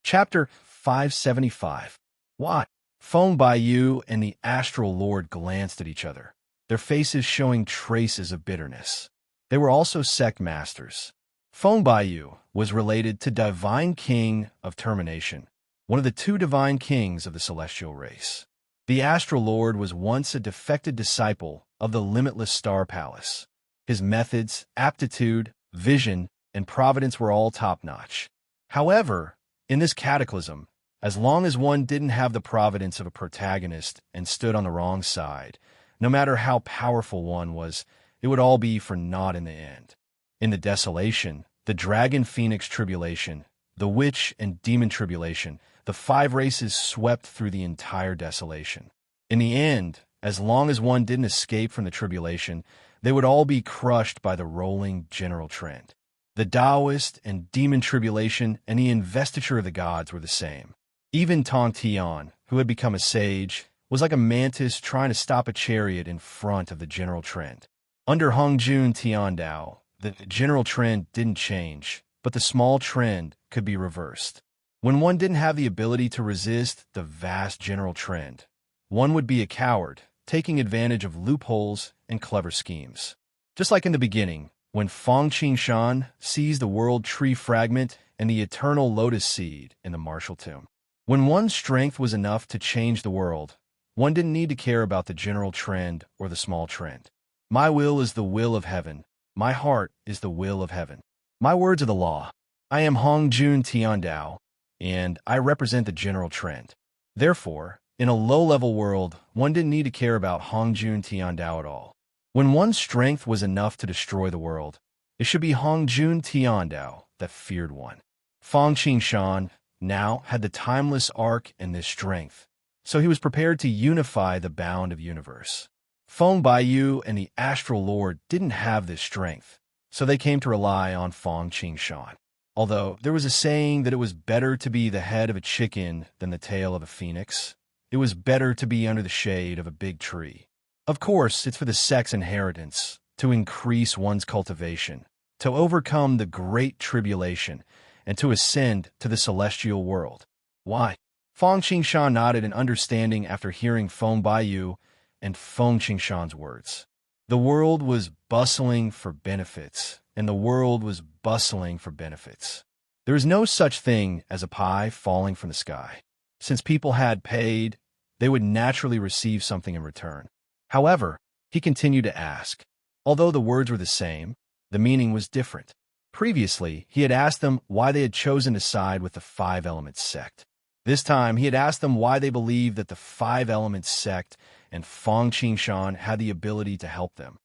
Chapter 575. What? Feng Baiyu and the Astral Lord glanced at each other, their faces showing traces of bitterness. They were also sect masters. Feng Baiyu was related to Divine King of Termination, one of the two divine kings of the celestial race. The Astral Lord was once a defected disciple of the limitless Star Palace. His methods, aptitude, vision, and providence were all top-notch. However, in this cataclysm, as long as one didn't have the providence of a protagonist and stood on the wrong side, no matter how powerful one was, it would all be for naught in the end. In the desolation, the Dragon Phoenix Tribulation, the Witch and Demon Tribulation, the five races swept through the entire desolation. In the end, as long as one didn't escape from the tribulation, they would all be crushed by the rolling general trend. The Taoist and Demon Tribulation and the Investiture of the Gods were the same. Even Tong Tian, who had become a sage, was like a mantis trying to stop a chariot in front of the general trend. Under Hongjun Tiandao, the general trend didn't change, but the small trend could be reversed. When one didn't have the ability to resist the vast general trend, one would be a coward, taking advantage of loopholes and clever schemes. Just like in the beginning, when Feng Qingshan seized the World Tree Fragment and the Eternal Lotus Seed in the Martial Tomb. When one's strength was enough to change the world, one didn't need to care about the general trend or the small trend. My will is the will of heaven. My heart is the will of heaven. My words are the law. I am Hongjun Tiandao, and I represent the general trend. Therefore, in a low-level world, one didn't need to care about Hongjun Tiandao at all. When one's strength was enough to destroy the world, it should be Hongjun Tiandao that feared one. Feng Qingshan now had the timeless arc and this strength, so he was prepared to unify the bound of universe. Feng Baiyu and the Astral Lord didn't have this strength, so they came to rely on Feng Qingshan. Although there was a saying that it was better to be the head of a chicken than the tail of a phoenix, it was better to be under the shade of a big tree. Of course, it's for the sect's inheritance, to increase one's cultivation, to overcome the great tribulation, and to ascend to the celestial world. Why? Feng Qingshan nodded in understanding after hearing Feng Baiyu and Feng Qingshan's words. The world was bustling for benefits, and the world was bustling for benefits. There is no such thing as a pie falling from the sky. Since people had paid, they would naturally receive something in return. However, he continued to ask. Although the words were the same, the meaning was different. Previously, he had asked them why they had chosen to side with the Five Elements sect. This time, he had asked them why they believed that the Five Elements sect and Feng Qingshan had the ability to help them.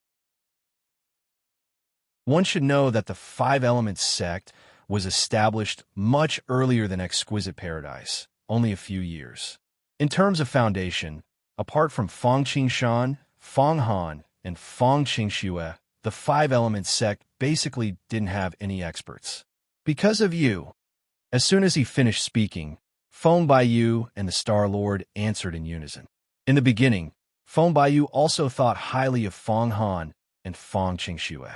One should know that the Five Elements sect was established much earlier than Exquisite Paradise, only a few years. In terms of foundation, apart from Feng Qingshan, Feng Han, and Feng Qingxue, the Five Elements sect basically didn't have any experts. Because of you. As soon as he finished speaking, Feng Baiyu and the Star Lord answered in unison. In the beginning, Feng Baiyu also thought highly of Feng Han and Feng Qingxue.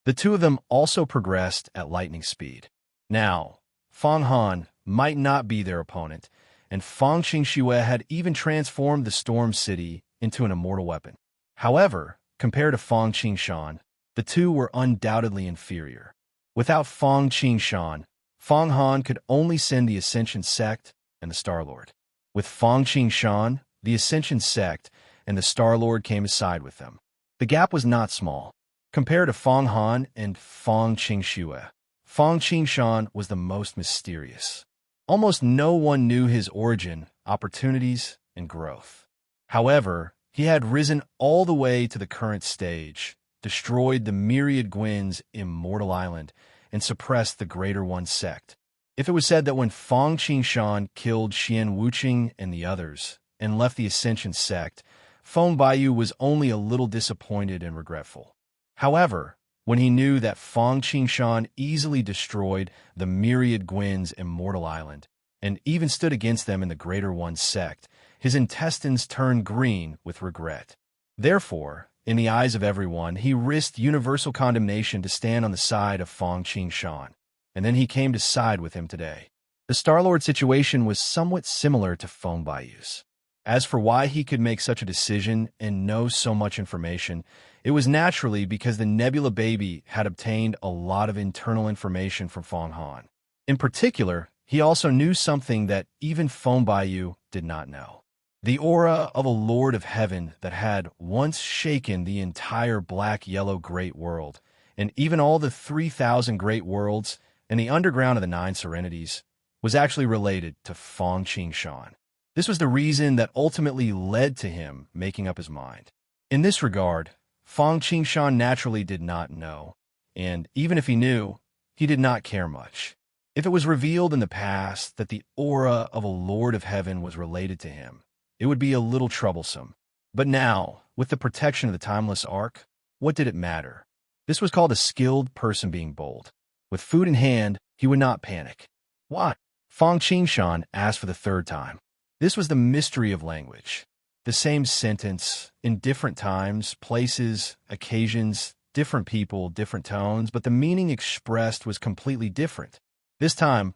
The two of them also progressed at lightning speed. Now, Feng Han might not be their opponent, and Feng Qingxue had even transformed the Storm City into an immortal weapon. However, compared to Feng Qingshan, the two were undoubtedly inferior. Without Feng Qingshan, Feng Han could only send the Ascension Sect and the Star-Lord. With Feng Qingshan, the Ascension Sect and the Star-Lord came aside with them. The gap was not small. Compared to Feng Han and Feng Qingxue, Feng Qingshan was the most mysterious. Almost no one knew his origin, opportunities, and growth. However, he had risen all the way to the current stage, destroyed the myriad Gwyn's immortal island, and suppressed the Greater One sect. If it was said that when Feng Qingshan killed Xian Wuqing and the others, and left the Ascension sect, Feng Baiyu was only a little disappointed and regretful. However, when he knew that Feng Qingshan easily destroyed the myriad Gwyn's immortal island, and even stood against them in the Greater One sect, his intestines turned green with regret. Therefore, in the eyes of everyone, he risked universal condemnation to stand on the side of Feng Qingshan, and then he came to side with him today. The Star-Lord situation was somewhat similar to Feng Baiyu's. As for why he could make such a decision and know so much information, it was naturally because the Nebula Baby had obtained a lot of internal information from Feng Han. In particular, he also knew something that even Feng Baiyu did not know. The aura of a Lord of Heaven that had once shaken the entire black-yellow Great World, and even all the 3,000 Great Worlds and the underground of the Nine Serenities, was actually related to Feng Qingshan. This was the reason that ultimately led to him making up his mind. In this regard, Feng Qingshan naturally did not know, and even if he knew, he did not care much. If it was revealed in the past that the aura of a Lord of Heaven was related to him, it would be a little troublesome. But now, with the protection of the Timeless Ark, what did it matter? This was called a skilled person being bold. With food in hand, he would not panic. Why? Feng Qingshan asked for the third time. This was the mystery of language. The same sentence, in different times, places, occasions, different people, different tones, but the meaning expressed was completely different. This time,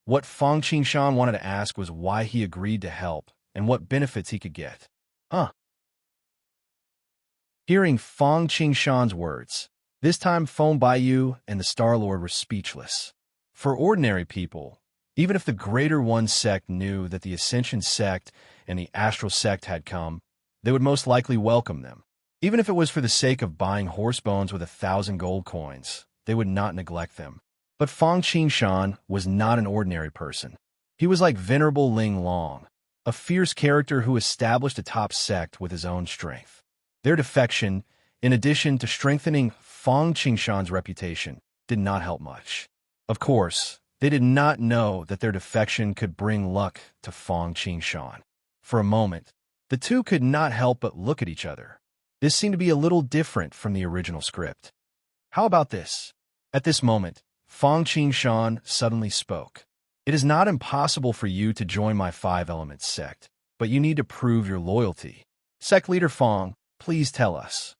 what Feng Qingshan wanted to ask was why he agreed to help and what benefits he could get. Hearing Feng Qingshan's words, this time Feng Baiyu and the Star-Lord were speechless. For ordinary people, even if the Greater One sect knew that the Ascension sect and the Astral sect had come, they would most likely welcome them. Even if it was for the sake of buying horse bones with 1,000 gold coins, they would not neglect them. But Feng Qingshan was not an ordinary person. He was like Venerable Ling Long, a fierce character who established a top sect with his own strength. Their defection, in addition to strengthening Feng Qingshan's reputation, did not help much. Of course, they did not know that their defection could bring luck to Feng Qingshan. For a moment, the two could not help but look at each other. This seemed to be a little different from the original script. How about this? At this moment, Feng Qingshan suddenly spoke. It is not impossible for you to join my Five Elements sect, but you need to prove your loyalty. Sect leader Feng, please tell us.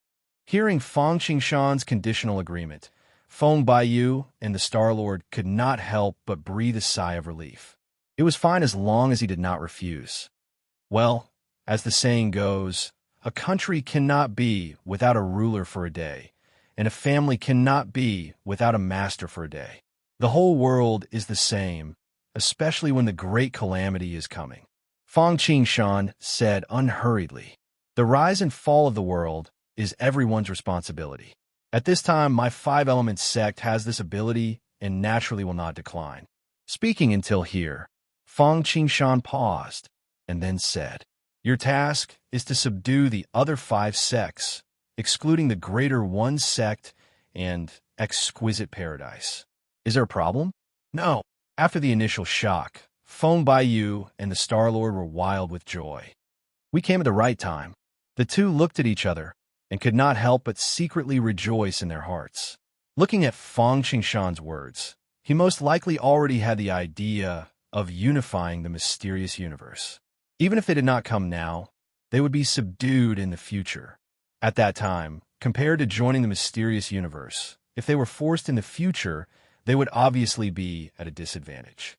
Hearing Feng Qingshan's conditional agreement, Feng Baiyu and the Star-Lord could not help but breathe a sigh of relief. It was fine as long as he did not refuse. Well, as the saying goes, a country cannot be without a ruler for a day, and a family cannot be without a master for a day. The whole world is the same, especially when the great calamity is coming. Fang Qingshan said unhurriedly, "The rise and fall of the world is everyone's responsibility. At this time, my five-element sect has this ability and naturally will not decline." Speaking until here, Fang Qingshan paused and then said, "Your task is to subdue the other five sects, excluding the Greater One sect and Exquisite Paradise. Is there a problem?" "No." After the initial shock, Feng Baiyu and the Star-Lord were wild with joy. "We came at the right time." The two looked at each other and could not help but secretly rejoice in their hearts. Looking at Fang Qingshan's words, he most likely already had the idea of unifying the mysterious universe. Even if they did not come now, they would be subdued in the future. At that time, compared to joining the mysterious universe, if they were forced in the future, they would obviously be at a disadvantage.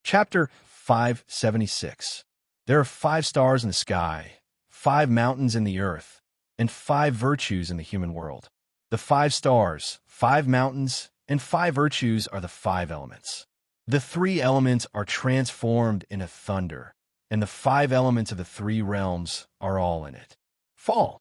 Chapter 576. There are 5 stars in the sky, 5 mountains in the earth, and 5 virtues in the human world. The 5 stars, 5 mountains, and 5 virtues are the 5 elements. The 3 elements are transformed into thunder, and the 5 elements of the 3 realms are all in it. Fall.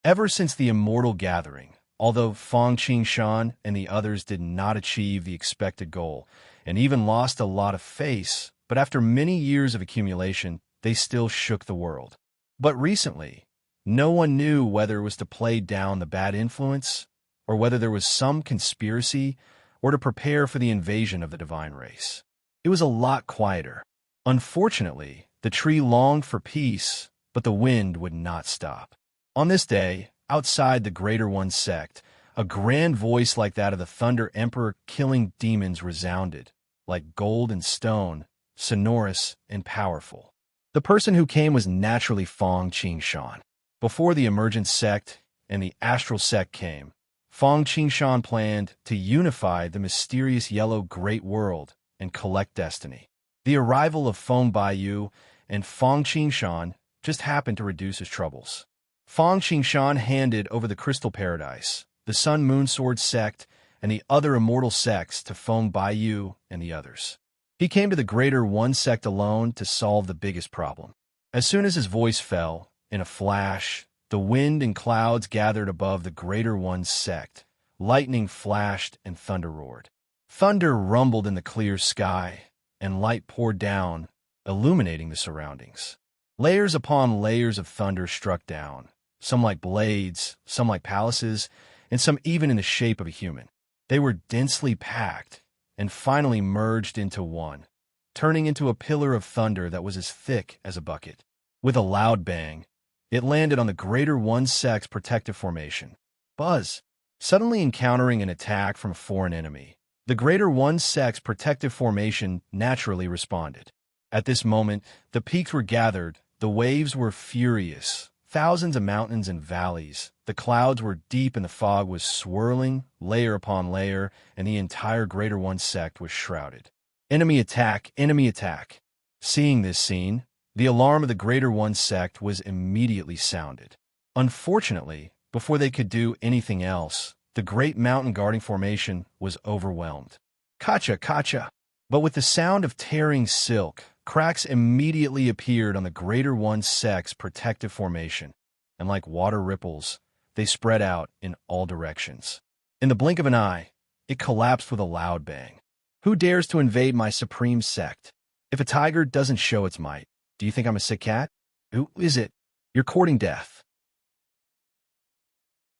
Ever since the immortal gathering, although Fang Qingshan and the others did not achieve the expected goal, and even lost a lot of face, but after many years of accumulation, they still shook the world. But recently, no one knew whether it was to play down the bad influence, or whether there was some conspiracy, or to prepare for the invasion of the divine race. It was a lot quieter. Unfortunately, the tree longed for peace, but the wind would not stop. On this day, outside the Greater One sect, a grand voice like that of the Thunder Emperor killing demons resounded, like gold and stone, sonorous and powerful. The person who came was naturally Fang Qingshan. Before the Emergent sect and the Astral sect came, Fang Qingshan planned to unify the mysterious yellow great world and collect destiny. The arrival of Feng Baiyu and Fang Qingshan just happened to reduce his troubles. Fang Qingshan handed over the Crystal Paradise, the Sun Moon Sword sect, and the other immortal sects to Feng Baiyu and the others. He came to the Greater One sect alone to solve the biggest problem. As soon as his voice fell, in a flash, the wind and clouds gathered above the Greater One sect, lightning flashed and thunder roared. Thunder rumbled in the clear sky, and light poured down, illuminating the surroundings. Layers upon layers of thunder struck down, some like blades, some like palaces, and some even in the shape of a human. They were densely packed, and finally merged into one, turning into a pillar of thunder that was as thick as a bucket. With a loud bang, it landed on the Greater One sect's protective formation. Buzz! Suddenly encountering an attack from a foreign enemy, the Greater One sect's protective formation naturally responded. At this moment, the peaks were gathered, the waves were furious, thousands of mountains and valleys, the clouds were deep and the fog was swirling, layer upon layer, and the entire Greater One sect was shrouded. Enemy attack, enemy attack. Seeing this scene, the alarm of the Greater One sect was immediately sounded. Unfortunately, before they could do anything else, the Great Mountain Guarding Formation was overwhelmed. Kacha, kacha! But with the sound of tearing silk, cracks immediately appeared on the Greater One sect's protective formation, and like water ripples, they spread out in all directions. In the blink of an eye, it collapsed with a loud bang. Who dares to invade my supreme sect? If a tiger doesn't show its might, do you think I'm a sick cat? Who is it? You're courting death.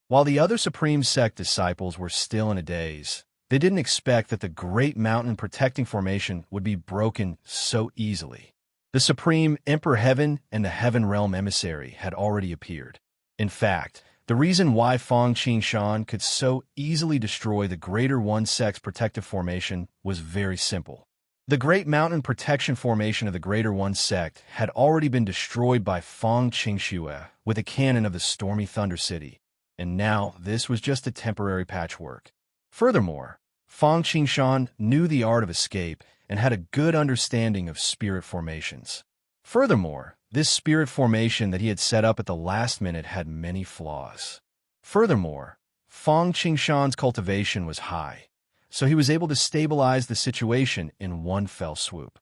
While the other Supreme Sect disciples were still in a daze, they didn't expect that the Great Mountain Protecting Formation would be broken so easily. The Supreme Emperor Heaven and the Heaven Realm Emissary had already appeared. In fact, the reason why Fang Qingshan could so easily destroy the Greater One sect's protective formation was very simple. The Great Mountain Protection Formation of the Greater One sect had already been destroyed by Fang Qingxue with a cannon of the Stormy Thunder City, and now this was just a temporary patchwork. Furthermore, Fang Qingshan knew the art of escape and had a good understanding of spirit formations. Furthermore, this spirit formation that he had set up at the last minute had many flaws. Furthermore, Fang Qingshan's cultivation was high, so he was able to stabilize the situation in one fell swoop.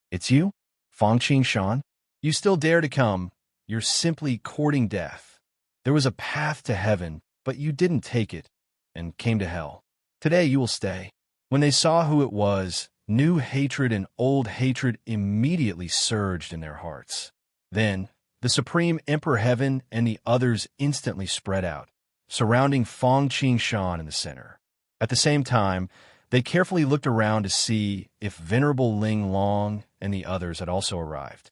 It's you, Fang Qingshan? You still dare to come? You're simply courting death. There was a path to heaven, but you didn't take it, and came to hell. Today you will stay. When they saw who it was, new hatred and old hatred immediately surged in their hearts. Then, the Supreme Emperor Heaven and the others instantly spread out, surrounding Fang Qingshan in the center. At the same time, they carefully looked around to see if Venerable Ling Long and the others had also arrived.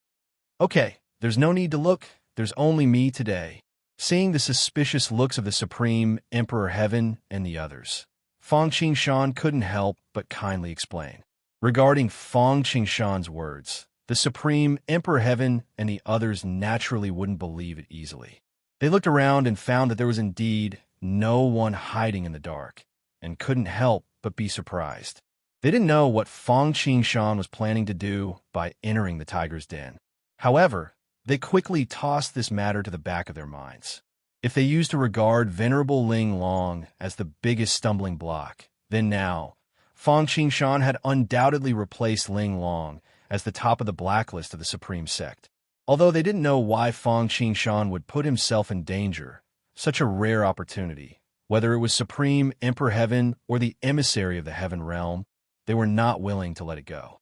Okay, there's no need to look. There's only me today. Seeing the suspicious looks of the Supreme Emperor Heaven and the others, Fang Qingshan couldn't help but kindly explain. Regarding Fang Qingshan's words, the Supreme Emperor Heaven and the others naturally wouldn't believe it easily. They looked around and found that there was indeed no one hiding in the dark, and couldn't help but be surprised. They didn't know what Fang Qingshan was planning to do by entering the tiger's den. However, they quickly tossed this matter to the back of their minds. If they used to regard Venerable Ling Long as the biggest stumbling block, then now, Fang Qingshan had undoubtedly replaced Ling Long as the top of the blacklist of the Supreme Sect. Although they didn't know why Fang Qingshan would put himself in danger, such a rare opportunity, whether it was Supreme Emperor Heaven or the emissary of the Heaven Realm, they were not willing to let it go.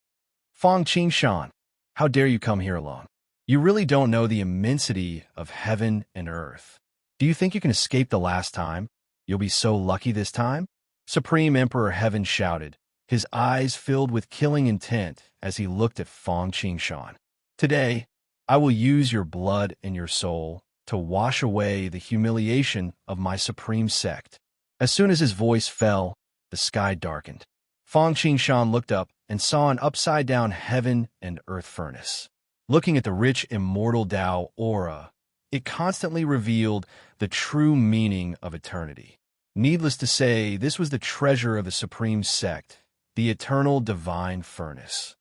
Fang Qingshan, how dare you come here alone? You really don't know the immensity of heaven and earth. Do you think you can escape the last time? You'll be so lucky this time? Supreme Emperor Heaven shouted, his eyes filled with killing intent as he looked at Fang Qingshan. Today, I will use your blood and your soul to wash away the humiliation of my supreme sect. As soon as his voice fell, the sky darkened. Fang Qingshan looked up and saw an upside-down heaven and earth furnace. Looking at the rich immortal Tao aura, it constantly revealed the true meaning of eternity. Needless to say, this was the treasure of the supreme sect, the eternal divine furnace.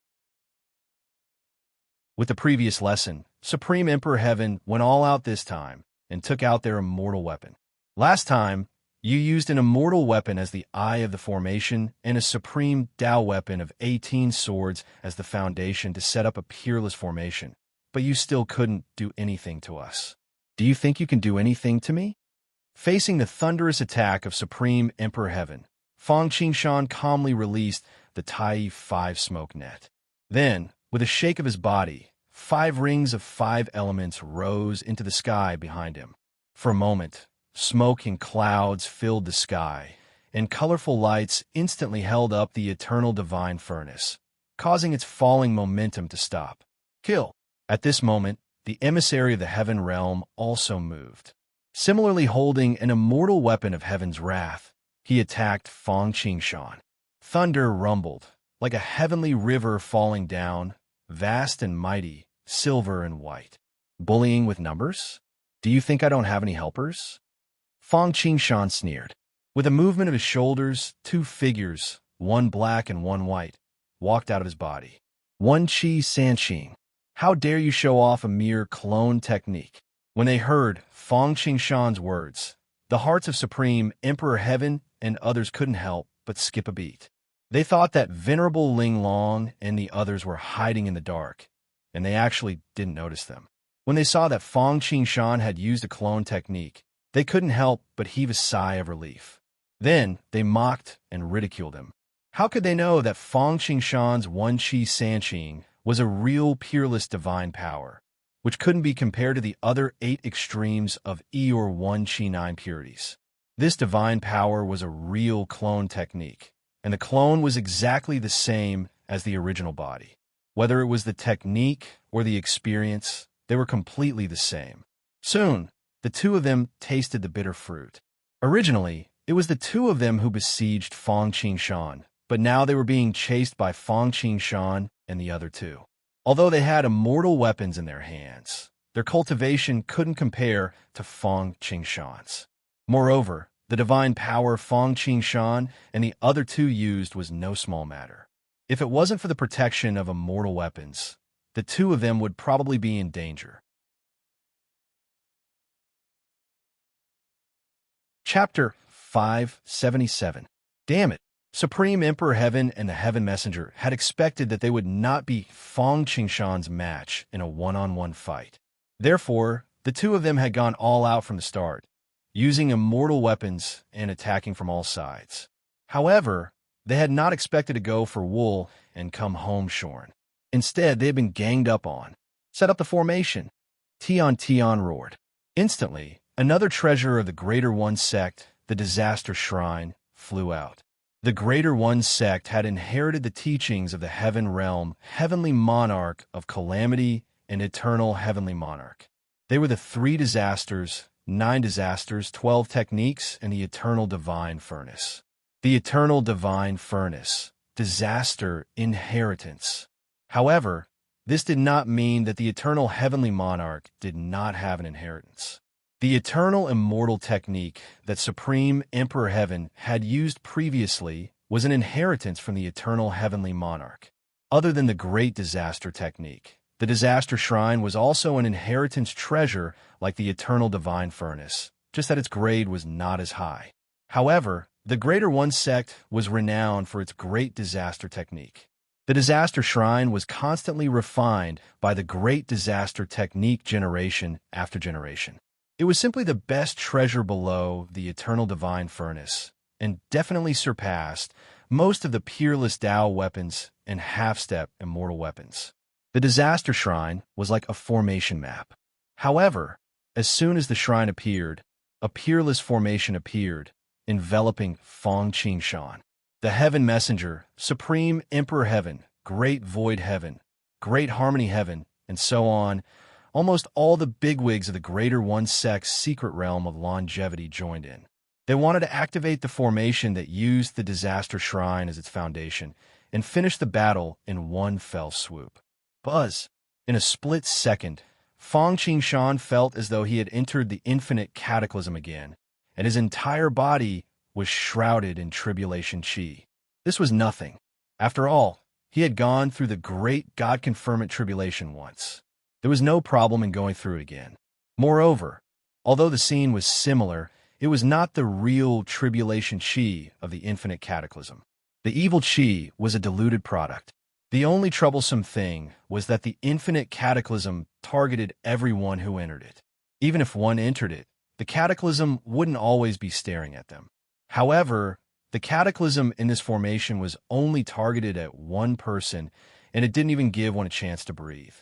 With the previous lesson, Supreme Emperor Heaven went all out this time and took out their immortal weapon. Last time, you used an immortal weapon as the eye of the formation and a supreme Tao weapon of 18 swords as the foundation to set up a peerless formation, but you still couldn't do anything to us. Do you think you can do anything to me? Facing the thunderous attack of Supreme Emperor Heaven, Fang Qingshan calmly released the Tai 5 smoke net. Then, with a shake of his body, 5 rings of 5 elements rose into the sky behind him. For a moment, smoke and clouds filled the sky, and colorful lights instantly held up the eternal divine furnace, causing its falling momentum to stop. Kill! At this moment, the emissary of the Heaven Realm also moved. Similarly holding an immortal weapon of Heaven's wrath, he attacked Fang Qingshan. Thunder rumbled, like a heavenly river falling down, vast and mighty, silver and white. Bullying with numbers? Do you think I don't have any helpers? Fang Qingshan sneered. With a movement of his shoulders, 2 figures, one black and one white, walked out of his body. Wen Qi Sanqing. How dare you show off a mere clone technique? When they heard Fang Qingshan's words, the hearts of Supreme Emperor Heaven and others couldn't help but skip a beat. They thought that Venerable Ling Long and the others were hiding in the dark, and they actually didn't notice them. When they saw that Fang Qingshan had used a clone technique, they couldn't help but heave a sigh of relief. Then they mocked and ridiculed him. How could they know that Fang Qingshan's Wen Qi Sanqing was a real peerless divine power, which couldn't be compared to the other 8 extremes of E or Wen Qi 9 purities? This divine power was a real clone technique, and the clone was exactly the same as the original body. Whether it was the technique or the experience, they were completely the same. Soon, the 2 of them tasted the bitter fruit. Originally, it was the 2 of them who besieged Fang Qingshan, but now they were being chased by Fang Qingshan and the other 2. Although they had immortal weapons in their hands, their cultivation couldn't compare to Fang Qingshan's. Moreover, The divine power Fong Qing Shan and the other two used was no small matter. If it wasn't for the protection of immortal weapons, the two of them would probably be in danger. Chapter 577. Damn it. Supreme Emperor Heaven and the Heaven Messenger had expected that they would not be Fong Qingshan's match in a one-on-one fight. Therefore, the two of them had gone all out from the start, using immortal weapons and attacking from all sides. However, they had not expected to go for wool and come home shorn. Instead, they had been ganged up on. Set up the formation. Tion roared. Instantly, another treasure of the Greater One sect, the Disaster Shrine, flew out. The Greater One sect had inherited the teachings of the Heaven Realm, Heavenly Monarch of Calamity, and Eternal Heavenly Monarch. They were the 3 disasters, 9 disasters, 12 techniques, and the Eternal Divine Furnace. The Eternal Divine Furnace, disaster, inheritance. However, this did not mean that the Eternal Heavenly Monarch did not have an inheritance. The Eternal Immortal technique that Supreme Emperor Heaven had used previously was an inheritance from the Eternal Heavenly Monarch. Other than the Great Disaster technique, the Disaster Shrine was also an inheritance treasure like the Eternal Divine Furnace, just that its grade was not as high. However, the Greater One sect was renowned for its Great Disaster technique. The Disaster Shrine was constantly refined by the Great Disaster technique generation after generation. It was simply the best treasure below the Eternal Divine Furnace, and definitely surpassed most of the Peerless Tao weapons and half-step immortal weapons. The Disaster Shrine was like a formation map. However, as soon as the shrine appeared, a peerless formation appeared, enveloping Fong Qingshan. The Heaven Messenger, Supreme Emperor Heaven, Great Void Heaven, Great Harmony Heaven, and so on. Almost all the bigwigs of the Greater One sect's secret realm of longevity joined in. They wanted to activate the formation that used the Disaster Shrine as its foundation and finish the battle in one fell swoop. Buzz! In a split second, Fong Qingshan felt as though he had entered the infinite cataclysm again, and his entire body was shrouded in tribulation chi. This was nothing. After all, he had gone through the great God-confirmant tribulation once. There was no problem in going through it again. Moreover, although the scene was similar, it was not the real tribulation chi of the infinite cataclysm. The evil chi was a diluted product. The only troublesome thing was that the infinite cataclysm targeted everyone who entered it. Even if one entered it, the cataclysm wouldn't always be staring at them. However, the cataclysm in this formation was only targeted at one person, and it didn't even give one a chance to breathe.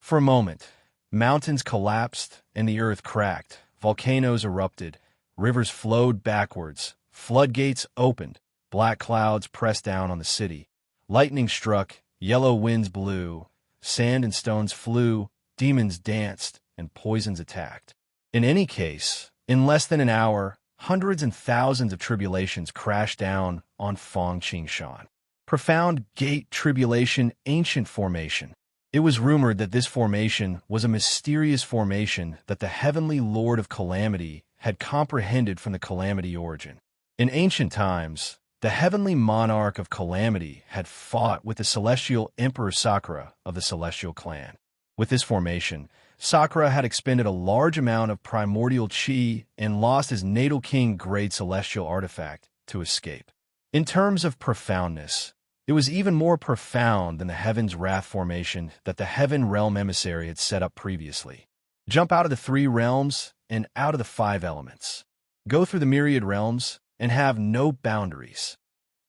For a moment, mountains collapsed and the earth cracked, volcanoes erupted, rivers flowed backwards, floodgates opened, black clouds pressed down on the city, lightning struck, yellow winds blew, sand and stones flew, demons danced, and poisons attacked. In any case, in less than an hour, hundreds and thousands of tribulations crashed down on Fong Qingshan. Profound Gate Tribulation Ancient Formation. It was rumored that this formation was a mysterious formation that the Heavenly Lord of Calamity had comprehended from the Calamity origin. In ancient times, the Heavenly Monarch of Calamity had fought with the Celestial Emperor Sakura of the Celestial Clan. With this formation, Sakura had expended a large amount of primordial chi and lost his natal king grade celestial artifact to escape. In terms of profoundness, it was even more profound than the Heaven's Wrath formation that the Heaven Realm Emissary had set up previously. Jump out of the 3 realms and out of the 5 elements. Go through the myriad realms and have no boundaries.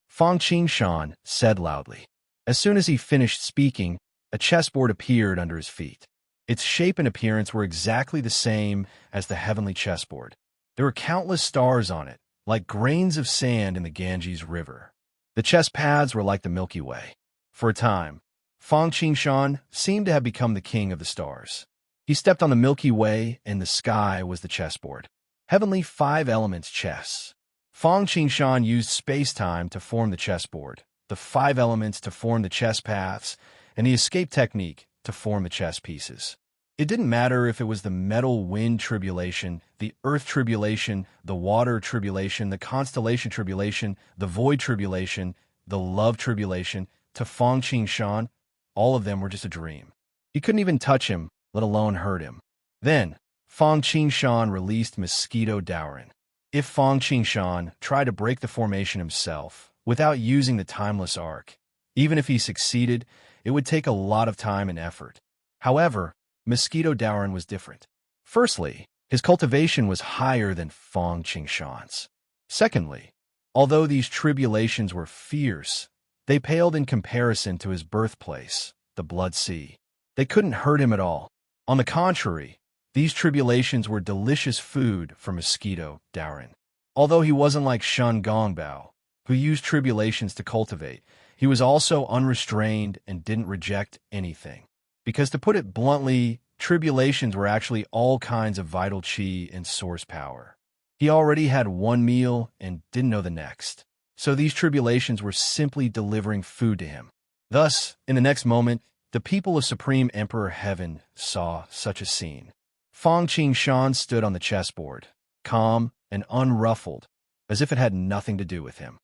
Fong Qingshan said loudly. As soon as he finished speaking, a chessboard appeared under his feet. Its shape and appearance were exactly the same as the heavenly chessboard. There were countless stars on it, like grains of sand in the Ganges River. The chess paths were like the Milky Way. For a time, Fong Qingshan seemed to have become the king of the stars. He stepped on the Milky Way, and the sky was the chessboard. Heavenly 5 elements chess. Fong Qingshan used space-time to form the chessboard, the 5 elements to form the chess paths, and the escape technique to form the chess pieces. It didn't matter if it was the metal wind tribulation, the earth tribulation, the water tribulation, the constellation tribulation, the void tribulation, the love tribulation, to Fong Qing Shan, all of them were just a dream. He couldn't even touch him, let alone hurt him. Then, Fong Qing Shan released Mosquito Dowrin. If Fong Qing Shan tried to break the formation himself, without using the timeless arc, even if he succeeded, it would take a lot of time and effort. However, Mosquito Dowrin was different. Firstly, his cultivation was higher than Fong Qing Shan's. Secondly, although these tribulations were fierce, they paled in comparison to his birthplace, the Blood Sea. They couldn't hurt him at all. On the contrary, these tribulations were delicious food for Mosquito Dowrin. Although he wasn't like Shun Gongbao, who used tribulations to cultivate, he was also unrestrained and didn't reject anything. Because to put it bluntly, tribulations were actually all kinds of vital chi and source power. He already had one meal and didn't know the next. So these tribulations were simply delivering food to him. Thus, in the next moment, the people of Supreme Emperor Heaven saw such a scene. Fong Qing Shan stood on the chessboard, calm and unruffled, as if it had nothing to do with him.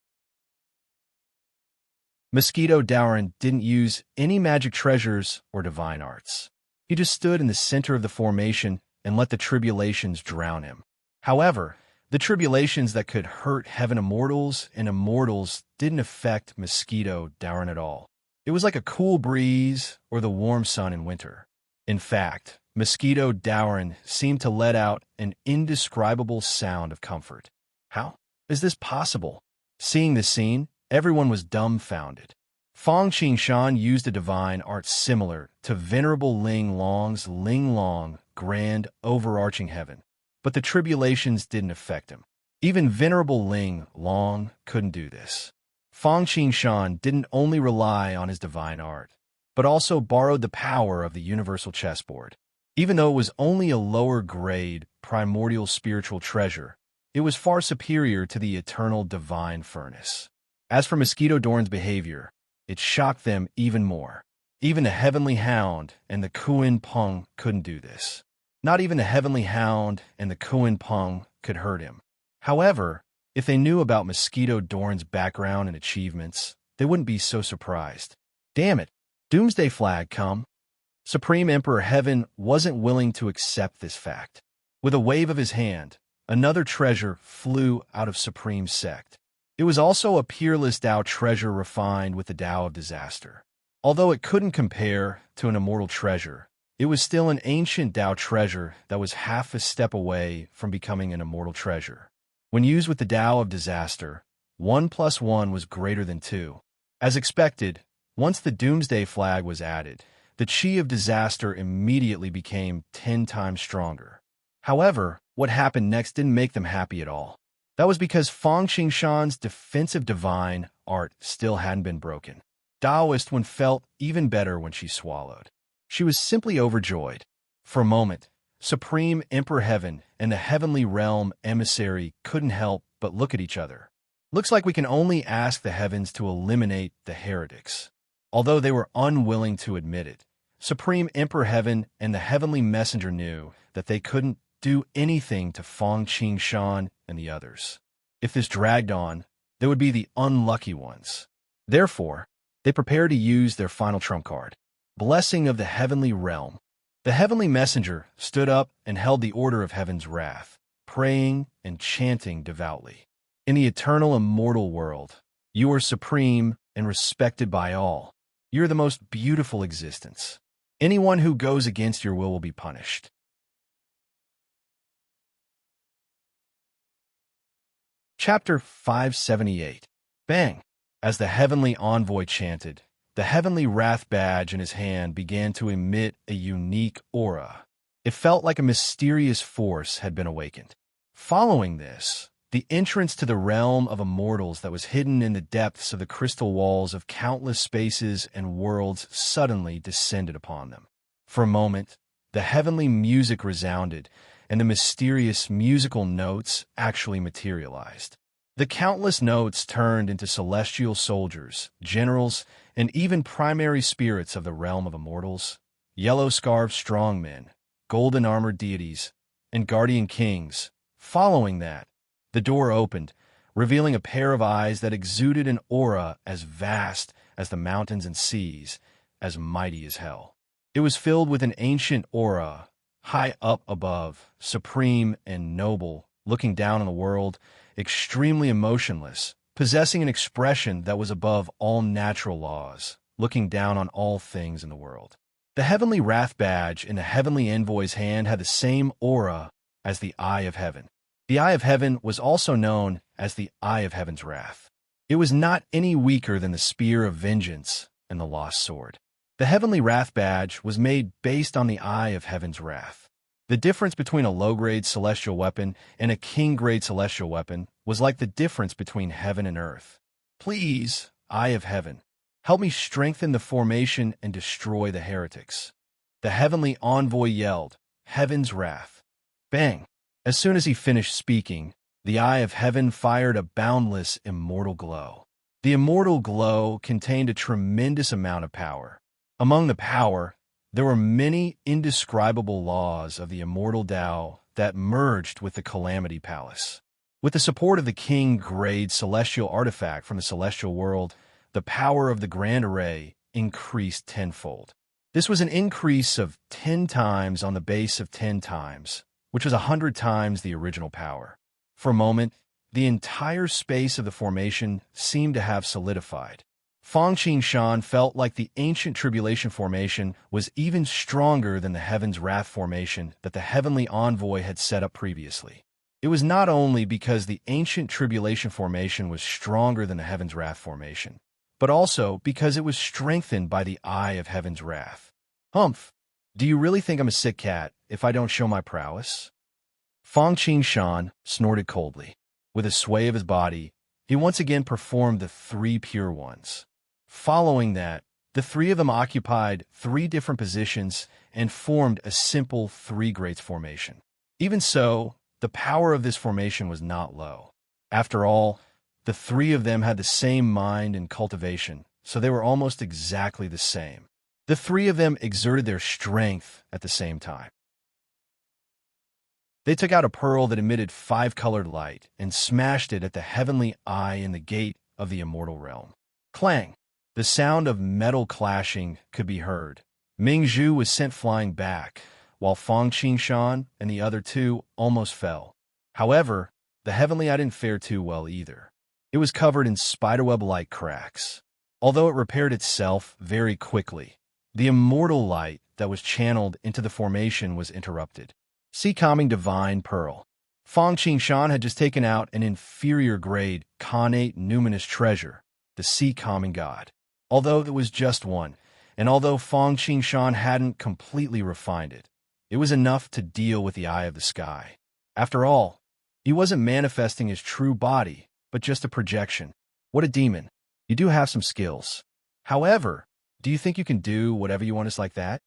Mosquito Dowrin didn't use any magic treasures or divine arts. He just stood in the center of the formation and let the tribulations drown him. However, the tribulations that could hurt heaven immortals and immortals didn't affect Mosquito Dowrin at all. It was like a cool breeze or the warm sun in winter. In fact, Mosquito Dowrin seemed to let out an indescribable sound of comfort. How is this possible? Seeing the scene, everyone was dumbfounded. Fong Qing Shan used a divine art similar to Venerable Ling Long's Ling Long grand overarching heaven, but the tribulations didn't affect him. Even Venerable Ling Long couldn't do this. Fong Qing Shan didn't only rely on his divine art, but also borrowed the power of the universal chessboard. Even though it was only a lower-grade, primordial spiritual treasure, it was far superior to the eternal divine furnace. As for Mosquito Dowrin's behavior, it shocked them even more. Even the Heavenly Hound and the Kuan Peng couldn't do this. Not even the Heavenly Hound and the Kuan Peng could hurt him. However, if they knew about Mosquito Dowrin's background and achievements, they wouldn't be so surprised. Damn it, Doomsday Flag come. Supreme Emperor Heaven wasn't willing to accept this fact. With a wave of his hand, another treasure flew out of Supreme's sect. It was also a peerless Tao treasure refined with the Tao of disaster. Although it couldn't compare to an immortal treasure, it was still an ancient Tao treasure that was half a step away from becoming an immortal treasure. When used with the Tao of disaster, 1 + 1 was greater than 2. As expected, once the Doomsday Flag was added, the chi of disaster immediately became 10 times stronger. However, what happened next didn't make them happy at all. That was because Fong Qing Shan's defensive divine art still hadn't been broken. Taoist one felt even better when she swallowed. She was simply overjoyed. For a moment, Supreme Emperor Heaven and the Heavenly Realm emissary couldn't help but look at each other. Looks like we can only ask the heavens to eliminate the heretics. Although they were unwilling to admit it, Supreme Emperor Heaven and the Heavenly Messenger knew that they couldn't do anything to Fong Qing Shan and the others. If this dragged on, they would be the unlucky ones. Therefore, they prepared to use their final trump card, Blessing of the Heavenly Realm. The Heavenly Messenger stood up and held the order of Heaven's wrath, praying and chanting devoutly. In the eternal immortal world, you are supreme and respected by all. You are the most beautiful existence. Anyone who goes against your will be punished. Chapter 578. Bang! As the heavenly envoy chanted, the heavenly wrath badge in his hand began to emit a unique aura. It felt like a mysterious force had been awakened. Following this, the entrance to the realm of immortals that was hidden in the depths of the crystal walls of countless spaces and worlds suddenly descended upon them. For a moment, the heavenly music resounded, and the mysterious musical notes actually materialized. The countless notes turned into celestial soldiers, generals, and even primary spirits of the realm of immortals, yellow-scarved strongmen, golden armored deities, and guardian kings. Following that, the door opened, revealing a pair of eyes that exuded an aura as vast as the mountains and seas, as mighty as hell. It was filled with an ancient aura, high up above, supreme and noble, looking down on the world, extremely emotionless, possessing an expression that was above all natural laws, looking down on all things in the world. The heavenly wrath badge in the heavenly envoy's hand had the same aura as the Eye of Heaven. The Eye of Heaven was also known as the Eye of Heaven's Wrath. It was not any weaker than the Spear of Vengeance and the Lost Sword. The heavenly wrath badge was made based on the Eye of Heaven's Wrath. The difference between a low-grade celestial weapon and a king-grade celestial weapon was like the difference between heaven and earth. Please, Eye of Heaven, help me strengthen the formation and destroy the heretics. The heavenly envoy yelled, Heaven's Wrath. Bang! As soon as he finished speaking, the Eye of Heaven fired a boundless, immortal glow. The immortal glow contained a tremendous amount of power. Among the power, there were many indescribable laws of the immortal Tao that merged with the Calamity Palace. With the support of the king-grade celestial artifact from the celestial world, the power of the Grand Array increased tenfold. This was an increase of 10 times on the base of 10 times, which was 100 times the original power. For a moment, the entire space of the formation seemed to have solidified. Fang Qingshan felt like the ancient tribulation formation was even stronger than the Heaven's Wrath formation that the heavenly envoy had set up previously. It was not only because the ancient tribulation formation was stronger than the Heaven's Wrath formation, but also because it was strengthened by the Eye of Heaven's Wrath. Humph! Do you really think I'm a sick cat if I don't show my prowess? Fang Qingshan snorted coldly. With a sway of his body, he once again performed the 3 pure ones. Following that, the 3 of them occupied 3 different positions and formed a simple 3 grades formation. Even so, the power of this formation was not low. After all, the 3 of them had the same mind and cultivation, so they were almost exactly the same. The 3 of them exerted their strength at the same time. They took out a pearl that emitted 5-colored light and smashed it at the heavenly eye in the gate of the immortal realm. Clang! The sound of metal clashing could be heard. Ming Zhu was sent flying back, while Fang Qingshan and the other 2 almost fell. However, the heavenly eye didn't fare too well either. It was covered in spiderweb-like cracks. Although it repaired itself very quickly, the immortal light that was channeled into the formation was interrupted. Sea Calming Divine Pearl. Fang Qingshan had just taken out an inferior-grade Khanate Numinous treasure, the Sea Calming God. Although it was just one, and although Fang Qingshan hadn't completely refined it, it was enough to deal with the Eye of the Sky. After all, he wasn't manifesting his true body, but just a projection. What a demon. You do have some skills. However, do you think you can do whatever you want us like that?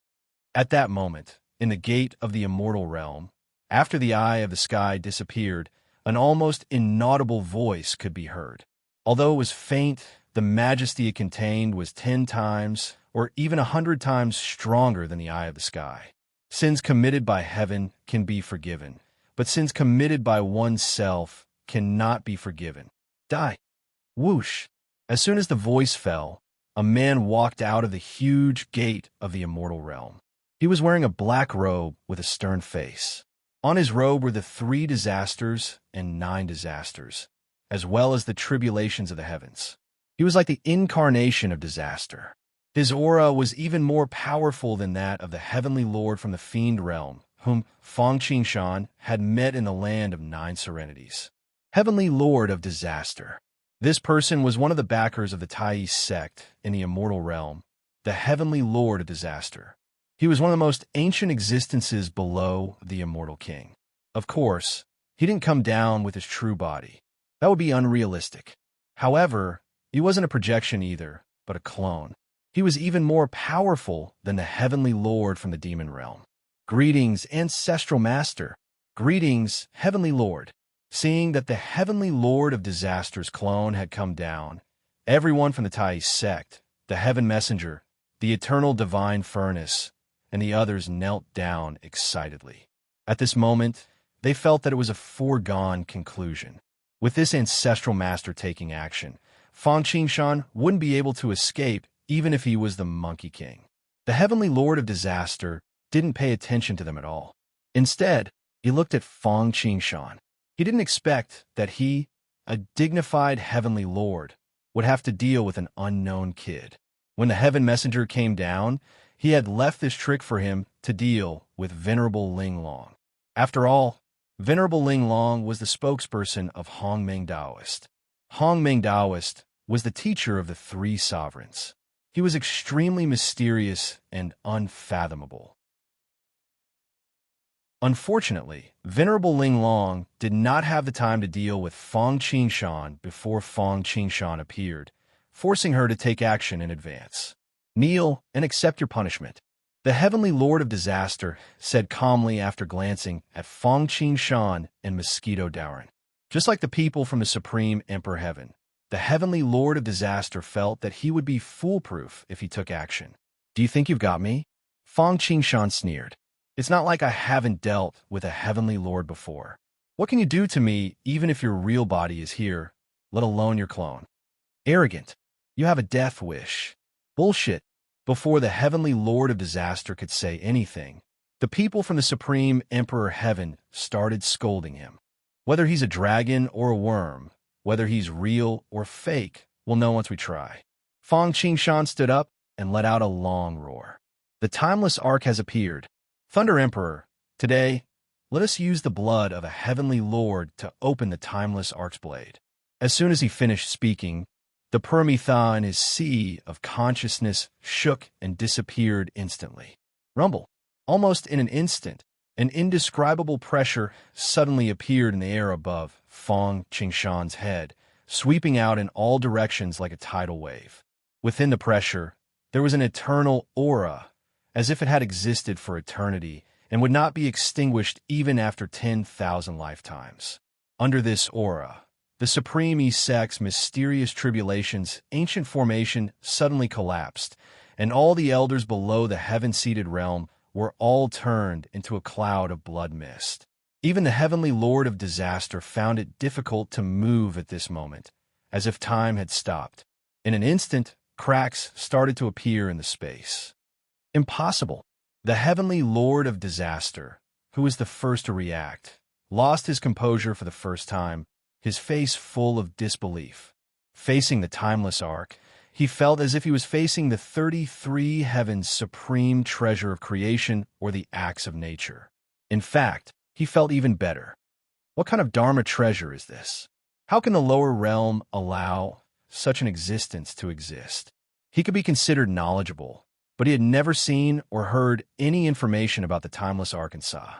At that moment, in the gate of the immortal realm, after the Eye of the Sky disappeared, an almost inaudible voice could be heard. Although it was faint, the majesty it contained was 10 times or even 100 times stronger than the Eye of the Sky. Sins committed by heaven can be forgiven, but sins committed by oneself cannot be forgiven. Die! Whoosh! As soon as the voice fell, a man walked out of the huge gate of the immortal realm. He was wearing a black robe with a stern face. On his robe were the 3 disasters and 9 disasters, as well as the tribulations of the heavens. He was like the incarnation of disaster. His aura was even more powerful than that of the heavenly lord from the fiend realm, whom Fang Qingshan had met in the land of 9 serenities. Heavenly Lord of Disaster. This person was one of the backers of the Tai sect in the immortal realm, the Heavenly Lord of Disaster. He was one of the most ancient existences below the immortal king. Of course, he didn't come down with his true body. That would be unrealistic. However, he wasn't a projection either, but a clone. He was even more powerful than the Heavenly Lord from the demon realm. Greetings, Ancestral Master. Greetings, Heavenly Lord. Seeing that the Heavenly Lord of Disaster's clone had come down, everyone from the Tai sect, the Heaven Messenger, the Eternal Divine Furnace, and the others knelt down excitedly. At this moment, they felt that it was a foregone conclusion. With this ancestral master taking action, Fang Qingshan wouldn't be able to escape even if he was the Monkey King. The Heavenly Lord of Disaster didn't pay attention to them at all. Instead, he looked at Fang Qingshan. He didn't expect that he, a dignified Heavenly Lord, would have to deal with an unknown kid. When the Heaven Messenger came down, he had left this trick for him to deal with Venerable Ling Long. After all, Venerable Ling Long was the spokesperson of Hongmeng Taoist. Hongmeng Taoist was the teacher of the three sovereigns. He was extremely mysterious and unfathomable. Unfortunately, Venerable Ling Long did not have the time to deal with Fang Qingshan before Fang Qingshan appeared, forcing her to take action in advance. "Kneel and accept your punishment," the Heavenly Lord of Disaster said calmly after glancing at Fang Qingshan and Mosquito Daoran. Just like the people from the Supreme Emperor Heaven, the Heavenly Lord of Disaster felt that he would be foolproof if he took action. "Do you think you've got me?" Fang Qingshan sneered. "It's not like I haven't dealt with a Heavenly Lord before. What can you do to me even if your real body is here, let alone your clone? Arrogant. You have a death wish." "Bullshit." Before the Heavenly Lord of Disaster could say anything, the people from the Supreme Emperor Heaven started scolding him. Whether he's a dragon or a worm, whether he's real or fake, we'll know once we try. Fang Qingshan stood up and let out a long roar. "The timeless arc has appeared. Thunder Emperor, today, let us use the blood of a Heavenly Lord to open the timeless arc's blade." As soon as he finished speaking, the Permitha in his sea of consciousness shook and disappeared instantly. Rumble. Almost in an instant, an indescribable pressure suddenly appeared in the air above Fang Qingshan's head, sweeping out in all directions like a tidal wave. Within the pressure, there was an eternal aura, as if it had existed for eternity and would not be extinguished even after 10,000 lifetimes. Under this aura, the Supreme Esek's mysterious tribulation's ancient formation suddenly collapsed, and all the elders below the heaven-seated realm were all turned into a cloud of blood mist. Even the Heavenly Lord of Disaster found it difficult to move at this moment, as if time had stopped. In an instant, cracks started to appear in the space. Impossible. The Heavenly Lord of Disaster, who was the first to react, lost his composure for the first time, his face full of disbelief. Facing the timeless arc, he felt as if he was facing the 33 heavens' supreme treasure of creation or the acts of nature. In fact, he felt even better. What kind of Dharma treasure is this? How can the lower realm allow such an existence to exist? He could be considered knowledgeable, but he had never seen or heard any information about the timeless Arkansas.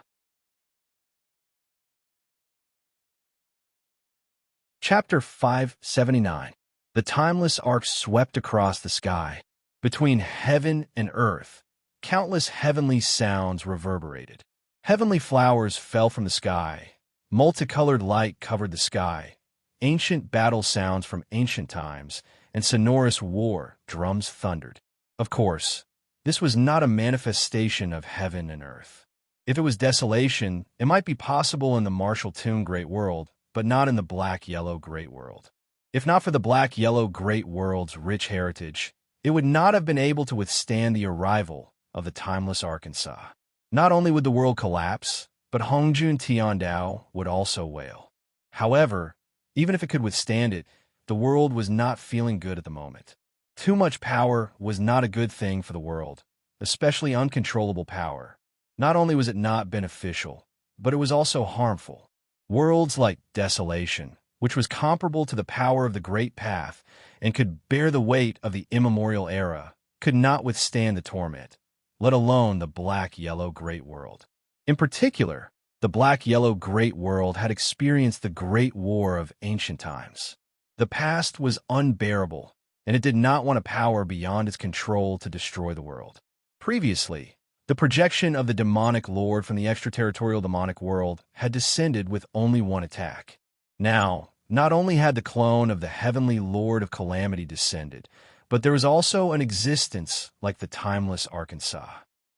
Chapter 579. The timeless arc swept across the sky. Between heaven and earth, countless heavenly sounds reverberated. Heavenly flowers fell from the sky. Multicolored light covered the sky. Ancient battle sounds from ancient times, and sonorous war drums thundered. Of course, this was not a manifestation of heaven and earth. If it was desolation, it might be possible in the martial tune Great World, but not in the black-yellow Great World. If not for the black-yellow Great World's rich heritage, it would not have been able to withstand the arrival of the timeless Arkansas. Not only would the world collapse, but Hongjun Tiandao would also wail. However, even if it could withstand it, the world was not feeling good at the moment. Too much power was not a good thing for the world, especially uncontrollable power. Not only was it not beneficial, but it was also harmful. Worlds like desolation, which was comparable to the power of the Great Path and could bear the weight of the immemorial era, could not withstand the torment, let alone the black-yellow Great World. In particular, the black-yellow Great World had experienced the Great War of ancient times. The past was unbearable, and it did not want a power beyond its control to destroy the world. Previously, the projection of the demonic lord from the extraterritorial demonic world had descended with only one attack. Now, not only had the clone of the heavenly Lord of Calamity descended, but there was also an existence like the timeless Arkansas.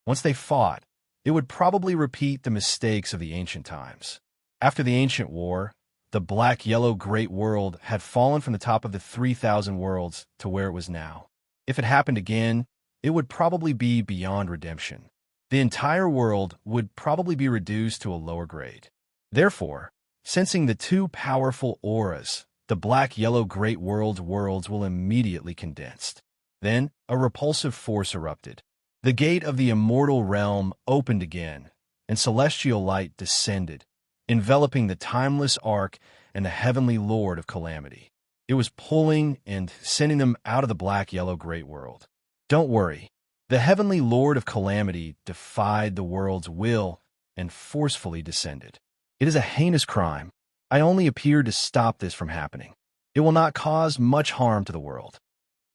Once they fought, it would probably repeat the mistakes of the ancient times. After the ancient war, the black-yellow great world had fallen from the top of the 3,000 worlds to where it was now. If it happened again, it would probably be beyond redemption. The entire world would probably be reduced to a lower grade. Therefore, sensing the two powerful auras, the black-yellow great world's worlds will immediately condense. Then, a repulsive force erupted. The gate of the immortal realm opened again, and celestial light descended, enveloping the timeless ark and the heavenly lord of calamity. It was pulling and sending them out of the black-yellow great world. Don't worry. The heavenly lord of calamity defied the world's will and forcefully descended. It is a heinous crime. I only appeared to stop this from happening. It will not cause much harm to the world.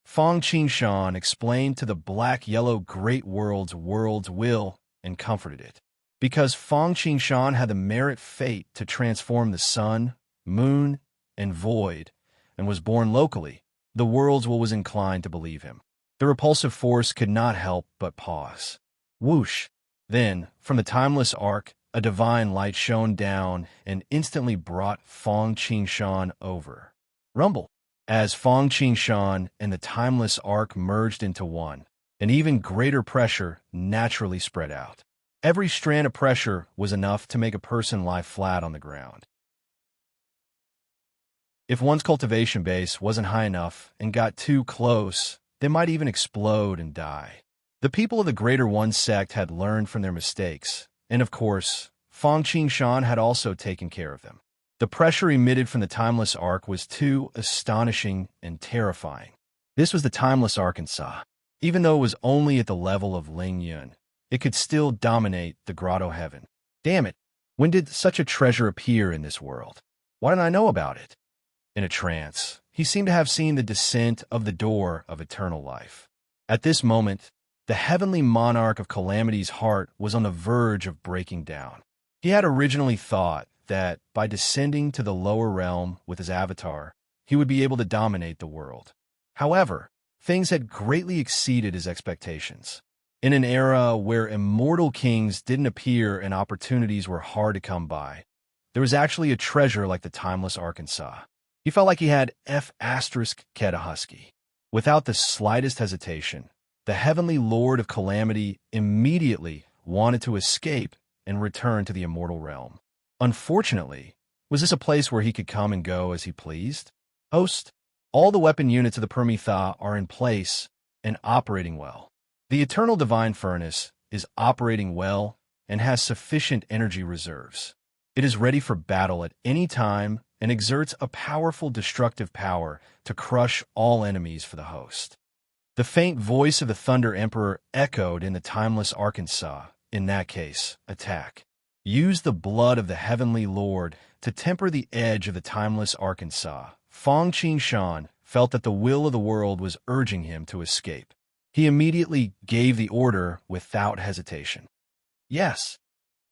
Fang Qingshan explained to the black-yellow great world's will and comforted it. Because Fang Qingshan had the merit fate to transform the sun, moon, and void, and was born locally, the world's will was inclined to believe him. The repulsive force could not help but pause. Whoosh! Then, from the timeless ark, a divine light shone down and instantly brought Fang Qingshan over. Rumble! As Fang Qingshan and the timeless ark merged into one, an even greater pressure naturally spread out. Every strand of pressure was enough to make a person lie flat on the ground. If one's cultivation base wasn't high enough and got too close, they might even explode and die. The people of the Greater One sect had learned from their mistakes, and of course, Fang Qingshan had also taken care of them. The pressure emitted from the timeless ark was too astonishing and terrifying. This was the timeless Arkansas. Even though it was only at the level of Ling Yun, it could still dominate the grotto heaven. Damn it, when did such a treasure appear in this world? Why didn't I know about it? In a trance, he seemed to have seen the descent of the door of eternal life. At this moment, the heavenly monarch of calamity's heart was on the verge of breaking down. He had originally thought that by descending to the lower realm with his avatar, he would be able to dominate the world. However, things had greatly exceeded his expectations. In an era where immortal kings didn't appear and opportunities were hard to come by, there was actually a treasure like the timeless Arkansas. He felt like he had F***Kedahusky. Without the slightest hesitation, the heavenly lord of calamity immediately wanted to escape and return to the immortal realm. Unfortunately, was this a place where he could come and go as he pleased? Host, all the weapon units of the Permitha are in place and operating well. The eternal divine furnace is operating well and has sufficient energy reserves. It is ready for battle at any time and exerts a powerful destructive power to crush all enemies for the host. The faint voice of the Thunder Emperor echoed in the timeless Arkansas. In that case, attack. Use the blood of the heavenly lord to temper the edge of the timeless Arkansas. Fang Qingshan felt that the will of the world was urging him to escape. He immediately gave the order without hesitation. Yes,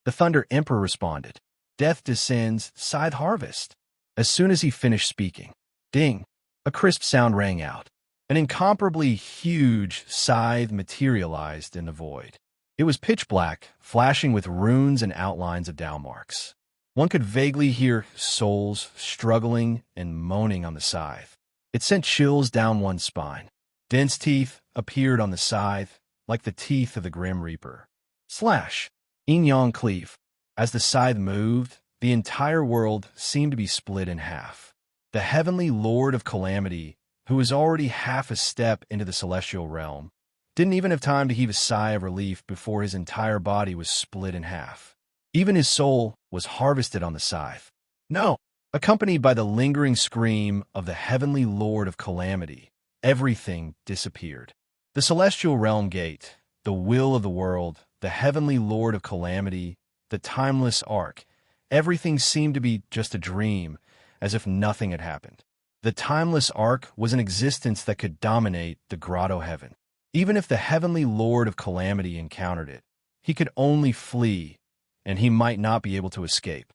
the Thunder Emperor responded. Death descends, scythe harvest. As soon as he finished speaking, ding, a crisp sound rang out. An incomparably huge scythe materialized in the void. It was pitch black, flashing with runes and outlines of Dao marks. One could vaguely hear souls struggling and moaning on the scythe. It sent chills down one's spine. Dense teeth appeared on the scythe, like the teeth of the Grim Reaper. Slash! Yin Yang cleave. As the scythe moved, the entire world seemed to be split in half. The heavenly lord of calamity, who was already half a step into the celestial realm, didn't even have time to heave a sigh of relief before his entire body was split in half. Even his soul was harvested on the scythe. No! Accompanied by the lingering scream of the heavenly lord of calamity, everything disappeared. The celestial realm gate, the will of the world, the heavenly lord of calamity, the timeless ark, everything seemed to be just a dream, as if nothing had happened. The timeless ark was an existence that could dominate the grotto heaven. Even if the heavenly lord of calamity encountered it, he could only flee, and he might not be able to escape.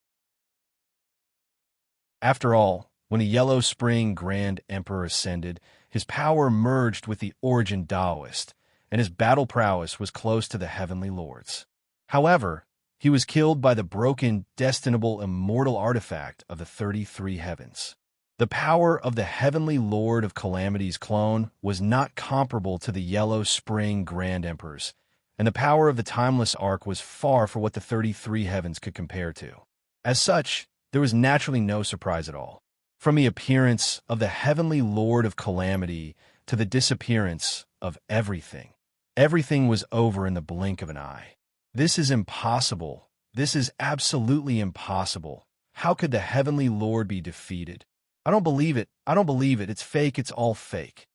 After all, when the Yellow Spring Grand Emperor ascended, his power merged with the origin Taoist, and his battle prowess was close to the heavenly lords. However, he was killed by the broken, destinable, immortal artifact of the 33 heavens. The power of the heavenly Lord of Calamity's clone was not comparable to the Yellow Spring Grand Emperor's, and the power of the timeless ark was far from what the 33 heavens could compare to. As such, there was naturally no surprise at all. From the appearance of the heavenly Lord of Calamity to the disappearance of everything, everything was over in the blink of an eye. This is impossible. This is absolutely impossible. How could the heavenly Lord be defeated? I don't believe it. I don't believe it. It's fake. It's all fake.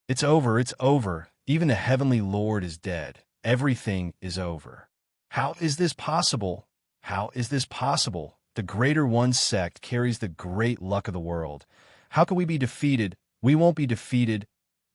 It's over. It's over. Even the heavenly Lord is dead. Everything is over. How is this possible? How is this possible? The Greater One sect carries the great luck of the world. How can we be defeated? We won't be defeated.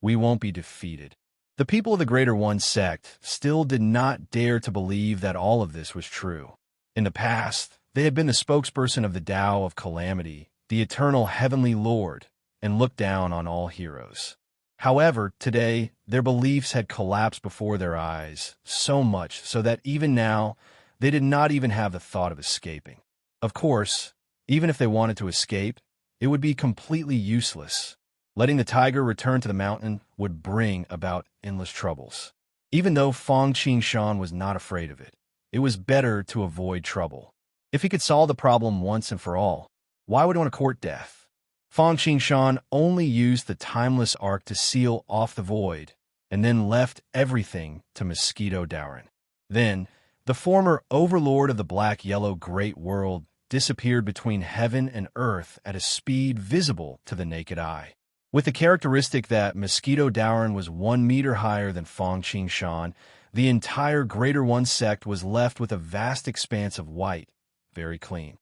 We won't be defeated. The people of the Greater One sect still did not dare to believe that all of this was true. In the past, they had been the spokesperson of the Tao of Calamity, the eternal heavenly Lord, and looked down on all heroes. However, today, their beliefs had collapsed before their eyes, so much so that even now, they did not even have the thought of escaping. Of course, even if they wanted to escape, it would be completely useless. Letting the tiger return to the mountain would bring about endless troubles. Even though Fang Qingshan was not afraid of it, it was better to avoid trouble. If he could solve the problem once and for all, why would he want to court death? Fang Qingshan only used the timeless ark to seal off the void, and then left everything to Mosquito Dowrin. Then, the former overlord of the black-yellow great world disappeared between heaven and earth at a speed visible to the naked eye. With the characteristic that Mosquito Dowrin was 1 meter higher than Fang Qingshan, the entire Greater One sect was left with a vast expanse of white, very clean.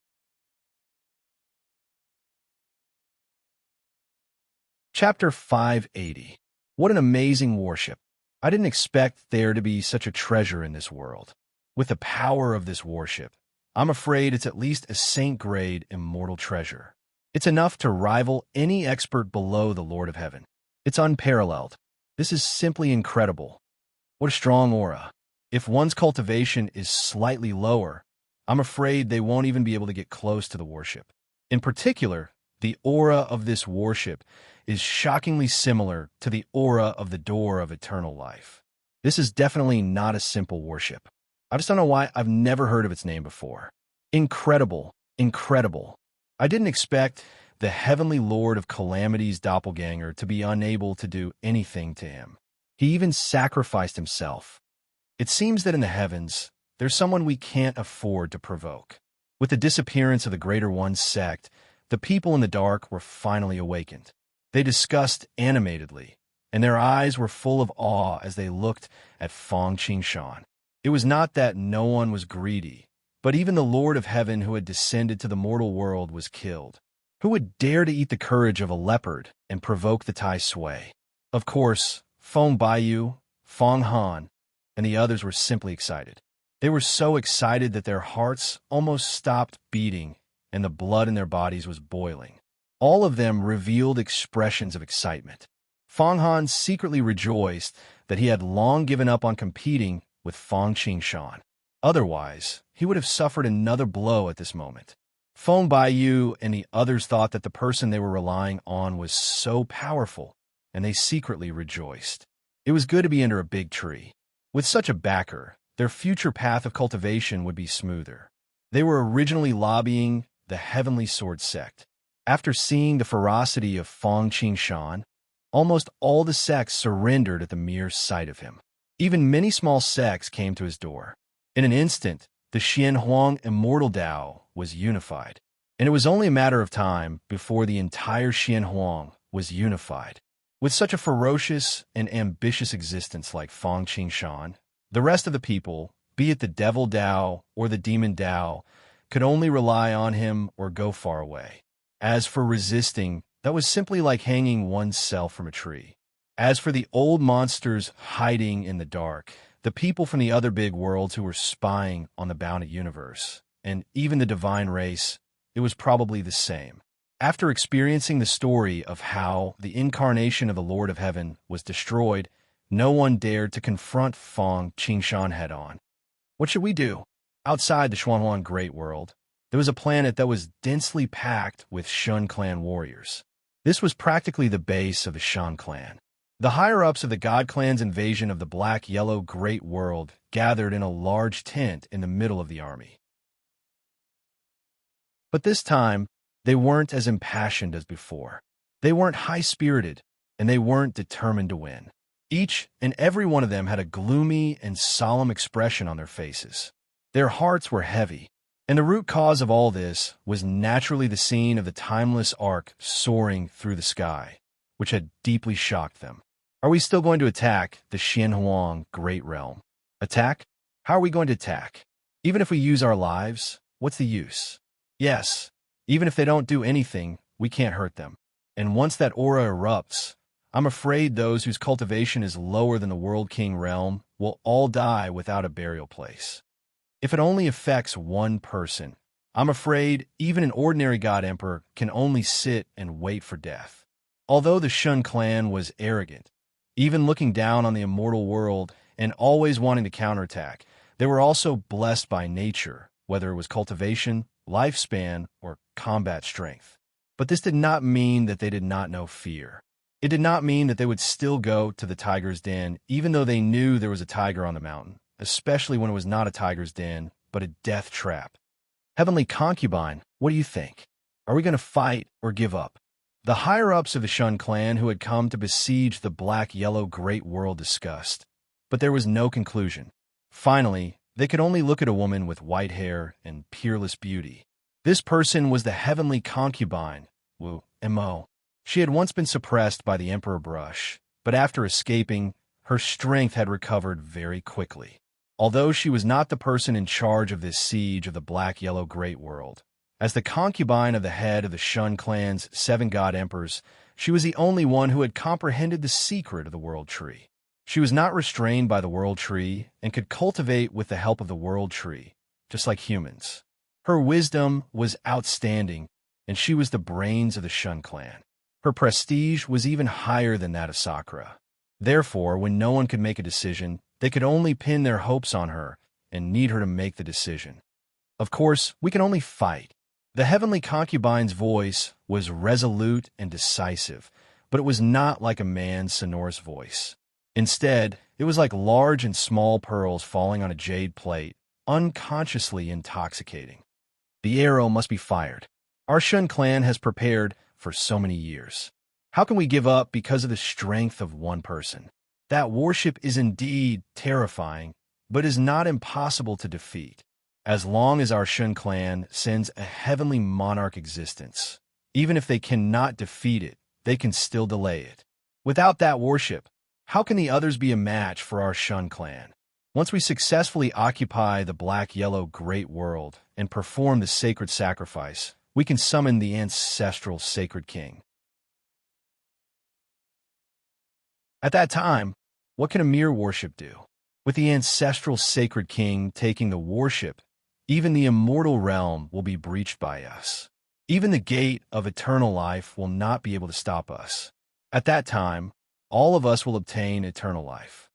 Chapter 580. What an amazing warship. I didn't expect there to be such a treasure in this world. With the power of this warship, I'm afraid it's at least a saint-grade immortal treasure. It's enough to rival any expert below the Lord of Heaven. It's unparalleled. This is simply incredible. What a strong aura. If one's cultivation is slightly lower, I'm afraid they won't even be able to get close to the warship. In particular, the aura of this warship is shockingly similar to the aura of the Door of Eternal Life. This is definitely not a simple warship. I just don't know why I've never heard of its name before. Incredible. Incredible. I didn't expect the heavenly Lord of Calamity's doppelganger to be unable to do anything to him. He even sacrificed himself. It seems that in the heavens, there's someone we can't afford to provoke. With the disappearance of the Greater One sect, the people in the dark were finally awakened. They discussed animatedly, and their eyes were full of awe as they looked at Fang Qingshan. It was not that no one was greedy, but even the Lord of Heaven who had descended to the mortal world was killed. Who would dare to eat the courage of a leopard and provoke the Tai Sui? Of course, Feng Baiyu, Feng Han, and the others were simply excited. They were so excited that their hearts almost stopped beating and the blood in their bodies was boiling. All of them revealed expressions of excitement. Feng Han secretly rejoiced that he had long given up on competing with Fang Qingshan. Otherwise, he would have suffered another blow at this moment. Feng Baiyu and the others thought that the person they were relying on was so powerful, and they secretly rejoiced. It was good to be under a big tree. With such a backer, their future path of cultivation would be smoother. They were originally lobbying the Heavenly Sword sect. After seeing the ferocity of Fang Qingshan, almost all the sects surrendered at the mere sight of him. Even many small sects came to his door. In an instant, the Xianhuang Immortal Tao was unified, and it was only a matter of time before the entire Xianhuang was unified. With such a ferocious and ambitious existence like Fang Qingshan, the rest of the people, be it the Devil Tao or the Demon Tao, could only rely on him or go far away. As for resisting, that was simply like hanging oneself from a tree. As for the old monsters hiding in the dark, the people from the other big worlds who were spying on the bounded universe, and even the divine race, it was probably the same. After experiencing the story of how the incarnation of the Lord of Heaven was destroyed, No one dared to confront Fang Qingshan head-on. What should we do? Outside the Xuanhuan Great World, there was a planet that was densely packed with Shun clan warriors. This was practically the base of the Shan clan. The higher-ups of the God clan's invasion of the black-yellow Great World gathered in a large tent in the middle of the army. But this time, they weren't as impassioned as before. They weren't high-spirited, and they weren't determined to win. Each and every one of them had a gloomy and solemn expression on their faces. Their hearts were heavy, and the root cause of all this was naturally the scene of the timeless ark soaring through the sky, which had deeply shocked them. Are we still going to attack the Xianhuang Great Realm? Attack? How are we going to attack? Even if we use our lives, what's the use? Yes, even if they don't do anything, we can't hurt them. And once that aura erupts, I'm afraid those whose cultivation is lower than the World King realm will all die without a burial place. If it only affects one person, I'm afraid even an ordinary God Emperor can only sit and wait for death. Although the Shun clan was arrogant, even looking down on the immortal world and always wanting to counterattack, they were also blessed by nature, whether it was cultivation, lifespan, or combat strength. But this did not mean that they did not know fear. It did not mean that they would still go to the tiger's den, even though they knew there was a tiger on the mountain, especially when it was not a tiger's den, but a death trap. Heavenly Concubine, what do you think? Are we going to fight or give up? The higher-ups of the Shun clan who had come to besiege the black-yellow Great World discussed, but there was no conclusion. Finally, they could only look at a woman with white hair and peerless beauty. This person was the Heavenly Concubine, Wu Mo. She had once been suppressed by the Emperor Brush, but after escaping, her strength had recovered very quickly. Although she was not the person in charge of this siege of the black-yellow Great World, as the concubine of the head of the Shun clan's 7 God Emperors, she was the only one who had comprehended the secret of the World Tree. She was not restrained by the World Tree and could cultivate with the help of the World Tree, just like humans. Her wisdom was outstanding, and she was the brains of the Shun clan. Her prestige was even higher than that of Sakura. Therefore, when no one could make a decision, they could only pin their hopes on her and need her to make the decision. Of course, we can only fight. The Heavenly Concubine's voice was resolute and decisive, but it was not like a man's sonorous voice. Instead, it was like large and small pearls falling on a jade plate, unconsciously intoxicating. The arrow must be fired. Our Shun clan has prepared for so many years. How can we give up because of the strength of one person? That warship is indeed terrifying, but is not impossible to defeat. As long as our Shun clan sends a heavenly monarch existence, even if they cannot defeat it, they can still delay it. Without that warship, how can the others be a match for our Shun clan? Once we successfully occupy the black-yellow Great World and perform the sacred sacrifice, we can summon the ancestral Sacred King. At that time, what can a mere warship do? With the ancestral Sacred King taking the warship, even the immortal realm will be breached by us. Even the gate of eternal life will not be able to stop us. At that time, all of us will obtain eternal life.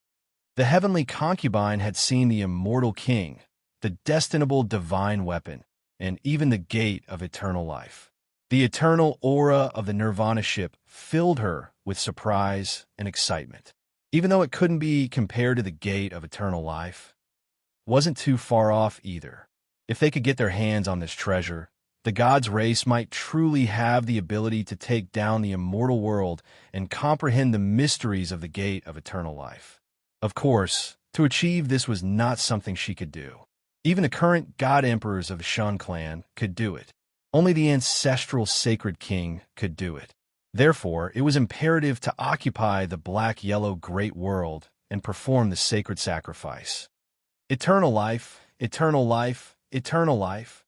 The Heavenly Concubine had seen the immortal king, the destinable divine weapon, and even the gate of eternal life. The eternal aura of the Nirvana ship filled her with surprise and excitement. Even though it couldn't be compared to the gate of eternal life, it wasn't too far off either. If they could get their hands on this treasure, the gods' race might truly have the ability to take down the immortal world and comprehend the mysteries of the gate of eternal life. Of course, to achieve this was not something she could do. Even the current God Emperors of the Shun clan could do it. Only the ancestral Sacred King could do it. Therefore, it was imperative to occupy the black-yellow Great World and perform the sacred sacrifice. Eternal life, eternal life, eternal life.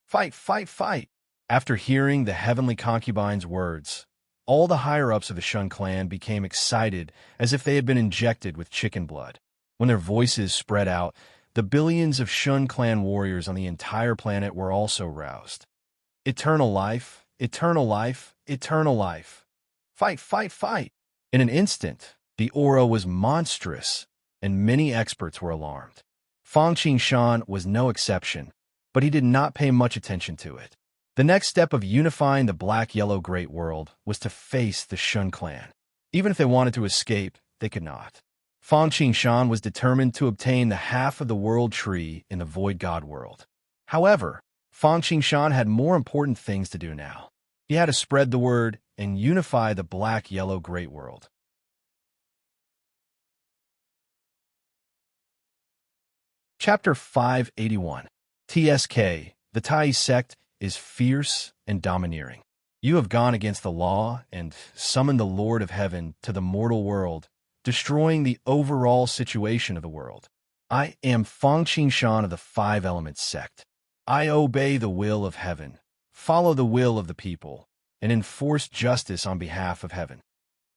Fight, fight, fight! After hearing the Heavenly Concubine's words, all the higher-ups of the Shun clan became excited as if they had been injected with chicken blood. When their voices spread out, the billions of Shun clan warriors on the entire planet were also roused. Eternal life, eternal life, eternal life. Fight, fight, fight! In an instant, The aura was monstrous, and many experts were alarmed. Fang Qingshan was no exception, but he did not pay much attention to it. The next step of unifying the black-yellow great world was to face the Shun clan. Even if they wanted to escape, they could not. Fang Qingshan was determined to obtain the half of the world tree in the Void God world. However, Fang Qingshan had more important things to do now. He had to spread the word and unify the black-yellow great world. Chapter 581. TSK, the Tai sect, is fierce and domineering. You have gone against the law and summoned the Lord of Heaven to the mortal world, destroying the overall situation of the world. I am Fang Qingshan of the Five Elements sect. I obey the will of heaven, follow the will of the people, and enforce justice on behalf of heaven.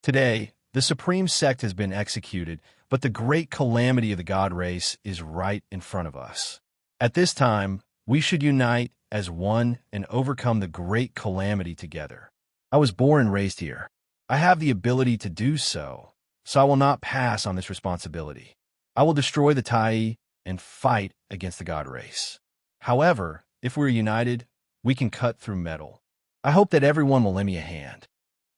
Today, the supreme sect has been executed, but the great calamity of the god race is right in front of us. At this time, we should unite as one and overcome the great calamity together. I was born and raised here. I have the ability to do so I will not pass on this responsibility. I will destroy the Tai and fight against the god race. However, if we're united, we can cut through metal. I hope that everyone will lend me a hand.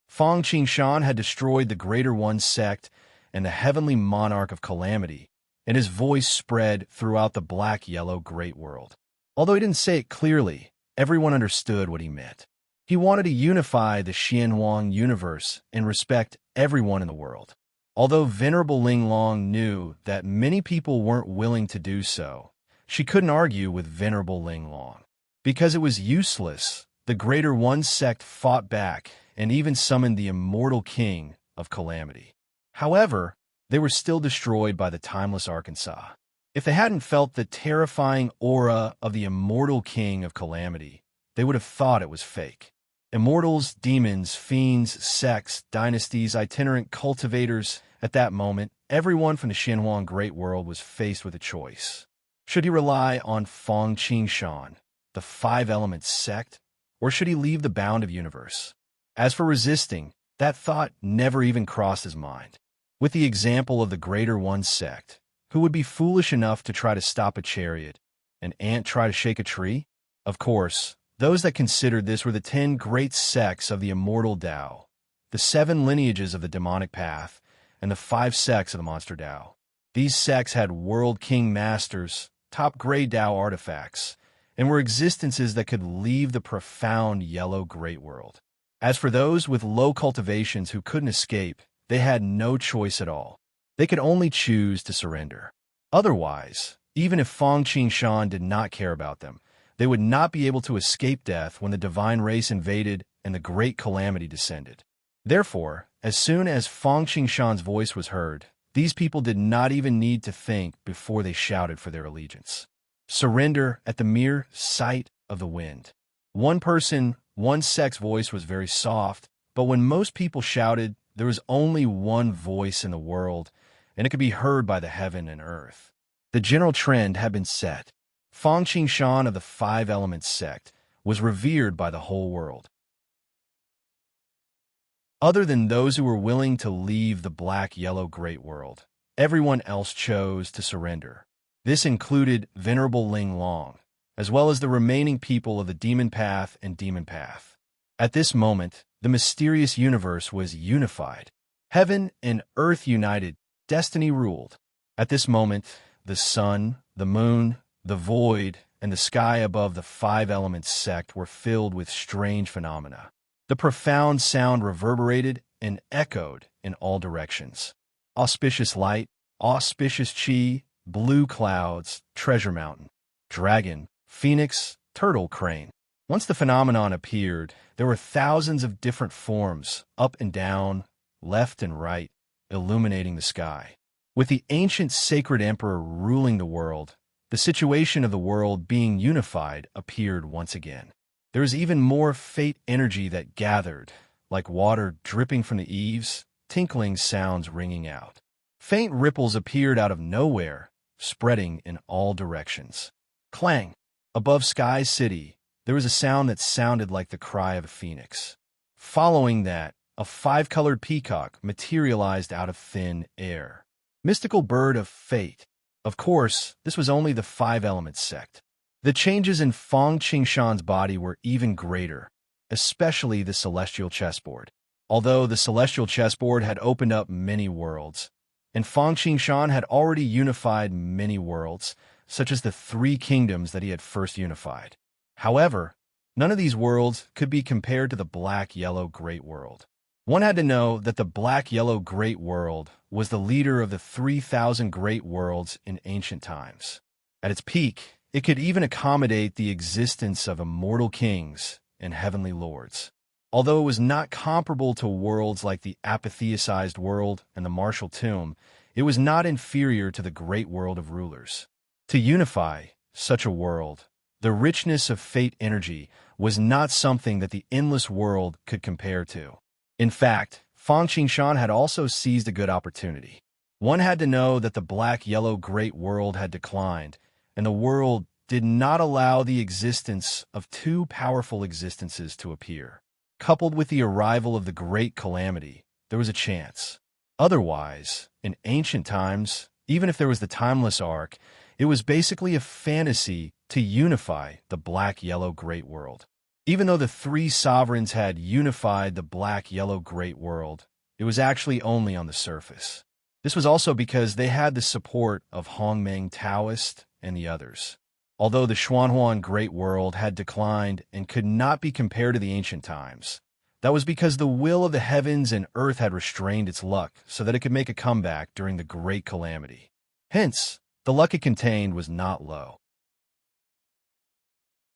Fang Qingshan had destroyed the Greater One sect and the heavenly monarch of calamity, and his voice spread throughout the black-yellow great world. Although he didn't say it clearly, everyone understood what he meant. He wanted to unify the Xianhuang universe and respect everyone in the world. Although Venerable Ling Long knew that many people weren't willing to do so, she couldn't argue with Venerable Ling Long. Because it was useless, the Greater One sect fought back and even summoned the immortal king of calamity. However, they were still destroyed by the timeless Arkansas. If they hadn't felt the terrifying aura of the immortal king of calamity, they would have thought it was fake. Immortals, demons, fiends, sects, dynasties, itinerant cultivators. At that moment, everyone from the Xianhuang Great World was faced with a choice. Should he rely on Fang Qingshan, the Five Elements sect, or should he leave the bound of universe? As for resisting, that thought never even crossed his mind. With the example of the Greater One sect, who would be foolish enough to try to stop a chariot, an ant try to shake a tree? Of course, those that considered this were the 10 great sects of the immortal Tao, the 7 lineages of the demonic path, and the 5 sects of the monster Tao. These sects had world king masters, top-grade Tao artifacts, and were existences that could leave the profound yellow great world. As for those with low cultivations who couldn't escape, they had no choice at all. They could only choose to surrender. Otherwise, even if Fang Qingshan did not care about them, they would not be able to escape death when the divine race invaded and the great calamity descended. Therefore, as soon as Fang Qingshan's voice was heard, these people did not even need to think before they shouted for their allegiance. Surrender at the mere sight of the wind. One person, one sect's voice was very soft, but when most people shouted, there was only one voice in the world, and it could be heard by the heaven and earth. The general trend had been set. Fang Qingshan of the Five Elements sect was revered by the whole world. Other than those who were willing to leave the black-yellow great world, everyone else chose to surrender. This included Venerable Ling Long, as well as the remaining people of the Demon Path and Demon Path. At this moment, the mysterious universe was unified. Heaven and earth united, destiny ruled. At this moment, the sun, the moon, the void, and the sky above the Five Elements sect were filled with strange phenomena. The profound sound reverberated and echoed in all directions. Auspicious light, auspicious chi, blue clouds, treasure mountain, dragon, phoenix, turtle, crane. Once the phenomenon appeared, there were thousands of different forms, up and down, left and right, illuminating the sky. With the ancient sacred emperor ruling the world, the situation of the world being unified appeared once again. There was even more fate energy that gathered, like water dripping from the eaves, tinkling sounds ringing out. Faint ripples appeared out of nowhere, spreading in all directions. Clang! Above Sky City, there was a sound that sounded like the cry of a phoenix. Following that, a five-colored peacock materialized out of thin air. Mystical bird of fate. Of course, this was only the five-element sect. The changes in Fang Qingshan's body were even greater, especially the celestial chessboard. Although the celestial chessboard had opened up many worlds, and Fang Qingshan had already unified many worlds, such as the three kingdoms that he had first unified. However, none of these worlds could be compared to the black-yellow Great World. One had to know that the black-yellow Great World was the leader of the 3,000 Great Worlds in ancient times. At its peak, it could even accommodate the existence of immortal kings and heavenly lords. Although it was not comparable to worlds like the apotheosized world and the martial tomb, it was not inferior to the great world of rulers. To unify such a world, the richness of fate energy was not something that the endless world could compare to. In fact, Fang Qingshan had also seized a good opportunity. One had to know that the black-yellow Great World had declined, and the world did not allow the existence of two powerful existences to appear. Coupled with the arrival of the Great Calamity, there was a chance. Otherwise, in ancient times, even if there was the Timeless Arc, it was basically a fantasy to unify the black-yellow Great World. Even though the three sovereigns had unified the black-yellow Great World, it was actually only on the surface. This was also because they had the support of Hongmeng Taoist and the others. Although the Xuanhuan Great World had declined and could not be compared to the ancient times, that was because the will of the heavens and earth had restrained its luck so that it could make a comeback during the Great Calamity. Hence, the luck it contained was not low.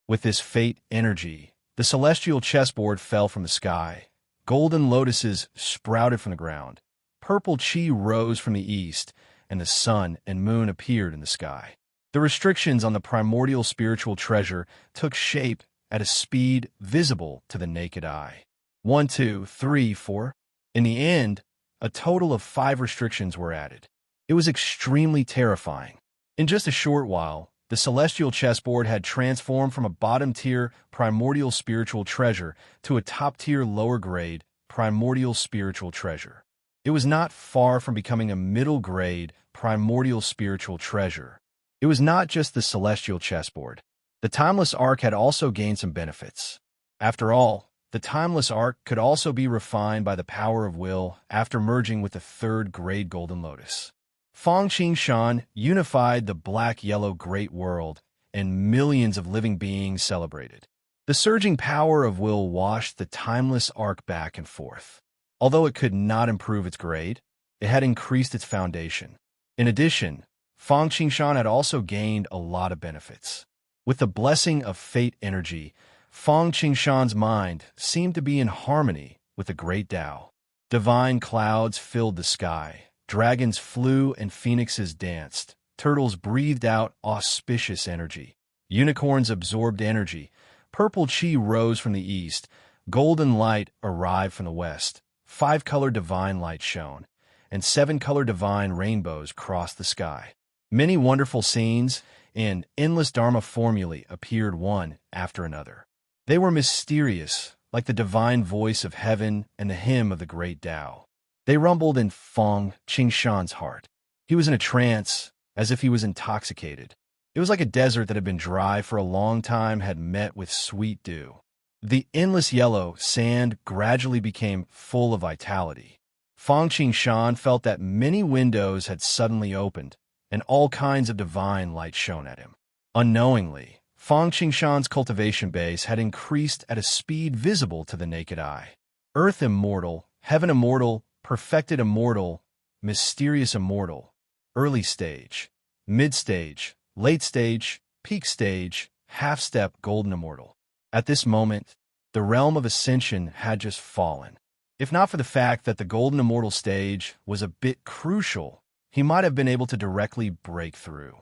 With this fate energy, the celestial chessboard fell from the sky. Golden lotuses sprouted from the ground. Purple chi rose from the east, and the sun and moon appeared in the sky. The restrictions on the primordial spiritual treasure took shape at a speed visible to the naked eye. 1, 2, 3, 4. In the end, a total of 5 restrictions were added. It was extremely terrifying. In just a short while, the celestial chessboard had transformed from a bottom-tier primordial spiritual treasure to a top-tier lower-grade primordial spiritual treasure. It was not far from becoming a middle-grade primordial spiritual treasure. It was not just the celestial chessboard. The Timeless Arc had also gained some benefits. After all, the Timeless Arc could also be refined by the power of will after merging with the third-grade Golden Lotus. Fang Qingshan unified the black-yellow Great World, and millions of living beings celebrated. The surging power of will washed the Timeless Arc back and forth. Although it could not improve its grade, it had increased its foundation. In addition, Fang Qingshan had also gained a lot of benefits. With the blessing of fate energy, Fang Qingshan's mind seemed to be in harmony with the great Tao. Divine clouds filled the sky, dragons flew and phoenixes danced, turtles breathed out auspicious energy, unicorns absorbed energy, purple chi rose from the east, golden light arrived from the west, 5-color divine light shone, and 7-color divine rainbows crossed the sky. Many wonderful scenes and endless Dharma formulae appeared one after another. They were mysterious, like the divine voice of heaven and the hymn of the great Tao. They rumbled in Fang Qingshan's heart. He was in a trance, as if he was intoxicated. It was like a desert that had been dry for a long time had met with sweet dew. The endless yellow sand gradually became full of vitality. Fang Qingshan felt that many windows had suddenly opened, and all kinds of divine light shone at him. Unknowingly, Fang Qingshan's cultivation base had increased at a speed visible to the naked eye. Earth immortal, heaven immortal, perfected immortal, mysterious immortal, early stage, mid-stage, late stage, peak stage, half-step golden immortal. At this moment, the realm of ascension had just fallen. If not for the fact that the golden immortal stage was a bit crucial, he might have been able to directly break through.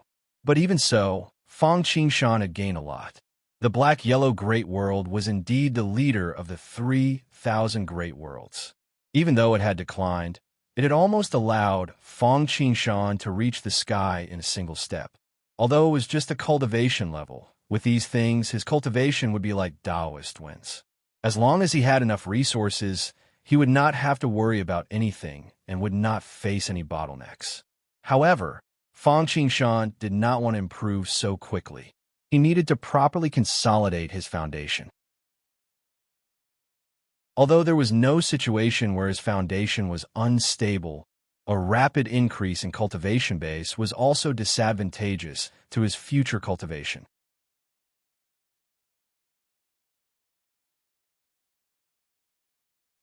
But even so, Fang Qingshan had gained a lot. The black-yellow Great World was indeed the leader of the 3,000 Great Worlds. Even though it had declined, it had almost allowed Fang Qingshan to reach the sky in a single step. Although it was just a cultivation level, with these things his cultivation would be like Taoist winds. As long as he had enough resources, he would not have to worry about anything and would not face any bottlenecks. However, Fang Qingshan did not want to improve so quickly. He needed to properly consolidate his foundation. Although there was no situation where his foundation was unstable, a rapid increase in cultivation base was also disadvantageous to his future cultivation.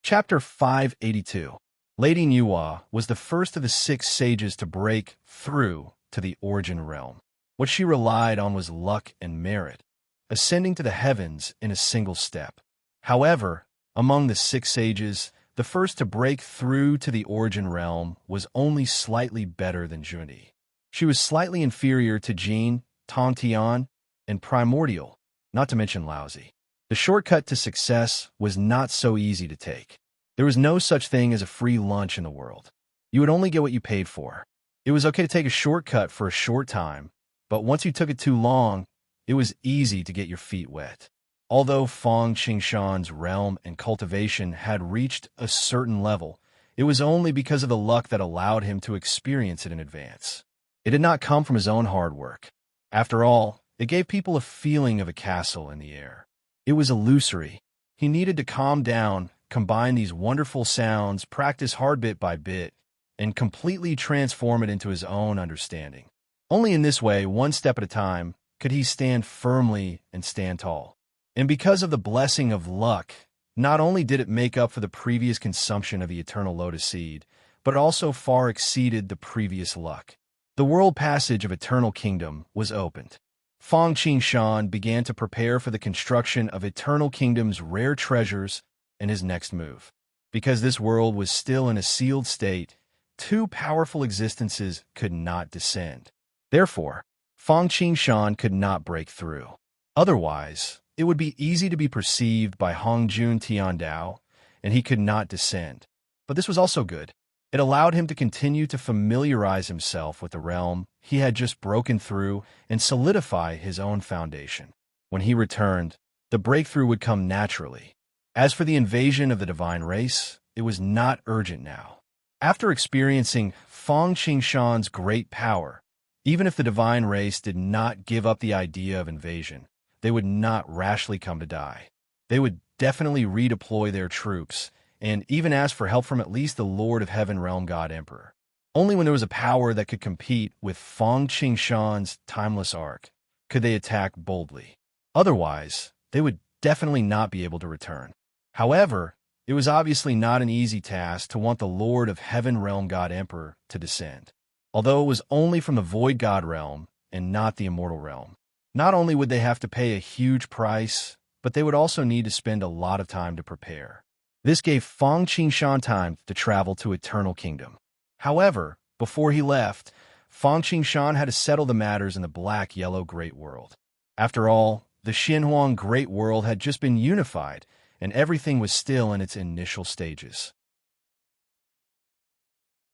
Chapter 582. Lady Nuwa was the first of the 6 sages to break through to the origin realm. What she relied on was luck and merit, ascending to the heavens in a single step. However, among the 6 sages, the first to break through to the origin realm was only slightly better than Junyi. She was slightly inferior to Jin, Tongtian, and Primordial, not to mention Laozi. The shortcut to success was not so easy to take. There was no such thing as a free lunch in the world. You would only get what you paid for. It was okay to take a shortcut for a short time, but once you took it too long, it was easy to get your feet wet. Although Fang Qingshan's realm and cultivation had reached a certain level, it was only because of the luck that allowed him to experience it in advance. It did not come from his own hard work. After all, it gave people a feeling of a castle in the air. It was illusory. He needed to calm down, combine these wonderful sounds, practice hard bit by bit, and completely transform it into his own understanding. Only in this way, one step at a time, could he stand firmly and stand tall. And because of the blessing of luck, not only did it make up for the previous consumption of the eternal lotus seed, but it also far exceeded the previous luck. The world passage of Eternal Kingdom was opened. Fang Qingshan began to prepare for the construction of Eternal Kingdom's rare treasures and his next move. Because this world was still in a sealed state, 2 powerful existences could not descend. Therefore, Fang Qingshan could not break through. Otherwise, it would be easy to be perceived by Hongjun Tiandao, and he could not descend. But this was also good. It allowed him to continue to familiarize himself with the realm he had just broken through and solidify his own foundation. When he returned, the breakthrough would come naturally. As for the invasion of the divine race, it was not urgent now. After experiencing Fang Qingshan's great power, even if the divine race did not give up the idea of invasion, they would not rashly come to die. They would definitely redeploy their troops and even ask for help from at least the Lord of Heaven Realm God Emperor. Only when there was a power that could compete with Fang Qingshan's timeless arc could they attack boldly. Otherwise, they would definitely not be able to return. However, it was obviously not an easy task to want the Lord of Heaven Realm God Emperor to descend. Although it was only from the Void God Realm and not the Immortal Realm. Not only would they have to pay a huge price, but they would also need to spend a lot of time to prepare. This gave Fang Qingshan time to travel to Eternal Kingdom. However, before he left, Fang Qingshan had to settle the matters in the Black-Yellow Great World. After all, the Xinhuang Great World had just been unified, and everything was still in its initial stages.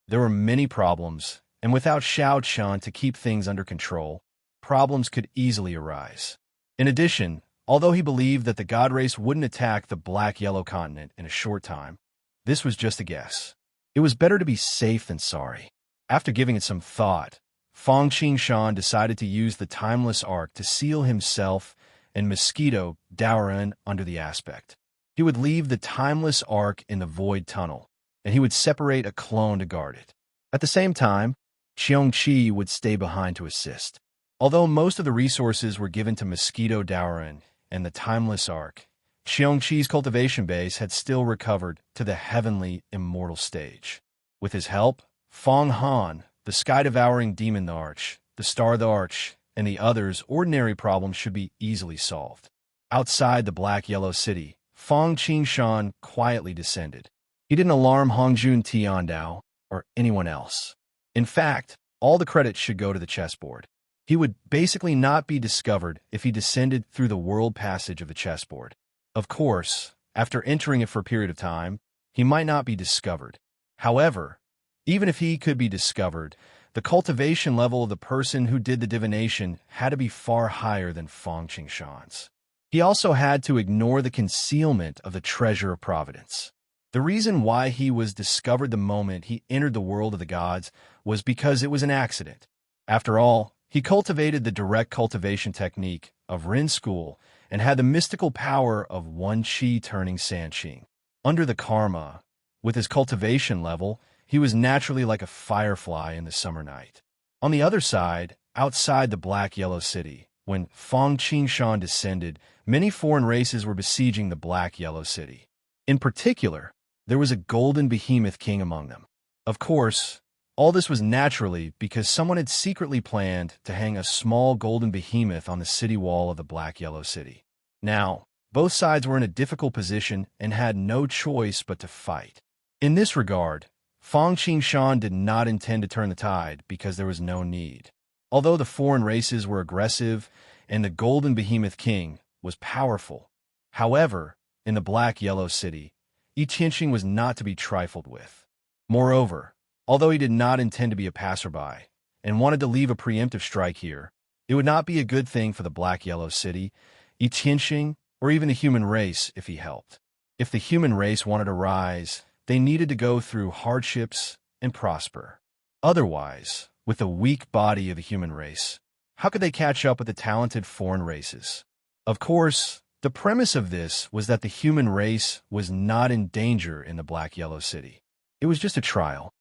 There were many problems, and without Xiao Qian to keep things under control, problems could easily arise. In addition, although he believed that the God race wouldn't attack the Black-Yellow continent in a short time, this was just a guess. It was better to be safe than sorry. After giving it some thought, Fang Qingshan decided to use the timeless arc to seal himself and Mosquito Daoren under the aspect. He would leave the timeless arc in the void tunnel, and he would separate a clone to guard it. At the same time, Qiongqi would stay behind to assist. Although most of the resources were given to Mosquito Daoren and the timeless arc, Qiongqi's cultivation base had still recovered to the heavenly immortal stage. With his help, Fang Han, the sky-devouring demon arch, the star the arch, and the others' ordinary problems should be easily solved. Outside the Black-Yellow City, Fang Qingshan quietly descended. He didn't alarm Hongjun Tiandao or anyone else. In fact, all the credit should go to the chessboard. He would basically not be discovered if he descended through the world passage of the chessboard. Of course, after entering it for a period of time, he might not be discovered. However, even if he could be discovered, the cultivation level of the person who did the divination had to be far higher than Fang Qingshan's. He also had to ignore the concealment of the treasure of providence. The reason why he was discovered the moment he entered the world of the gods was because it was an accident. After all, he cultivated the direct cultivation technique of Ren school and had the mystical power of one chi turning Sanqing. Under the karma, with his cultivation level, he was naturally like a firefly in the summer night. On the other side, outside the Black Yellow City, when Fang Qingshan descended, many foreign races were besieging the Black Yellow City. In particular, there was a golden behemoth king among them. Of course, all this was naturally because someone had secretly planned to hang a small golden behemoth on the city wall of the Black Yellow City. Now, both sides were in a difficult position and had no choice but to fight. In this regard, Fang Qingshan did not intend to turn the tide because there was no need. Although the foreign races were aggressive and the golden behemoth king was powerful, however, in the Black Yellow City, Yi Tianqing was not to be trifled with. Moreover, although he did not intend to be a passerby and wanted to leave a preemptive strike here, it would not be a good thing for the Black Yellow City, Yi Tianqing, or even the human race if he helped. If the human race wanted to rise, they needed to go through hardships and prosper. Otherwise, with the weak body of the human race, how could they catch up with the talented foreign races? Of course, the premise of this was that the human race was not in danger in the Black Yellow City. It was just a trial.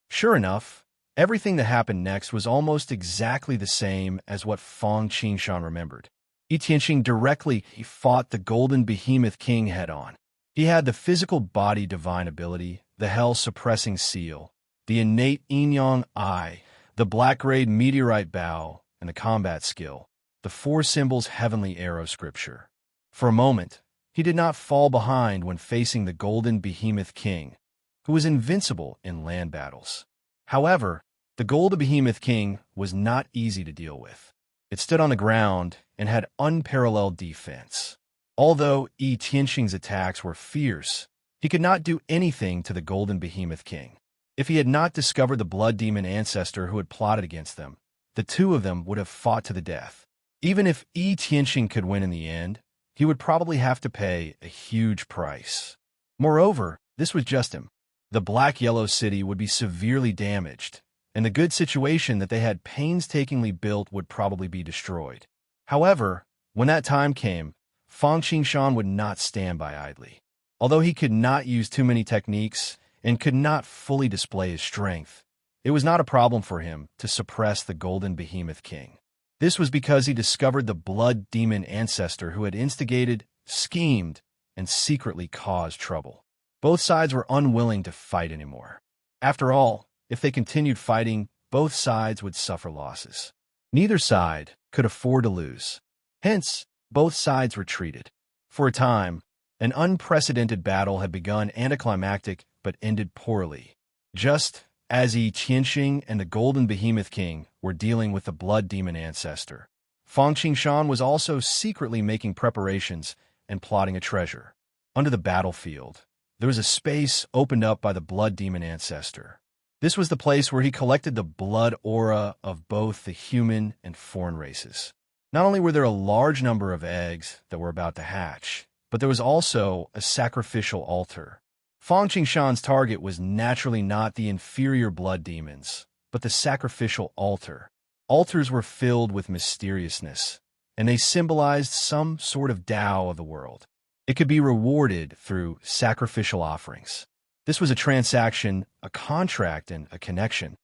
Sure enough, everything that happened next was almost exactly the same as what Fang Qingshan remembered. Yi Tianqing directly fought the golden behemoth king head-on. He had the physical body divine ability, the hell-suppressing seal, the innate yin-yang eye, the black-grade meteorite bow, and the combat skill, the four symbols heavenly arrow scripture. For a moment, he did not fall behind when facing the golden behemoth king, who was invincible in land battles. However, the golden behemoth king was not easy to deal with. It stood on the ground and had unparalleled defense. Although Yi Tianqing's attacks were fierce, he could not do anything to the golden behemoth king. If he had not discovered the blood demon ancestor who had plotted against them, the two of them would have fought to the death. Even if Yi Tianqing could win in the end, he would probably have to pay a huge price. Moreover, this was just him. The Black Yellow City would be severely damaged, and the good situation that they had painstakingly built would probably be destroyed. However, when that time came, Fang Qingshan would not stand by idly. Although he could not use too many techniques and could not fully display his strength, it was not a problem for him to suppress the golden behemoth king. This was because he discovered the blood demon ancestor who had instigated, schemed, and secretly caused trouble. Both sides were unwilling to fight anymore. After all, if they continued fighting, both sides would suffer losses. Neither side could afford to lose. Hence, both sides retreated. For a time, an unprecedented battle had begun, anticlimactic but ended poorly. Just as Yi Tianqing and the Golden Behemoth King were dealing with the blood demon ancestor, Fang Qingshan was also secretly making preparations and plotting a treasure. Under the battlefield, there was a space opened up by the blood demon ancestor. This was the place where he collected the blood aura of both the human and foreign races. Not only were there a large number of eggs that were about to hatch, but there was also a sacrificial altar. Fang Qingshan's target was naturally not the inferior blood demons, but the sacrificial altar. Altars were filled with mysteriousness, and they symbolized some sort of Tao of the world. It could be rewarded through sacrificial offerings. This was a transaction, a contract, and a connection.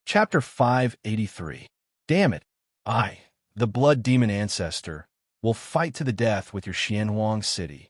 Chapter 583. Damn it, I, the blood demon ancestor, will fight to the death with your Xianhuang city.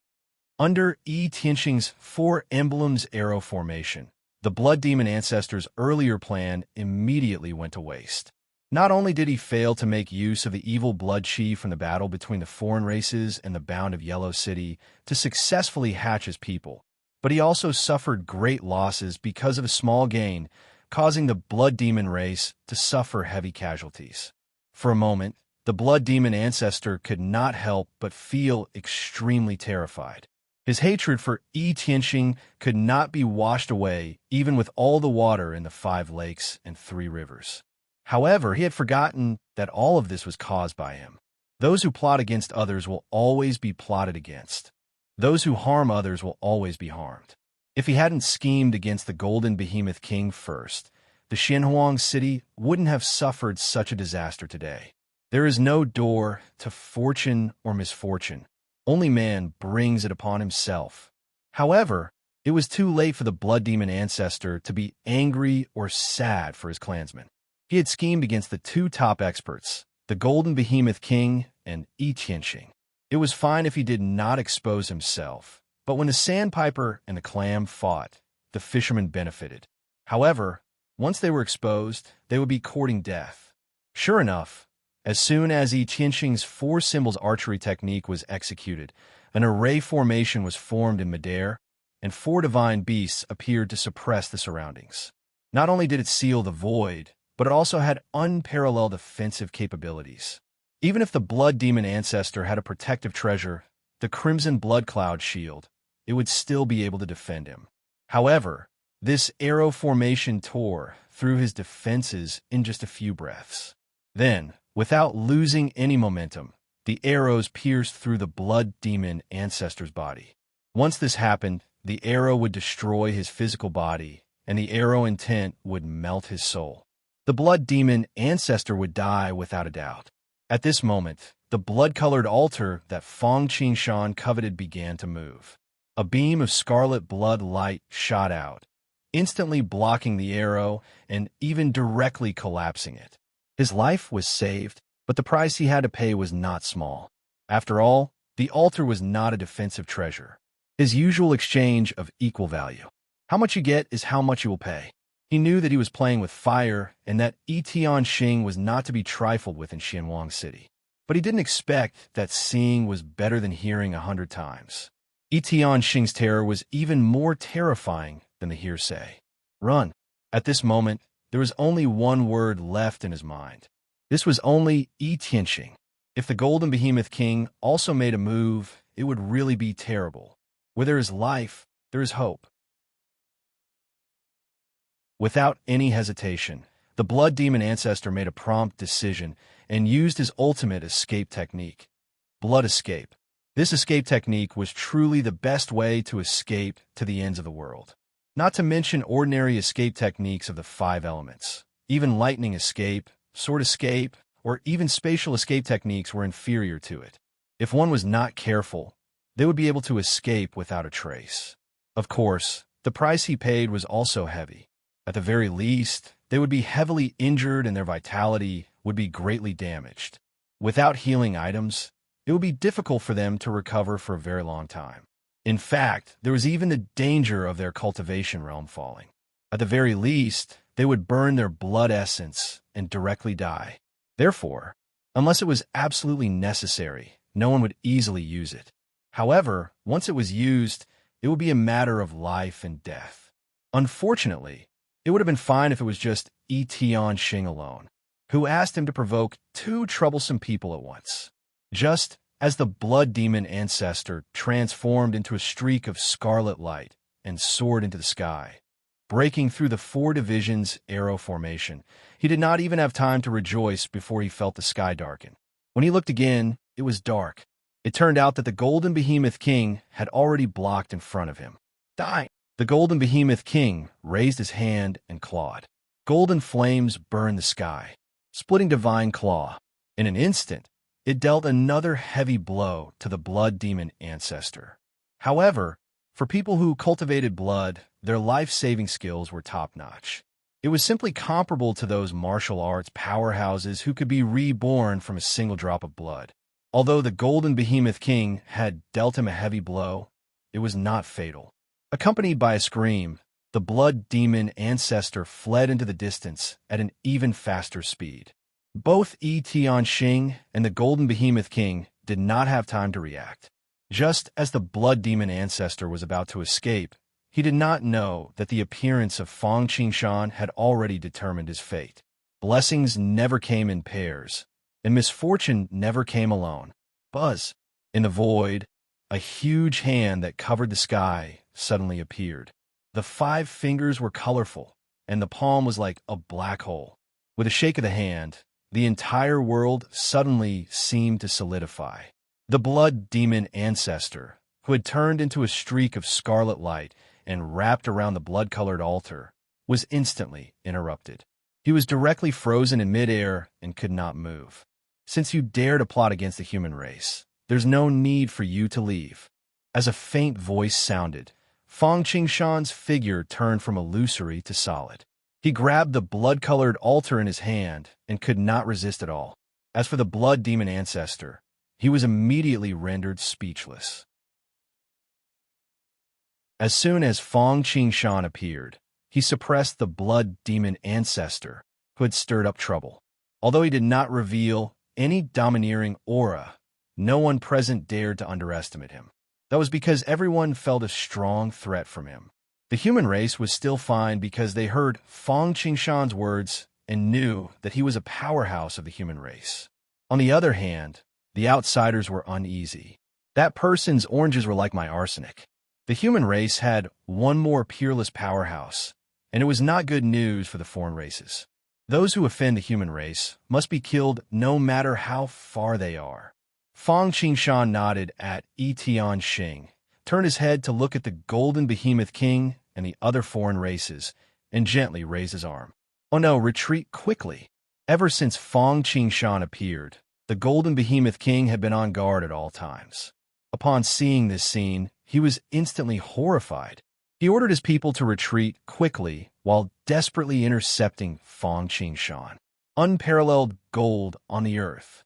Under Yi Tianqing's four emblems arrow formation, the blood demon ancestor's earlier plan immediately went to waste. Not only did he fail to make use of the evil blood chi from the battle between the foreign races and the Bound of Yellow City to successfully hatch his people, but he also suffered great losses because of a small gain, causing the blood demon race to suffer heavy casualties. For a moment, the blood demon ancestor could not help but feel extremely terrified. His hatred for Yi Tianqing could not be washed away even with all the water in the 5 lakes and 3 rivers. However, he had forgotten that all of this was caused by him. Those who plot against others will always be plotted against. Those who harm others will always be harmed. If he hadn't schemed against the Golden Behemoth King first, the Xianhuang city wouldn't have suffered such a disaster today. There is no door to fortune or misfortune. Only man brings it upon himself. However, it was too late for the blood demon ancestor to be angry or sad for his clansmen. He had schemed against the two top experts, the Golden Behemoth King and Yi Tianxing. It was fine if he did not expose himself, but when the sandpiper and the clam fought, the fishermen benefited. However, once they were exposed, they would be courting death. Sure enough, as soon as Yi Tianxing's four symbols archery technique was executed, an array formation was formed in midair, and four divine beasts appeared to suppress the surroundings. Not only did it seal the void, but it also had unparalleled offensive capabilities. Even if the blood demon ancestor had a protective treasure, the crimson blood cloud shield, it would still be able to defend him. However, this arrow formation tore through his defenses in just a few breaths. Then, without losing any momentum, the arrows pierced through the blood demon ancestor's body. Once this happened, the arrow would destroy his physical body, and the arrow intent would melt his soul. The blood demon ancestor would die without a doubt. At this moment, the blood-colored altar that Fang Qingshan coveted began to move. A beam of scarlet blood light shot out, instantly blocking the arrow and even directly collapsing it. His life was saved, but the price he had to pay was not small. After all, the altar was not a defensive treasure. His usual exchange of equal value. How much you get is how much you will pay. He knew that he was playing with fire and that Yi Tianxing was not to be trifled with in Xianhuang City. But he didn't expect that seeing was better than hearing 100 times. Yi Tianxing's terror was even more terrifying than the hearsay. Run. At this moment, there was only one word left in his mind. This was only Yi Tianxing. If the Golden Behemoth King also made a move, it would really be terrible. Where there is life, there is hope. Without any hesitation, the blood demon ancestor made a prompt decision and used his ultimate escape technique, blood escape. This escape technique was truly the best way to escape to the ends of the world. Not to mention ordinary escape techniques of the 5 elements. Even lightning escape, sword escape, or even spatial escape techniques were inferior to it. If one was not careful, they would be able to escape without a trace. Of course, the price he paid was also heavy. At the very least, they would be heavily injured and their vitality would be greatly damaged. Without healing items, it would be difficult for them to recover for a very long time. In fact, there was even the danger of their cultivation realm falling. At the very least, they would burn their blood essence and directly die. Therefore, unless it was absolutely necessary, no one would easily use it. However, once it was used, it would be a matter of life and death. Unfortunately, it would have been fine if it was just Yi Tianxing alone, who asked him to provoke 2 troublesome people at once. Just as the blood demon ancestor transformed into a streak of scarlet light and soared into the sky, breaking through the 4 divisions arrow formation, he did not even have time to rejoice before he felt the sky darken. When he looked again, it was dark. It turned out that the Golden Behemoth King had already blocked in front of him. Die! The Golden Behemoth King raised his hand and clawed. Golden flames burned the sky, splitting divine claw. In an instant, it dealt another heavy blow to the blood demon ancestor. However, for people who cultivated blood, their life-saving skills were top-notch. It was simply comparable to those martial arts powerhouses who could be reborn from a single drop of blood. Although the Golden Behemoth King had dealt him a heavy blow, it was not fatal. Accompanied by a scream, the blood demon ancestor fled into the distance at an even faster speed. Both Yi Tianxing and the Golden Behemoth King did not have time to react. Just as the blood demon ancestor was about to escape, he did not know that the appearance of Fang Qingshan had already determined his fate. Blessings never came in pairs, and misfortune never came alone. Buzz! In the void, a huge hand that covered the sky suddenly appeared. The 5 fingers were colorful, and the palm was like a black hole. With a shake of the hand, the entire world suddenly seemed to solidify. The blood demon ancestor, who had turned into a streak of scarlet light and wrapped around the blood-colored altar, was instantly interrupted. He was directly frozen in midair and could not move. Since you dare to plot against the human race, there's no need for you to leave. As a faint voice sounded, Fang Qingshan's figure turned from illusory to solid. He grabbed the blood-colored altar in his hand and could not resist at all. As for the blood demon ancestor, he was immediately rendered speechless. As soon as Fang Qingshan appeared, he suppressed the blood demon ancestor, who had stirred up trouble. Although he did not reveal any domineering aura, no one present dared to underestimate him. That was because everyone felt a strong threat from him. The human race was still fine because they heard Fang Qingshan's words and knew that he was a powerhouse of the human race. On the other hand, the outsiders were uneasy. That person's oranges were like my arsenic. The human race had one more peerless powerhouse, and it was not good news for the foreign races. Those who offend the human race must be killed no matter how far they are. Fang Qingshan nodded at Tian Xing, turned his head to look at the golden behemoth king and the other foreign races, and gently raised his arm. Oh no, retreat quickly. Ever since Fang Qingshan appeared, the golden behemoth king had been on guard at all times. Upon seeing this scene, he was instantly horrified. He ordered his people to retreat quickly while desperately intercepting Fang Qingshan. Unparalleled gold on the earth.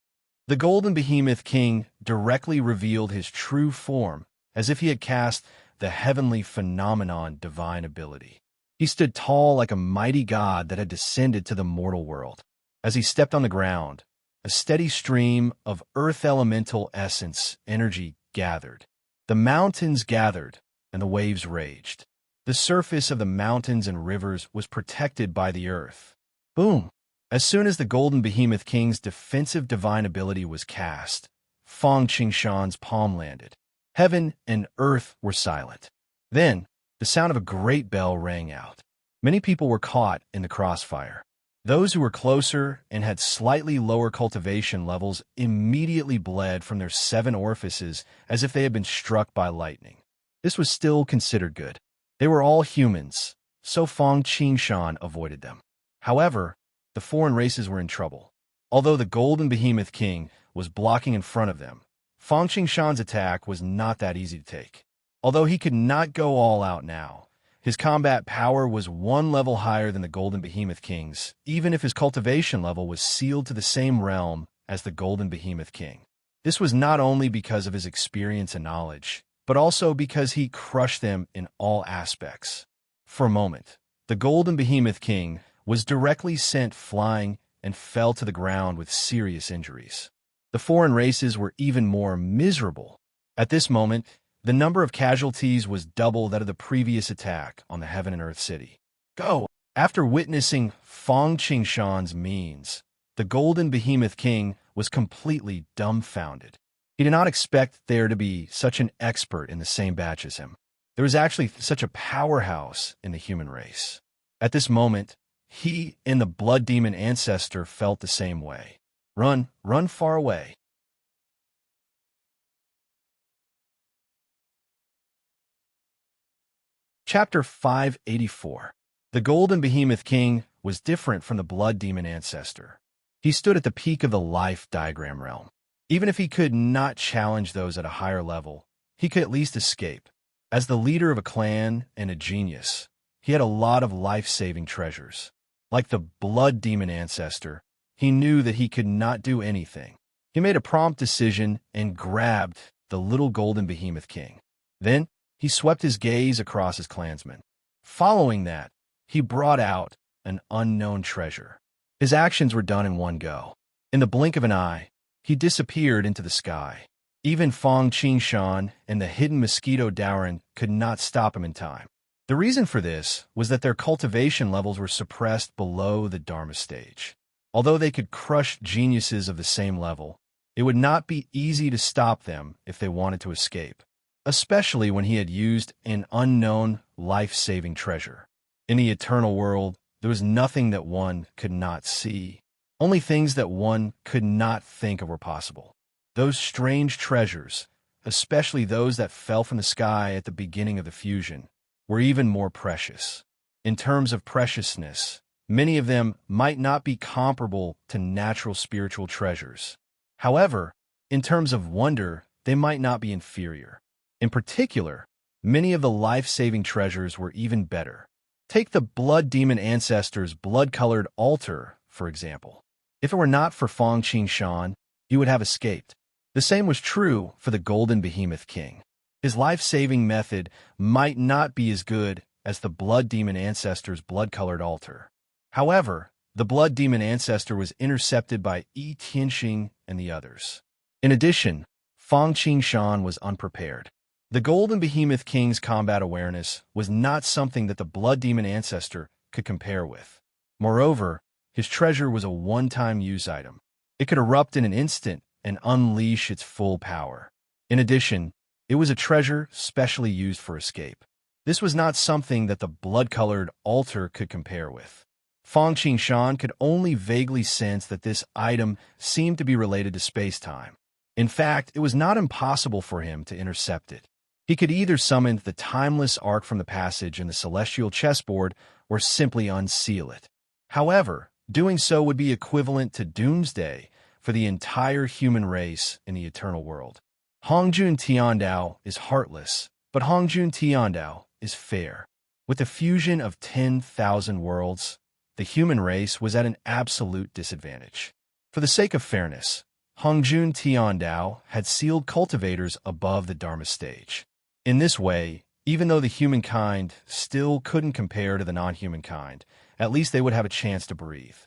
The golden behemoth king directly revealed his true form, as if he had cast the heavenly phenomenon divine ability. He stood tall like a mighty god that had descended to the mortal world. As he stepped on the ground, a steady stream of earth elemental essence energy gathered. The mountains gathered, and the waves raged. The surface of the mountains and rivers was protected by the earth. Boom! As soon as the golden behemoth king's defensive divine ability was cast, Fang Qingshan's palm landed. Heaven and earth were silent. Then, the sound of a great bell rang out. Many people were caught in the crossfire. Those who were closer and had slightly lower cultivation levels immediately bled from their 7 orifices as if they had been struck by lightning. This was still considered good. They were all humans, so Fang Qingshan avoided them. However, the foreign races were in trouble. Although the golden behemoth king was blocking in front of them, Fang Qingshan's attack was not that easy to take. Although he could not go all out now, his combat power was 1 level higher than the golden behemoth king's, even if his cultivation level was sealed to the same realm as the golden behemoth king. This was not only because of his experience and knowledge, but also because he crushed them in all aspects. For a moment, the golden behemoth king was directly sent flying and fell to the ground with serious injuries. The foreign races were even more miserable. At this moment, the number of casualties was double that of the previous attack on the Heaven and Earth City. Go! After witnessing Fang Qingshan's means, the golden behemoth king was completely dumbfounded. He did not expect there to be such an expert in the same batch as him. There was actually such a powerhouse in the human race. At this moment, he and the blood demon ancestor felt the same way. Run, run far away. Chapter 584. The golden behemoth king was different from the blood demon ancestor. He stood at the peak of the life diagram realm. Even if he could not challenge those at a higher level, he could at least escape. As the leader of a clan and a genius, he had a lot of life-saving treasures. Like the blood demon ancestor, he knew that he could not do anything. He made a prompt decision and grabbed the little golden behemoth king. Then, he swept his gaze across his clansmen. Following that, he brought out an unknown treasure. His actions were done in one go. In the blink of an eye, he disappeared into the sky. Even Fang Qingshan and the hidden mosquito Daoran could not stop him in time. The reason for this was that their cultivation levels were suppressed below the Dharma stage. Although they could crush geniuses of the same level, it would not be easy to stop them if they wanted to escape, especially when he had used an unknown life-saving treasure. In the eternal world, there was nothing that one could not see, only things that one could not think of were possible. Those strange treasures, especially those that fell from the sky at the beginning of the fusion, were even more precious. In terms of preciousness, many of them might not be comparable to natural spiritual treasures. However, in terms of wonder, they might not be inferior. In particular, many of the life-saving treasures were even better. Take the blood demon ancestor's blood-colored altar, for example. If it were not for Fang Qingshan, he would have escaped. The same was true for the golden behemoth king. His life-saving method might not be as good as the blood demon ancestor's blood-colored altar. However, the blood demon ancestor was intercepted by Yi Tianxing and the others. In addition, Fang Qingshan was unprepared. The golden behemoth king's combat awareness was not something that the blood demon ancestor could compare with. Moreover, his treasure was a one-time use item. It could erupt in an instant and unleash its full power. In addition, it was a treasure specially used for escape. This was not something that the blood-colored altar could compare with. Fang Qingshan could only vaguely sense that this item seemed to be related to space-time. In fact, it was not impossible for him to intercept it. He could either summon the timeless arc from the passage in the celestial chessboard or simply unseal it. However, doing so would be equivalent to doomsday for the entire human race in the eternal world. Hongjun Tiandao is heartless, but Hongjun Tiandao is fair. With the fusion of 10,000 worlds, the human race was at an absolute disadvantage. For the sake of fairness, Hongjun Tiandao had sealed cultivators above the Dharma stage. In this way, even though the humankind still couldn't compare to the non-humankind, at least they would have a chance to breathe.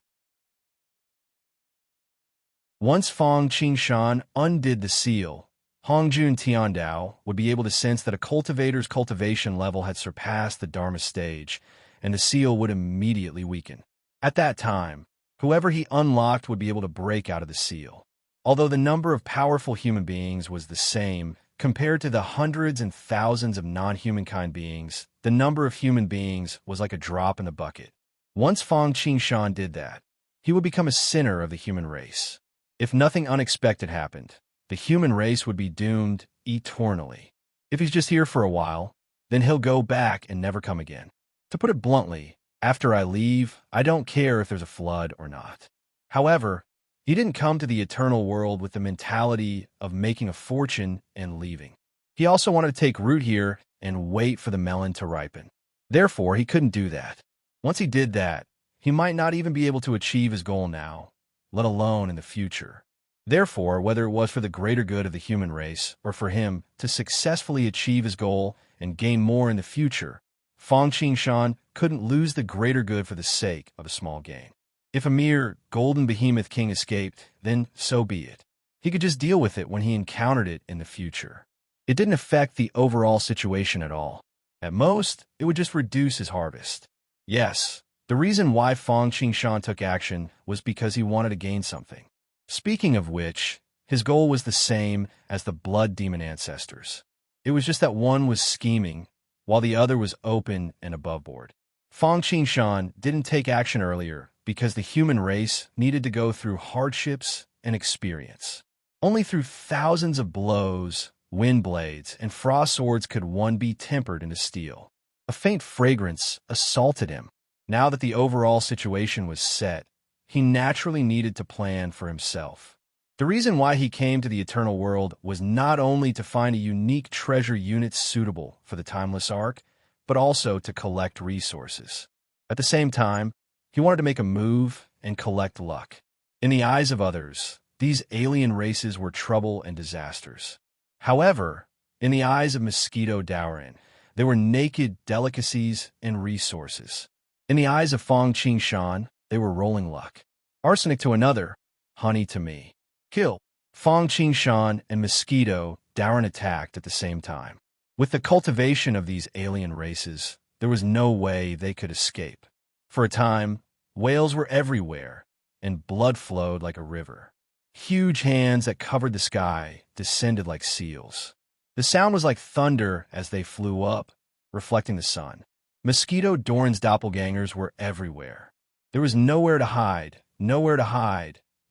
Once Fang Qingshan undid the seal, Hongjun Tiandao would be able to sense that a cultivator's cultivation level had surpassed the Dharma stage, and the seal would immediately weaken. At that time, whoever he unlocked would be able to break out of the seal. Although the number of powerful human beings was the same, compared to the hundreds and thousands of non-humankind beings, the number of human beings was like a drop in the bucket. Once Fang Qingshan did that, he would become a sinner of the human race. If nothing unexpected happened, the human race would be doomed eternally. If he's just here for a while, then he'll go back and never come again. To put it bluntly, after I leave, I don't care if there's a flood or not. However, he didn't come to the eternal world with the mentality of making a fortune and leaving. He also wanted to take root here and wait for the melon to ripen. Therefore, he couldn't do that. Once he did that, he might not even be able to achieve his goal now, let alone in the future. Therefore, whether it was for the greater good of the human race or for him to successfully achieve his goal and gain more in the future, Fang Qingshan couldn't lose the greater good for the sake of a small gain. If a mere golden behemoth king escaped, then so be it. He could just deal with it when he encountered it in the future. It didn't affect the overall situation at all. At most, it would just reduce his harvest. Yes, the reason why Fang Qingshan took action was because he wanted to gain something. Speaking of which, his goal was the same as the blood demon ancestors. It was just that one was scheming, while the other was open and above board. Fang Qingshan didn't take action earlier because the human race needed to go through hardships and experience. Only through thousands of blows, wind blades, and frost swords could one be tempered into steel. A faint fragrance assaulted him. Now that the overall situation was set, he naturally needed to plan for himself. The reason why he came to the Eternal World was not only to find a unique treasure unit suitable for the Timeless Arc, but also to collect resources. At the same time, he wanted to make a move and collect luck. In the eyes of others, these alien races were trouble and disasters. However, in the eyes of Mosquito Dowrin, they were naked delicacies and resources. In the eyes of Fang Qingshan, they were rolling luck. Arsenic to another, honey to me. Kill. Fang Qingshan and Mosquito Dowrin attacked at the same time. With the cultivation of these alien races, there was no way they could escape. For a time, whales were everywhere, and blood flowed like a river. Huge hands that covered the sky descended like seals. The sound was like thunder as they flew up, reflecting the sun. Mosquito Doran's doppelgangers were everywhere. There was nowhere to hide,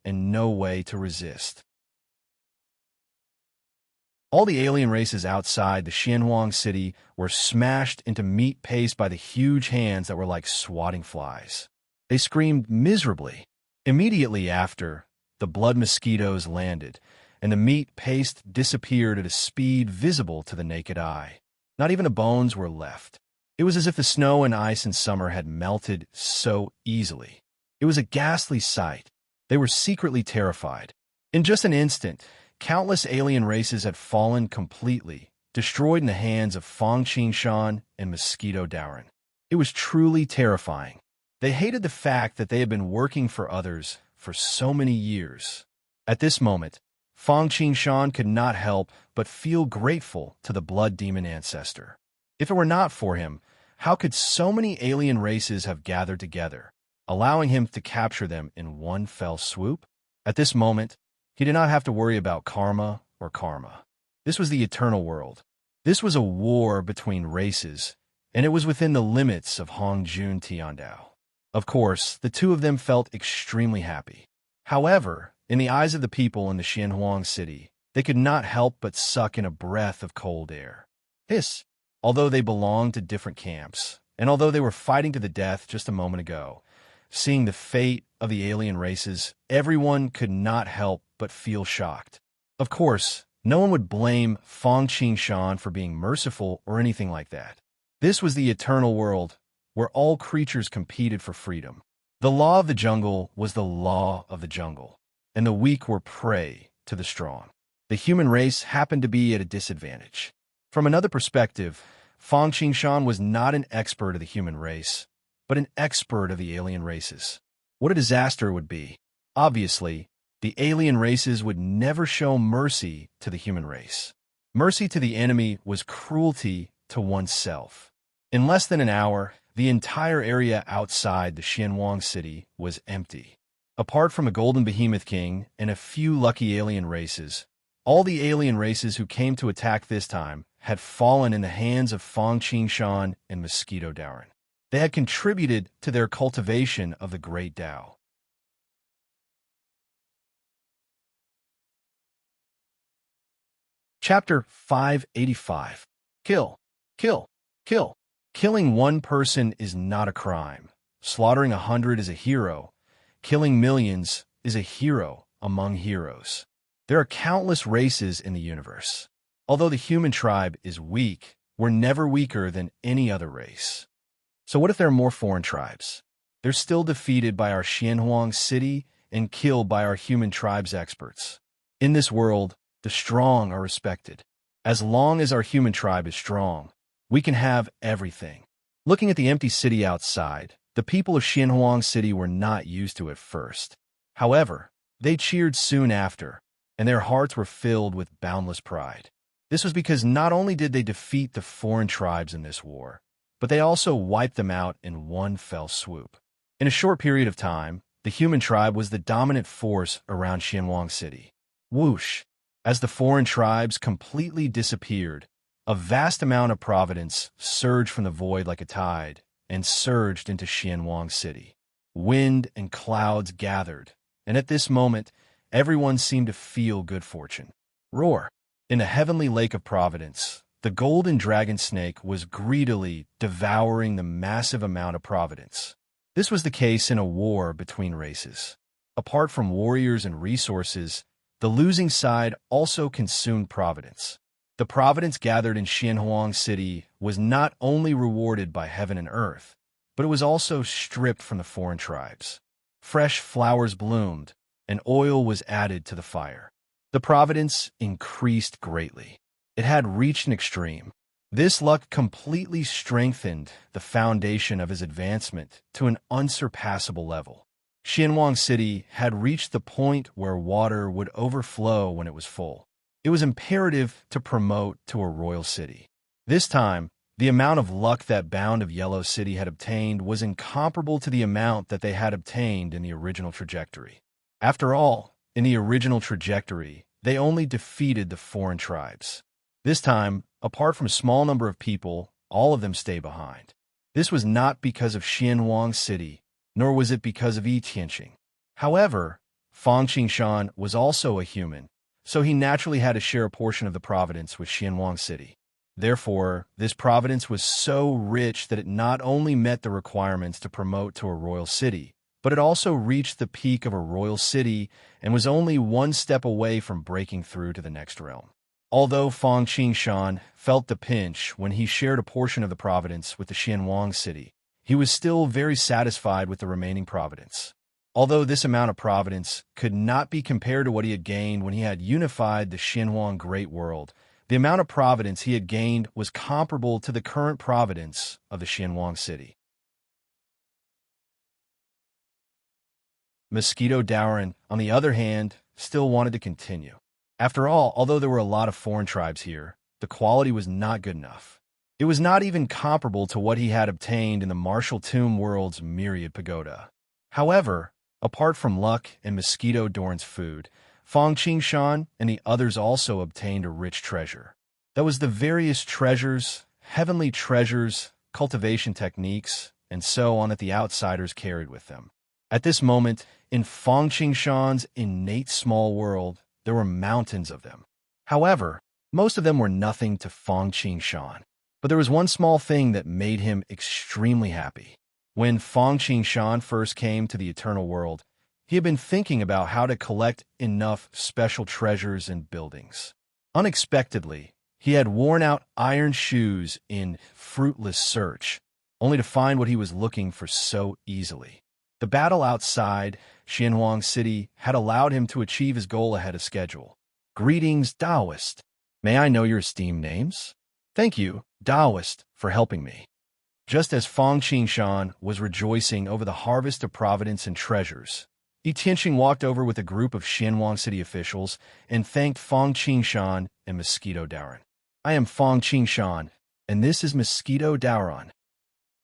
and no way to resist. All the alien races outside the Xianhuang city were smashed into meat paste by the huge hands that were like swatting flies. They screamed miserably. Immediately after, the blood mosquitoes landed, and the meat paste disappeared at a speed visible to the naked eye. Not even the bones were left. It was as if the snow and ice in summer had melted so easily. It was a ghastly sight. They were secretly terrified. In just an instant, countless alien races had fallen completely, destroyed in the hands of Fang Qingshan and Mosquito Doran. It was truly terrifying. They hated the fact that they had been working for others for so many years. At this moment, Fang Qingshan could not help but feel grateful to the blood demon ancestor. If it were not for him, how could so many alien races have gathered together, allowing him to capture them in one fell swoop? At this moment, he did not have to worry about karma or karma. This was the eternal world. This was a war between races, and it was within the limits of Hongjun Tiandao. Of course, the two of them felt extremely happy. However, in the eyes of the people in the Xianhuang city, they could not help but suck in a breath of cold air. Hiss! Although they belonged to different camps, and although they were fighting to the death just a moment ago, seeing the fate of the alien races, everyone could not help but feel shocked. Of course, no one would blame Fang Qingshan for being merciful or anything like that. This was the eternal world, where all creatures competed for freedom. The law of the jungle was the law of the jungle, and the weak were prey to the strong. The human race happened to be at a disadvantage. From another perspective, Fang Qingshan was not an expert of the human race, but an expert of the alien races. What a disaster it would be. Obviously, the alien races would never show mercy to the human race. Mercy to the enemy was cruelty to oneself. In less than an hour, the entire area outside the Xianhuang city was empty. Apart from a golden behemoth king and a few lucky alien races, all the alien races who came to attack this time had fallen in the hands of Fang Qingshan and Mosquito Doran. They had contributed to their cultivation of the great Tao. Chapter 585. Kill, kill, kill. Killing one person is not a crime. Slaughtering 100 is a hero. Killing millions is a hero among heroes. There are countless races in the universe. Although the human tribe is weak, we're never weaker than any other race. So what if there are more foreign tribes? They're still defeated by our Xianhuang city and killed by our human tribes experts. In this world, the strong are respected. As long as our human tribe is strong, we can have everything. Looking at the empty city outside, the people of Xianhuang city were not used to it first. However, they cheered soon after, and their hearts were filled with boundless pride. This was because not only did they defeat the foreign tribes in this war, but they also wiped them out in one fell swoop. In a short period of time, the human tribe was the dominant force around Xianhuang city. Whoosh! As the foreign tribes completely disappeared, a vast amount of providence surged from the void like a tide and surged into Xianhuang city. Wind and clouds gathered, and at this moment, everyone seemed to feel good fortune. Roar! In the heavenly lake of providence, the golden dragon snake was greedily devouring the massive amount of providence. This was the case in a war between races. Apart from warriors and resources, the losing side also consumed providence. The providence gathered in Xianhuang city was not only rewarded by heaven and earth, but it was also stripped from the foreign tribes. Fresh flowers bloomed, and oil was added to the fire. The providence increased greatly. It had reached an extreme. This luck completely strengthened the foundation of his advancement to an unsurpassable level. Xianhuang city had reached the point where water would overflow when it was full. It was imperative to promote to a royal city. This time, the amount of luck that Bound of Yellow City had obtained was incomparable to the amount that they had obtained in the original trajectory. After all, in the original trajectory, they only defeated the foreign tribes. This time, apart from a small number of people, all of them stay behind. This was not because of Xianwang City, nor was it because of Yi Tianqing. However, Fang Qingshan was also a human, so he naturally had to share a portion of the providence with Xianwang City. Therefore, this providence was so rich that it not only met the requirements to promote to a royal city, but it also reached the peak of a royal city and was only one step away from breaking through to the next realm. Although Fang Qingshan felt the pinch when he shared a portion of the providence with the Xianwang city, he was still very satisfied with the remaining providence. Although this amount of providence could not be compared to what he had gained when he had unified the Xianwang Great World, the amount of providence he had gained was comparable to the current providence of the Xianwang city. Mosquito Dowran, on the other hand, still wanted to continue. After all, although there were a lot of foreign tribes here, the quality was not good enough. It was not even comparable to what he had obtained in the Martial Tomb World's myriad pagoda. However, apart from luck and Mosquito Dowran's food, Fang Qingshan and the others also obtained a rich treasure. That was the various treasures, heavenly treasures, cultivation techniques, and so on that the outsiders carried with them. At this moment, in Fang Qingshan's innate small world, there were mountains of them. However, most of them were nothing to Fang Qingshan. But there was one small thing that made him extremely happy. When Fang Qingshan first came to the Eternal World, he had been thinking about how to collect enough special treasures and buildings. Unexpectedly, he had worn out iron shoes in fruitless search, only to find what he was looking for so easily. The battle outside Xianwang City had allowed him to achieve his goal ahead of schedule. Greetings, Taoist. May I know your esteemed names? Thank you, Taoist, for helping me. Just as Fang Qingshan was rejoicing over the harvest of providence and treasures, Yi Tianqing walked over with a group of Xianwang City officials and thanked Fang Qingshan and Mosquito Dowran. I am Fang Qingshan, and this is Mosquito Dowran.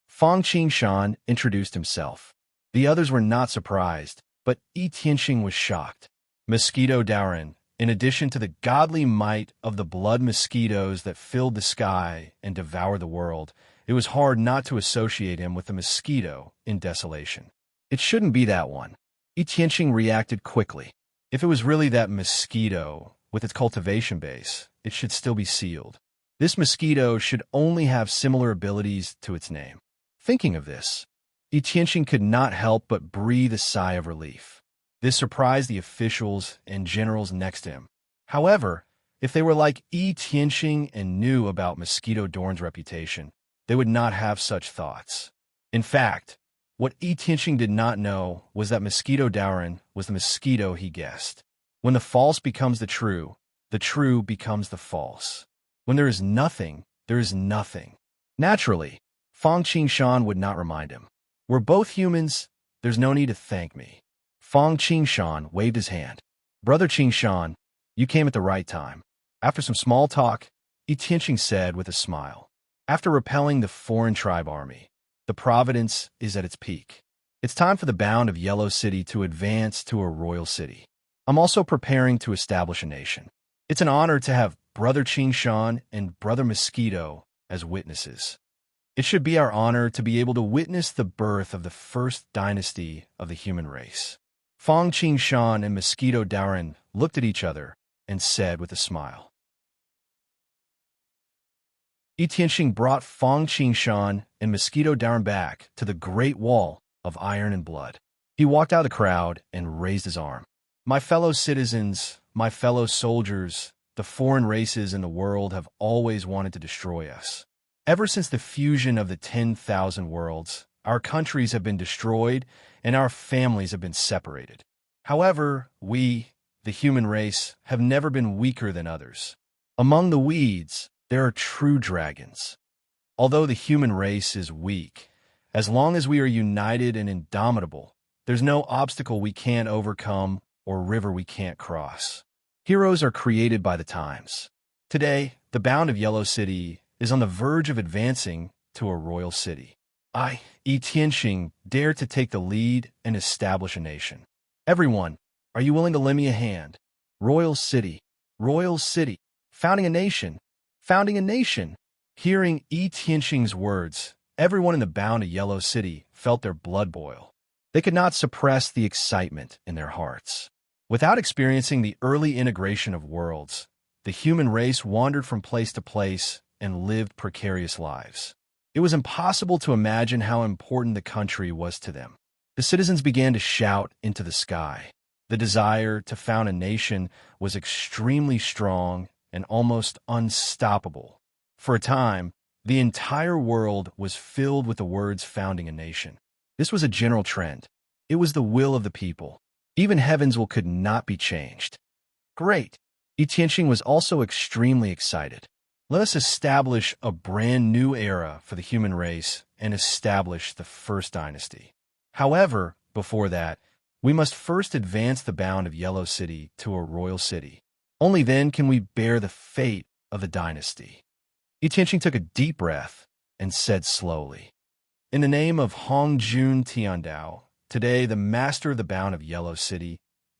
Fang Qingshan introduced himself. The others were not surprised, but Yi Tianqing was shocked. Mosquito Dowran, in addition to the godly might of the blood mosquitoes that filled the sky and devoured the world, it was hard not to associate him with the mosquito in desolation. It shouldn't be that one. Yi Tianqing reacted quickly. If it was really that mosquito with its cultivation base, it should still be sealed. This mosquito should only have similar abilities to its name. Thinking of this, Yi Tianqing could not help but breathe a sigh of relief. This surprised the officials and generals next to him. However, if they were like Yi Tianqing and knew about Mosquito Dowran's reputation, they would not have such thoughts. In fact, what Yi Tianqing did not know was that Mosquito Dowran was the mosquito he guessed. When the false becomes the true becomes the false. When there is nothing, there is nothing. Naturally, Fang Qingshan would not remind him. We're both humans, there's no need to thank me. Fang Qingshan waved his hand. Brother Qingshan, you came at the right time. After some small talk, Yi Tianqing said with a smile. After repelling the foreign tribe army, the providence is at its peak. It's time for the bound of Yellow City to advance to a royal city. I'm also preparing to establish a nation. It's an honor to have Brother Qingshan and Brother Mosquito as witnesses. It should be our honor to be able to witness the birth of the first dynasty of the human race. Fang Qingshan and Mosquito Dowran looked at each other and said with a smile. Yi Tianqing brought Fang Qingshan and Mosquito Dowran back to the Great Wall of Iron and Blood. He walked out of the crowd and raised his arm. My fellow citizens, my fellow soldiers, the foreign races in the world have always wanted to destroy us. Ever since the fusion of the 10,000 worlds, our countries have been destroyed and our families have been separated. However, we, the human race, have never been weaker than others. Among the weeds, there are true dragons. Although the human race is weak, as long as we are united and indomitable, there's no obstacle we can't overcome or river we can't cross. Heroes are created by the times. Today, the bound of Yellow City is on the verge of advancing to a royal city. I, Yi Tianqing, dare to take the lead and establish a nation. Everyone, are you willing to lend me a hand? Royal city, founding a nation. Founding a nation. Hearing Yi Tianqing's words, Everyone in the bound of Yellow City felt their blood boil. They could not suppress the excitement in their hearts. Without experiencing the early integration of worlds, the human race wandered from place to place and lived precarious lives. It was impossible to imagine how important the country was to them. The citizens began to shout into the sky. The desire to found a nation was extremely strong and almost unstoppable. For a time, the entire world was filled with the words founding a nation. This was a general trend. It was the will of the people. Even heaven's will could not be changed. Great! Tianqing was also extremely excited. Let us establish a brand new era for the human race and establish the first dynasty. However, before that, we must first advance the bound of Yellow City to a royal city. Only then can we bear the fate of the dynasty. Tianqing took a deep breath and said slowly, "In the name of Hongjun Tiandao, today the master of the bound of Yellow City,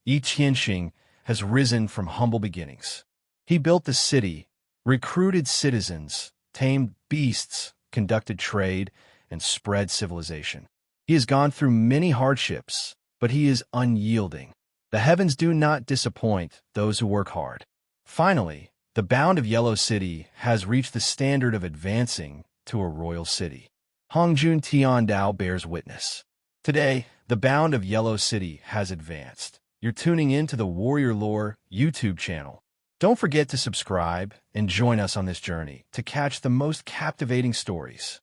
Tianqing, has risen from humble beginnings. He built the city, recruited citizens, tamed beasts, conducted trade, and spread civilization. He has gone through many hardships, but he is unyielding. The heavens do not disappoint those who work hard. Finally, the bound of Yellow City has reached the standard of advancing to a royal city. Hongjun Tiandao bears witness. Today, the bound of Yellow City has advanced. You're tuning in to the Warrior Lore YouTube channel. Don't forget to subscribe and join us on this journey to catch the most captivating stories.